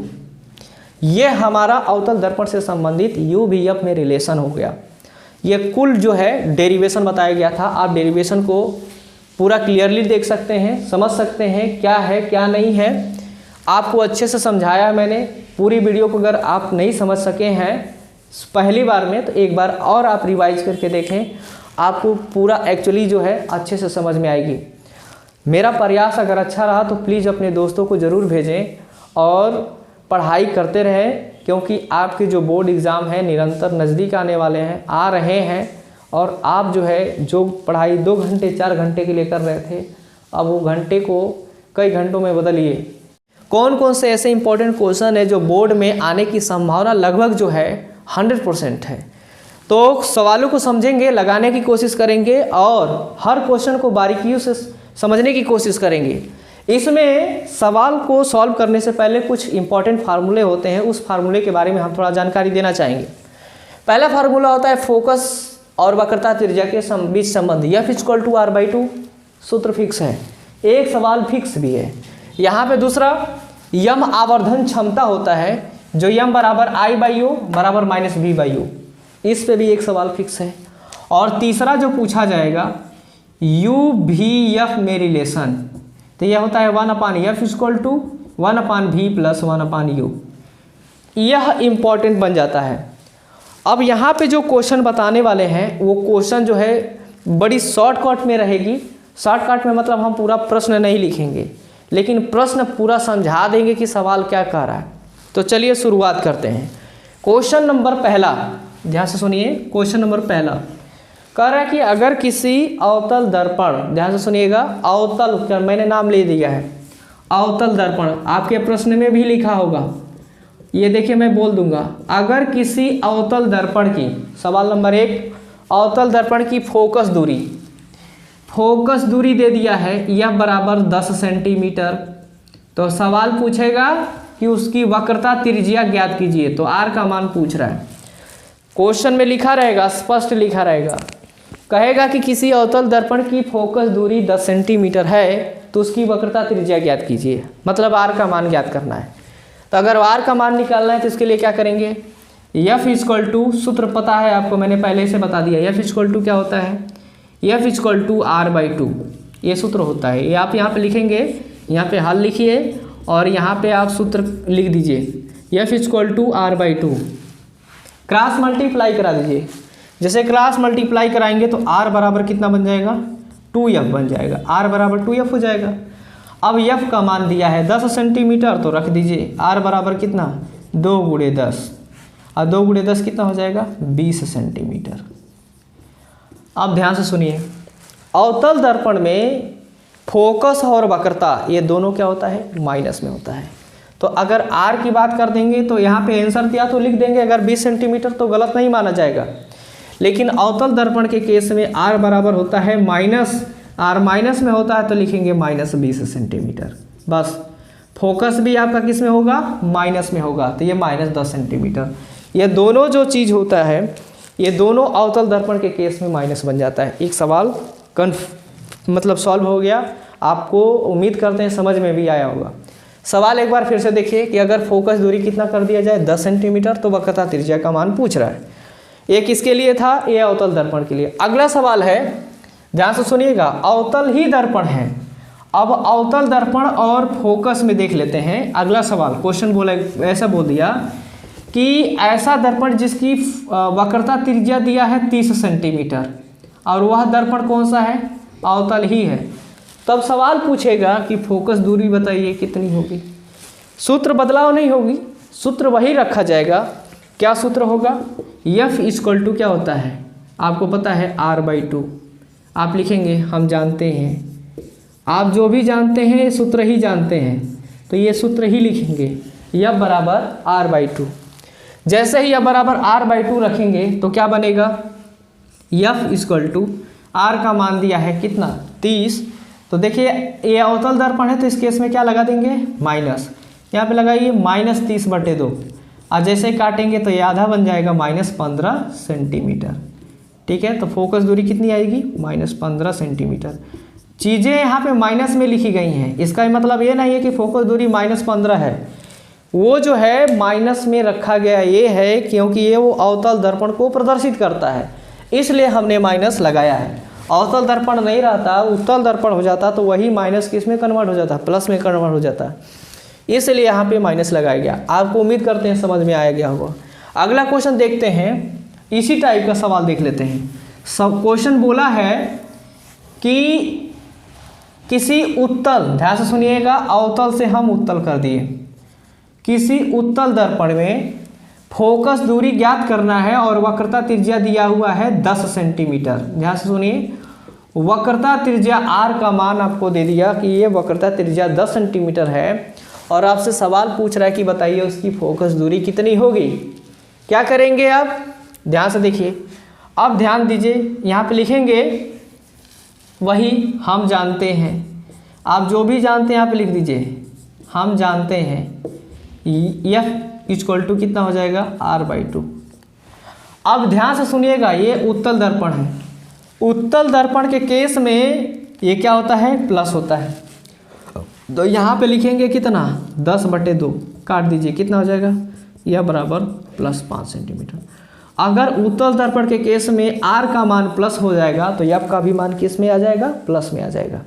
ये हमारा अवतल दर्पण से संबंधित u v f में रिलेशन हो गया। ये कुल जो है डेरिवेशन बताया गया था। आप डेरिवेशन को पूरा क्लियरली देख सकते हैं, समझ सकते हैं क्या है क्या नहीं है। आपको अच्छे से समझाया मैंने। पूरी वीडियो को अगर आप नहीं समझ सके हैं पहली बार में तो एक बार और आप रिवाइज करके देखें, आपको पूरा एक्चुअली जो है अच्छे से समझ में आएगी। मेरा प्रयास अगर अच्छा रहा तो प्लीज़ अपने दोस्तों को ज़रूर भेजें और पढ़ाई करते रहें। क्योंकि आपके जो बोर्ड एग्ज़ाम है निरंतर नज़दीक आने वाले हैं, आ रहे हैं, और आप जो है जो पढ़ाई 2 घंटे 4 घंटे के लिए कर रहे थे, अब वो घंटे को कई घंटों में बदलिए। कौन कौन से ऐसे इंपॉर्टेंट क्वेश्चन है जो बोर्ड में आने की संभावना लगभग जो है 100% है। तो सवालों को समझेंगे, लगाने की कोशिश करेंगे और हर क्वेश्चन को बारीकियों से समझने की कोशिश करेंगे। इसमें सवाल को सॉल्व करने से पहले कुछ इंपॉर्टेंट फार्मूले होते हैं, उस फार्मूले के बारे में हम थोड़ा जानकारी देना चाहेंगे। पहला फार्मूला होता है फोकस और वक्रता त्रिज्या के बीच संबंध, F=R/2 सूत्र फिक्स है, एक सवाल फिक्स भी है। यहाँ पे दूसरा यम आवर्धन क्षमता होता है जो यम बराबर I/U बराबर -V/U, इस पे भी एक सवाल फिक्स है। और तीसरा जो पूछा जाएगा UVF में रिलेशन, तो यह होता है 1/F=1/V+1/U, यह इंपॉर्टेंट बन जाता है। अब यहाँ पे जो क्वेश्चन बताने वाले हैं वो क्वेश्चन जो है बड़ी शॉर्टकट में रहेगी। शॉर्टकट में मतलब हम पूरा प्रश्न नहीं लिखेंगे, लेकिन प्रश्न पूरा समझा देंगे कि सवाल क्या कह रहा है। तो चलिए शुरुआत करते हैं। क्वेश्चन नंबर पहला, ध्यान से सुनिए। क्वेश्चन नंबर पहला कह रहा है कि अगर किसी अवतल दर्पण, ध्यान से सुनिएगा, अवतल, मैंने नाम ले दिया है अवतल दर्पण, आपके प्रश्न में भी लिखा होगा, ये देखिए मैं बोल दूंगा। अगर किसी अवतल दर्पण की, सवाल नंबर 1, अवतल दर्पण की फोकस दूरी दे दिया है यह बराबर 10 सेंटीमीटर, तो सवाल पूछेगा कि उसकी वक्रता त्रिज्या ज्ञात कीजिए, तो R का मान पूछ रहा है। क्वेश्चन में लिखा रहेगा, स्पष्ट लिखा रहेगा, कहेगा कि किसी अवतल दर्पण की फोकस दूरी 10 सेंटीमीटर है तो उसकी वक्रता त्रिज्या ज्ञात कीजिए, मतलब R का मान ज्ञात करना है। तो अगर R का मान निकालना है तो इसके लिए क्या करेंगे, F= सूत्र पता है आपको, मैंने पहले से बता दिया। F= क्या होता है, F=R/2, ये सूत्र होता है। ये आप यहाँ पे लिखेंगे, यहाँ पे हल लिखिए और यहाँ पे आप सूत्र लिख दीजिए F=R/2। क्रॉस मल्टीप्लाई करा दीजिए, जैसे क्रॉस मल्टीप्लाई कराएंगे तो R बराबर कितना बन जाएगा, 2F बन जाएगा, R बराबर 2F हो जाएगा। अब F का मान दिया है 10 सेंटीमीटर, तो रख दीजिए R बराबर कितना, 2 × 10, और 2 × 10 कितना हो जाएगा, 20 सेंटीमीटर। अब ध्यान से सुनिए, अवतल दर्पण में फोकस और वक्रता ये दोनों क्या होता है, माइनस में होता है। तो अगर R की बात कर देंगे तो यहाँ पे आंसर दिया तो लिख देंगे, अगर 20 सेंटीमीटर तो गलत नहीं माना जाएगा। लेकिन अवतल दर्पण के केस में R बराबर होता है माइनस, R माइनस में होता है तो लिखेंगे -20 सेंटीमीटर। बस फोकस भी आपका किस में होगा, माइनस में होगा, तो ये -10 सेंटीमीटर। ये दोनों जो चीज़ होता है, ये दोनों अवतल दर्पण के केस में माइनस बन जाता है। एक सवाल मतलब सॉल्व हो गया, आपको उम्मीद करते हैं समझ में भी आया होगा। सवाल एक बार फिर से देखिए कि अगर फोकस दूरी कितना कर दिया जाए, 10 सेंटीमीटर, तो वक्रता त्रिज्या का मान पूछ रहा है। ये किसके लिए था, ये अवतल दर्पण के लिए। अगला सवाल है, ध्यान से सुनिएगा, अवतल ही दर्पण है। अब अवतल दर्पण और फोकस में देख लेते हैं। अगला सवाल, क्वेश्चन बोला ऐसा बोल दिया कि ऐसा दर्पण जिसकी वक्रता त्रिज्या दिया है 30 सेंटीमीटर, और वह दर्पण कौन सा है, अवतल ही है। तब सवाल पूछेगा कि फोकस दूरी बताइए कितनी होगी। सूत्र बदलाव नहीं होगी, सूत्र वही रखा जाएगा। क्या सूत्र होगा, F= क्या होता है, आपको पता है R/2। आप लिखेंगे, हम जानते हैं, आप जो भी जानते हैं सूत्र ही जानते हैं, तो ये सूत्र ही लिखेंगे, F बराबर R/2। जैसे ही F बराबर R/2 रखेंगे तो क्या बनेगा, F= R का मान दिया है कितना, 30। तो देखिए ये अवतल दर्पण है तो इस केस में क्या लगा देंगे, माइनस, यहाँ पे लगाइए -30/2, और जैसे काटेंगे तो ये आधा बन जाएगा, -15 सेंटीमीटर। ठीक है, तो फोकस दूरी कितनी आएगी, -15 सेंटीमीटर। चीज़ें यहाँ पे माइनस में लिखी गई हैं, इसका मतलब ये नहीं है कि फोकस दूरी -15 है, वो जो है माइनस में रखा गया ये है क्योंकि ये वो अवतल दर्पण को प्रदर्शित करता है, इसलिए हमने माइनस लगाया है। अवतल दर्पण नहीं रहता, उत्तल दर्पण हो जाता तो वही माइनस किस में कन्वर्ट हो जाता, प्लस में कन्वर्ट हो जाता, इसलिए यहाँ पे माइनस लगाया गया। आपको उम्मीद करते हैं समझ में आया गया होगा। अगला क्वेश्चन देखते हैं, इसी टाइप का सवाल देख लेते हैं। सब क्वेश्चन बोला है कि किसी उत्तल, ध्यान से सुनिएगा, अवतल से हम उत्तल कर दिए, किसी उत्तल दर्पण में फोकस दूरी ज्ञात करना है और वक्रता त्रिज्या दिया हुआ है 10 सेंटीमीटर। ध्यान से सुनिए, वक्रता त्रिज्या r का मान आपको दे दिया कि ये वक्रता त्रिज्या 10 सेंटीमीटर है और आपसे सवाल पूछ रहा है कि बताइए उसकी फोकस दूरी कितनी होगी। क्या करेंगे आप, ध्यान से देखिए। अब ध्यान दीजिए, यहाँ पे लिखेंगे वही हम जानते हैं। आप जो भी जानते हैं यहाँ पे लिख दीजिए, हम जानते हैं F इक्वल टू कितना हो जाएगा r/2। अब ध्यान से सुनिएगा, ये उत्तल दर्पण है। उत्तल दर्पण के केस में ये क्या होता है, प्लस होता है। तो यहाँ पे लिखेंगे कितना, 10/2 काट दीजिए, कितना हो जाएगा, यह बराबर +5 सेंटीमीटर। अगर उत्तल दर्पण के केस में r का मान प्लस हो जाएगा तो F का भी मान किस में आ जाएगा, प्लस में आ जाएगा।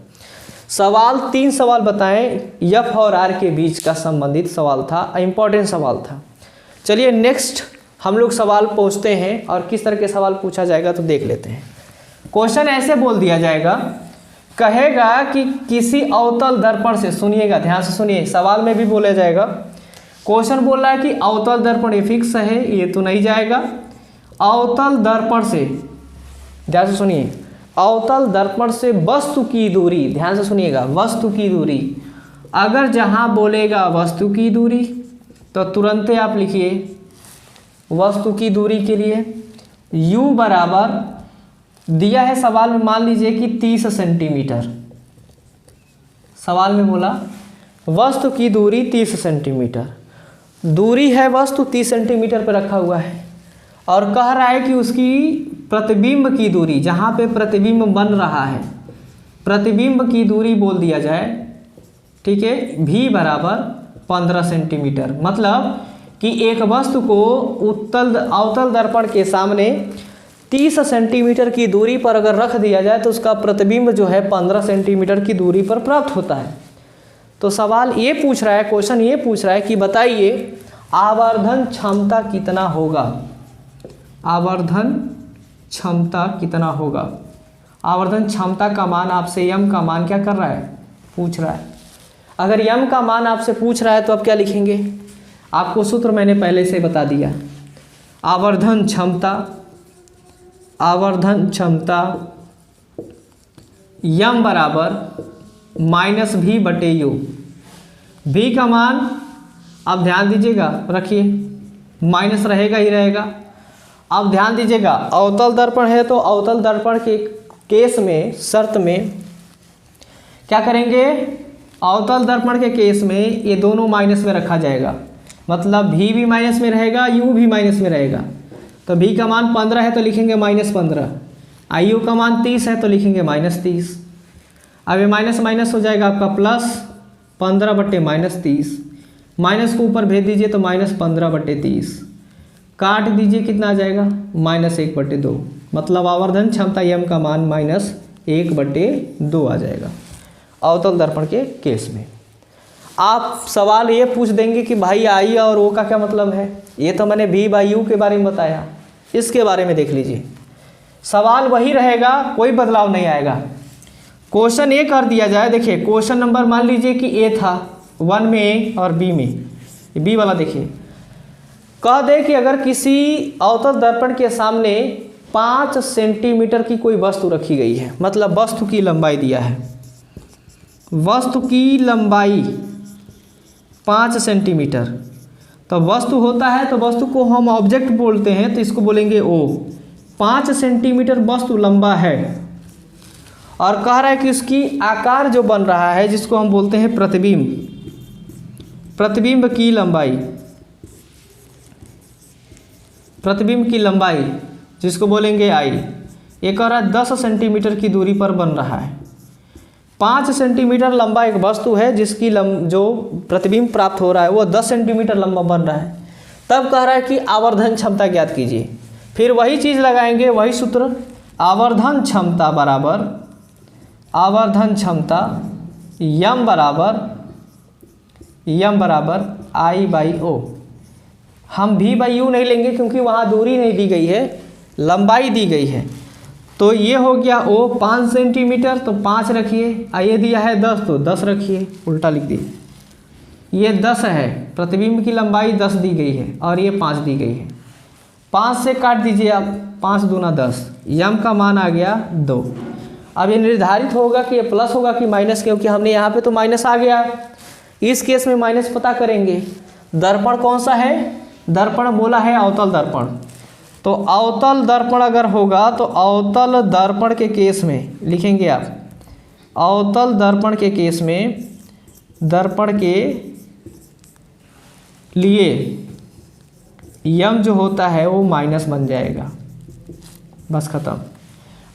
सवाल 3 सवाल बताएं, F और R के बीच का संबंधित सवाल था, इंपॉर्टेंट सवाल था। चलिए नेक्स्ट हम लोग सवाल पूछते हैं और किस तरह के सवाल पूछा जाएगा तो देख लेते हैं। क्वेश्चन ऐसे बोल दिया जाएगा, कहेगा कि किसी अवतल दर्पण से, सुनिएगा ध्यान से सुनिए, सवाल में भी बोला जाएगा। क्वेश्चन बोल रहा है कि अवतल दर्पण ये फिक्स है, ये तो नहीं जाएगा। अवतल दर्पण से, ध्यान से सुनिए, अवतल दर्पण से वस्तु की दूरी, ध्यान से सुनिएगा, वस्तु की दूरी। अगर जहां बोलेगा वस्तु की दूरी तो तुरंत आप लिखिए वस्तु की दूरी के लिए u बराबर दिया है सवाल में, मान लीजिए कि 30 सेंटीमीटर। सवाल में बोला वस्तु की दूरी 30 सेंटीमीटर, दूरी है वस्तु 30 सेंटीमीटर पर रखा हुआ है और कह रहा है कि उसकी प्रतिबिंब की दूरी, जहाँ पे प्रतिबिंब बन रहा है, प्रतिबिंब की दूरी बोल दिया जाए, ठीक है, v बराबर 15 सेंटीमीटर। मतलब कि एक वस्तु को अवतल दर्पण के सामने 30 सेंटीमीटर की दूरी पर अगर रख दिया जाए तो उसका प्रतिबिंब जो है 15 सेंटीमीटर की दूरी पर प्राप्त होता है। तो सवाल ये पूछ रहा है, क्वेश्चन ये पूछ रहा है कि बताइए आवर्धन क्षमता कितना होगा, आवर्धन क्षमता कितना होगा। आवर्धन क्षमता का मान आपसे m का मान क्या कर रहा है, पूछ रहा है। अगर m का मान आपसे पूछ रहा है तो आप क्या लिखेंगे, आपको सूत्र मैंने पहले से बता दिया। आवर्धन क्षमता, आवर्धन क्षमता m बराबर -v/u। v का मान अब ध्यान दीजिएगा, रखिए माइनस रहेगा ही रहेगा। अब ध्यान दीजिएगा, अवतल दर्पण है तो अवतल दर्पण के केस में, शर्त में क्या करेंगे, अवतल दर्पण के केस में ये दोनों माइनस में रखा जाएगा। मतलब v भी माइनस में रहेगा, u भी माइनस में रहेगा। तो v का मान 15 है तो लिखेंगे -15, u का मान 30 है तो लिखेंगे -30। अब ये माइनस माइनस हो जाएगा आपका प्लस 15/-30, माइनस को ऊपर भेज दीजिए तो -15/30, काट दीजिए कितना आ जाएगा, -1/2। मतलब आवर्धन क्षमता m का मान -1/2 आ जाएगा अवतल दर्पण के केस में। आप सवाल ये पूछ देंगे कि भाई आई और ओ का क्या मतलब है, ये तो मैंने v/u के बारे में बताया, इसके बारे में देख लीजिए। सवाल वही रहेगा, कोई बदलाव नहीं आएगा। क्वेश्चन ए कर दिया जाए, देखिए क्वेश्चन नंबर मान लीजिए कि ए था 1 में ए और बी में, बी वाला देखिए, कह दे कि अगर किसी अवतल दर्पण के सामने 5 सेंटीमीटर की कोई वस्तु रखी गई है, मतलब वस्तु की लंबाई दिया है, वस्तु की लंबाई 5 सेंटीमीटर। तो वस्तु होता है तो वस्तु को हम ऑब्जेक्ट बोलते हैं, तो इसको बोलेंगे ओ। 5 सेंटीमीटर वस्तु लंबा है और कह रहा है कि उसकी आकार जो बन रहा है, जिसको हम बोलते हैं प्रतिबिंब, प्रतिबिंब की लंबाई, प्रतिबिंब की लंबाई जिसको बोलेंगे आई, ये कह रहा है 10 सेंटीमीटर की दूरी पर बन रहा है। 5 सेंटीमीटर लंबा एक वस्तु है जिसकी जो प्रतिबिंब प्राप्त हो रहा है वो 10 सेंटीमीटर लंबा बन रहा है। तब कह रहा है कि आवर्धन क्षमता ज्ञात कीजिए। फिर वही चीज़ लगाएंगे, वही सूत्र, आवर्धन क्षमता बराबर, आवर्धन क्षमता m बराबर I/O। हम v/u नहीं लेंगे क्योंकि वहाँ दूरी नहीं दी गई है, लंबाई दी गई है। तो ये हो गया O 5 सेंटीमीटर, तो 5 रखिए, ये दिया है 10 तो 10 रखिए, उल्टा लिख दिए। ये 10 है, प्रतिबिंब की लंबाई 10 दी गई है और ये 5 दी गई है। 5 से काट दीजिए आप, 5 दूना 10, यम का मान आ गया 2। अब ये निर्धारित होगा कि ये प्लस होगा कि माइनस, क्योंकि हमने यहाँ पे तो माइनस आ गया। इस केस में माइनस पता करेंगे। दर्पण कौन सा है? दर्पण बोला है अवतल दर्पण। तो अवतल दर्पण अगर होगा तो अवतल दर्पण के केस में लिखेंगे आप, अवतल दर्पण के केस में दर्पण के लिए यम जो होता है वो माइनस बन जाएगा, बस खत्म।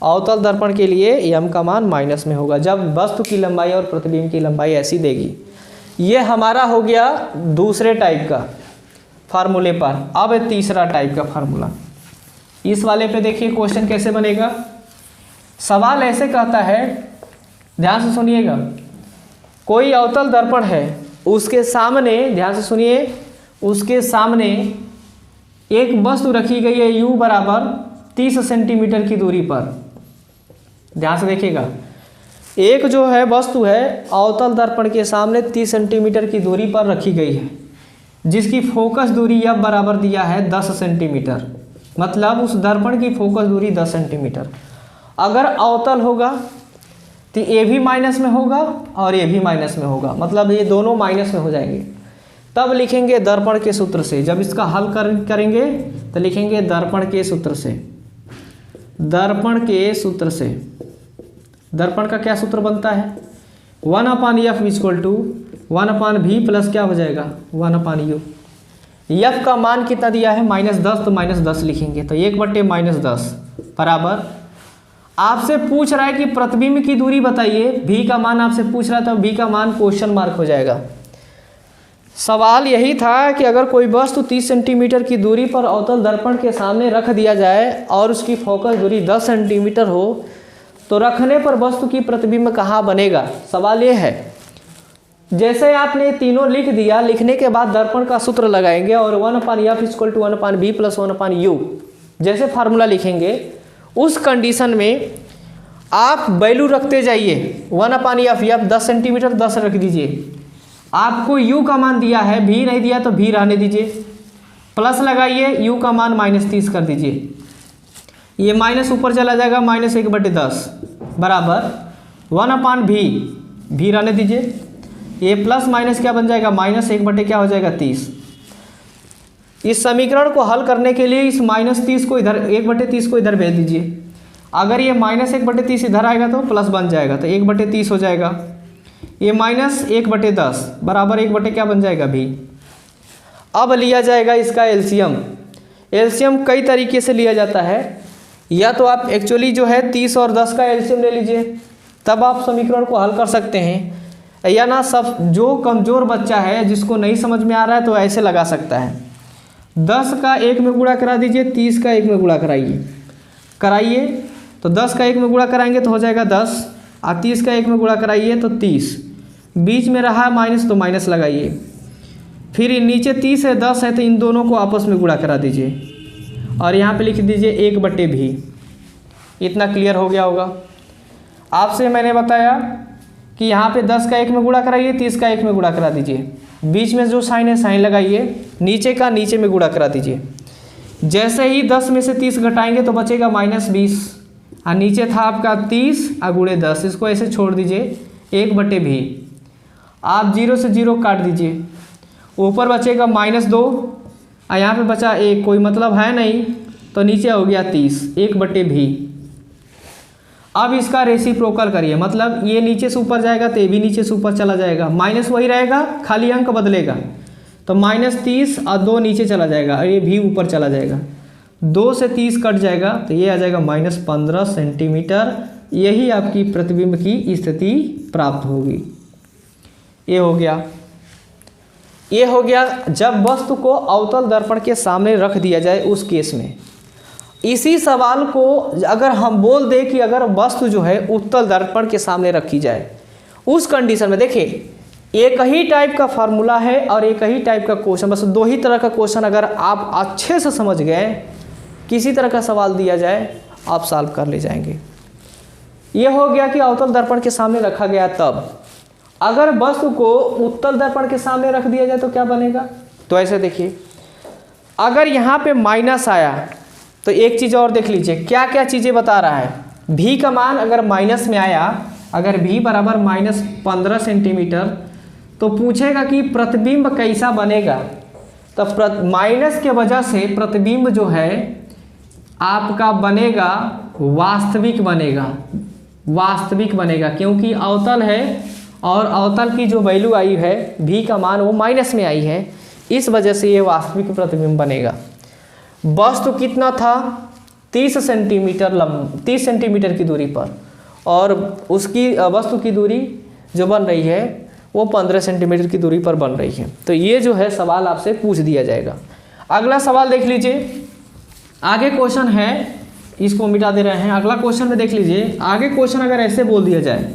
अवतल दर्पण के लिए यम का मान माइनस में होगा जब वस्तु की लंबाई और प्रतिबिंब की लंबाई ऐसी देगी। ये हमारा हो गया दूसरे टाइप का फार्मूले पर। अब तीसरा टाइप का फार्मूला, इस वाले पे देखिए क्वेश्चन कैसे बनेगा। सवाल ऐसे कहता है, ध्यान से सुनिएगा, कोई अवतल दर्पण है, उसके सामने, ध्यान से सुनिए, उसके सामने एक वस्तु रखी गई है u बराबर 30 सेंटीमीटर की दूरी पर। ध्यान से देखिएगा, एक जो है वस्तु है अवतल दर्पण के सामने 30 सेंटीमीटर की दूरी पर रखी गई है, जिसकी फोकस दूरी अब बराबर दिया है 10 सेंटीमीटर। मतलब उस दर्पण की फोकस दूरी 10 सेंटीमीटर। अगर अवतल होगा तो ये भी माइनस में होगा और ये भी माइनस में होगा, मतलब ये दोनों माइनस में हो जाएंगे। तब लिखेंगे दर्पण के सूत्र से। जब इसका हल करेंगे तो लिखेंगे दर्पण के सूत्र से। दर्पण के सूत्र से, दर्पण का क्या सूत्र बनता है? 1/f equal to 1/v plus क्या हो जाएगा 1/u। एफ का मान कितना दिया है -10, तो -10 लिखेंगे, तो 1/-10 बराबर। आपसे पूछ रहा है कि प्रतिबिंब की दूरी बताइए, v का मान आपसे पूछ रहा है, तो v का मान क्वेश्चन मार्क हो जाएगा। सवाल यही था कि अगर कोई वस्तु 30 सेंटीमीटर की दूरी पर अवतल दर्पण के सामने रख दिया जाए और उसकी फोकस दूरी 10 सेंटीमीटर हो, तो रखने पर वस्तु की प्रतिबिंब कहाँ बनेगा? सवाल ये है। जैसे आपने तीनों लिख दिया, लिखने के बाद दर्पण का सूत्र लगाएंगे और 1/f equal to 1/v plus 1/u जैसे फार्मूला लिखेंगे, उस कंडीशन में आप वैल्यू रखते जाइए। 1/f 10 सेंटीमीटर 10 रख दीजिए। आपको u का मान दिया है, v नहीं दिया तो v रहने दीजिए, प्लस लगाइए, u का मान -30 कर दीजिए। ये माइनस ऊपर चला जाएगा, -1/10 बराबर 1/v, v रहने दीजिए। ये प्लस माइनस क्या बन जाएगा, -1 क्या हो जाएगा 30। इस समीकरण को हल करने के लिए इस -30 को इधर, 1/30 को इधर भेज दीजिए। अगर ये -1/30 इधर आएगा तो प्लस बन जाएगा, तो 1/30 हो जाएगा। ये -1/10 बराबर 1 क्या बन जाएगा v। अब लिया जाएगा इसका एलसीएम। एलसीएम कई तरीके से लिया जाता है, या तो आप एक्चुअली जो है 30 और 10 का एलसीएम ले लीजिए, तब आप समीकरण को हल कर सकते हैं। या ना, सब जो कमज़ोर बच्चा है जिसको नहीं समझ में आ रहा है तो ऐसे लगा सकता है। 10 का 1 में गुणा करा दीजिए, 30 का 1 में गुणा कराइए, तो 10 का 1 में गुणा कराएंगे तो हो जाएगा 10, और 30 का 1 में गुणा कराइए तो 30। बीच में रहा माइनस तो माइनस लगाइए, फिर नीचे 30 है 10 है तो इन दोनों को आपस में गुणा करा दीजिए और यहाँ पे लिख दीजिए 1/v। इतना क्लियर हो गया होगा। आपसे मैंने बताया कि यहाँ पे 10 का 1 में गुणा कराइए, 30 का 1 में गुणा करा दीजिए, बीच में जो साइन है साइन लगाइए, नीचे का नीचे में गुणा करा दीजिए। जैसे ही 10 में से 30 घटाएंगे तो बचेगा -20, और नीचे था आपका 30 और गुणे 10, इसको ऐसे छोड़ दीजिए 1/v। आप 0 से 0 काट दीजिए, ऊपर बचेगा -2 और यहाँ पे बचा 1, कोई मतलब है नहीं, तो नीचे हो गया 30, 1/v। अब इसका रेसिप्रोकल करिए, मतलब ये नीचे से ऊपर जाएगा तो ये भी नीचे से ऊपर चला जाएगा, माइनस वही रहेगा, खाली अंक बदलेगा, तो -30 और 2 नीचे चला जाएगा और ये भी ऊपर चला जाएगा, 2 से 30 कट जाएगा तो ये आ जाएगा -15 सेंटीमीटर। यही आपकी प्रतिबिंब की स्थिति प्राप्त होगी। ये हो गया जब वस्तु को अवतल दर्पण के सामने रख दिया जाए उस केस में। इसी सवाल को अगर हम बोल दें कि अगर वस्तु जो है उत्तल दर्पण के सामने रखी जाए, उस कंडीशन में देखिए एक ही टाइप का फार्मूला है और एक ही टाइप का क्वेश्चन, बस 2 ही तरह का क्वेश्चन अगर आप अच्छे से समझ गए, किसी तरह का सवाल दिया जाए आप सॉल्व कर ले जाएंगे। ये हो गया कि अवतल दर्पण के सामने रखा गया तब। अगर वस्तु को उत्तल दर्पण के सामने रख दिया जाए तो क्या बनेगा? तो ऐसे देखिए, अगर यहाँ पे माइनस आया तो एक चीज़ और देख लीजिए, क्या क्या चीज़ें बता रहा है। भी का मान अगर माइनस में आया, अगर भी बराबर -15 सेंटीमीटर, तो पूछेगा कि प्रतिबिंब कैसा बनेगा। तो माइनस के वजह से प्रतिबिंब जो है आपका बनेगा वास्तविक बनेगा, वास्तविक बनेगा, क्योंकि अवतल है और अवतल की जो वैल्यू आई है भी का मान वो माइनस में आई है, इस वजह से ये वास्तविक प्रतिबिंब बनेगा। वस्तु कितना था? 30 सेंटीमीटर की दूरी पर, और उसकी वस्तु की दूरी जो बन रही है वो 15 सेंटीमीटर की दूरी पर बन रही है। तो ये जो है सवाल आपसे पूछ दिया जाएगा। अगला सवाल देख लीजिए, आगे क्वेश्चन है, इसको मिटा दे रहे हैं। अगला क्वेश्चन में देख लीजिए, आगे क्वेश्चन अगर ऐसे बोल दिया जाए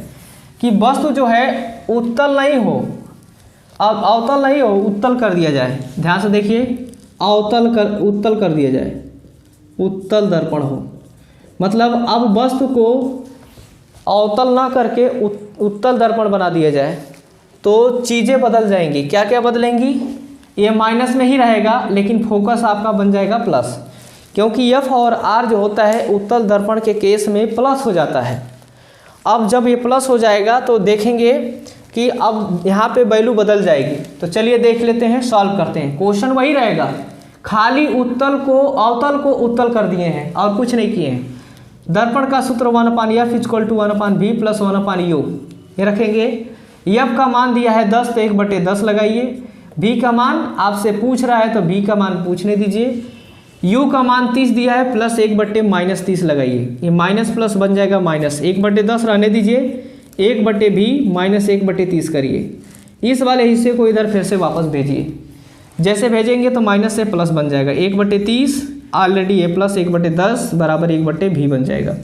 कि वस्तु जो है उत्तल नहीं हो, अब अवतल नहीं हो, उत्तल कर दिया जाए। ध्यान से देखिए, उत्तल कर दिया जाए, उत्तल दर्पण हो, मतलब अब वस्तु को अवतल ना करके उत्तल दर्पण बना दिया जाए तो चीज़ें बदल जाएंगी। क्या क्या बदलेंगी? ये माइनस में ही रहेगा लेकिन फोकस आपका बन जाएगा प्लस, क्योंकि F और R जो होता है उत्तल दर्पण के केस में प्लस हो जाता है। अब जब ये प्लस हो जाएगा तो देखेंगे कि अब यहाँ पे वैल्यू बदल जाएगी। तो चलिए देख लेते हैं, सॉल्व करते हैं। क्वेश्चन वही रहेगा, खाली अवतल को उत्तल कर दिए हैं और कुछ नहीं किए हैं। दर्पण का सूत्र 1/F = 1/V + 1/U ये रखेंगे। F का मान दिया है 10 तो 1/10 लगाइए। V का मान आपसे पूछ रहा है तो V का मान पूछने दीजिए। U का मान 30 दिया है प्लस 1/-30 लगाइए। ये माइनस प्लस बन जाएगा माइनस, 1/10 रहने दीजिए, 1/V - 1/30 करिए। इस वाले हिस्से को इधर फिर से वापस भेजिए। जैसे भेजेंगे तो माइनस से प्लस बन जाएगा, 1/30 ऑलरेडी ये प्लस 1/10 बराबर 1/V बन जाएगा।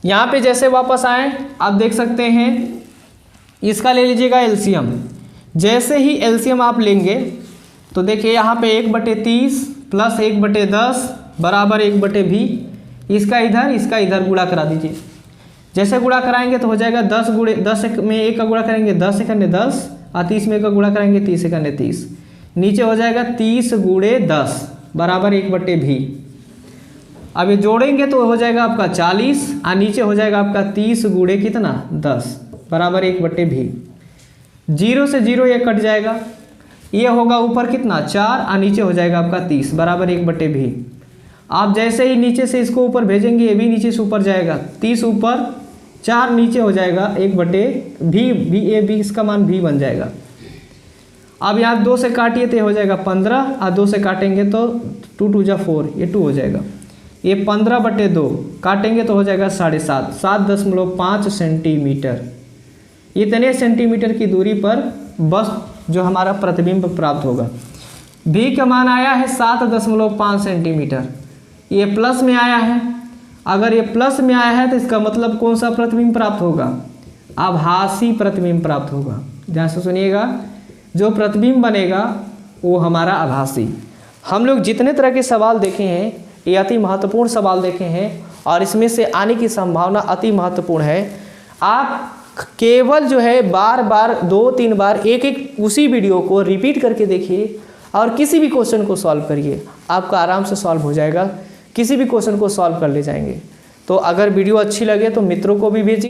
यहाँ पे जैसे वापस आए आप देख सकते हैं, इसका ले लीजिएगा एलसीएम। जैसे ही एलसीएम आप लेंगे तो देखिए यहाँ पे 1/30 प्लस 1/10 बराबर 1/V। इसका इधर गुणा करा दीजिए। जैसे गुणा कराएंगे तो हो जाएगा 10 में 1 का गुणा करेंगे 10 × 10 और 30 में 1 का गुणा करेंगे 30 × 30। नीचे हो जाएगा 30 × 10 बराबर 1/V। अब ये जोड़ेंगे तो हो जाएगा आपका 40 और नीचे हो जाएगा आपका 30 × कितना 10 बराबर 1/V। 0 से 0 ये कट जाएगा, ये होगा ऊपर कितना 4 और नीचे हो जाएगा आपका 30 बराबर 1/V। आप जैसे ही नीचे से इसको ऊपर भेजेंगे ये भी नीचे से ऊपर जाएगा, 30 ऊपर 4 नीचे हो जाएगा 1/V। इसका मान V बन जाएगा। अब यहाँ 2 से काटिए तो हो जाएगा 15 और 2 से काटेंगे तो 2 × 2 = 4, ये 2 हो जाएगा। ये 15/2 काटेंगे तो हो जाएगा 7.5, 7.5 सेंटीमीटर। इतने सेंटीमीटर की दूरी पर बस जो हमारा प्रतिबिंब प्राप्त होगा। V का मान आया है 7.5 सेंटीमीटर, ये प्लस में आया है। अगर ये प्लस में आया है तो इसका मतलब कौन सा प्रतिबिंब प्राप्त होगा? आभासी प्रतिबिंब प्राप्त होगा। ध्यान से सुनिएगा, जो प्रतिबिंब बनेगा वो हमारा आभासी। हम लोग जितने तरह के सवाल देखे हैं ये अति महत्वपूर्ण सवाल देखे हैं और इसमें से आने की संभावना अति महत्वपूर्ण है। आप केवल जो है बार बार 2-3 बार एक उसी वीडियो को रिपीट करके देखिए और किसी भी क्वेश्चन को सॉल्व करिए, आपका आराम से सॉल्व हो जाएगा। किसी भी क्वेश्चन को सॉल्व कर ले जाएंगे। तो अगर वीडियो अच्छी लगे तो मित्रों को भी भेजिए।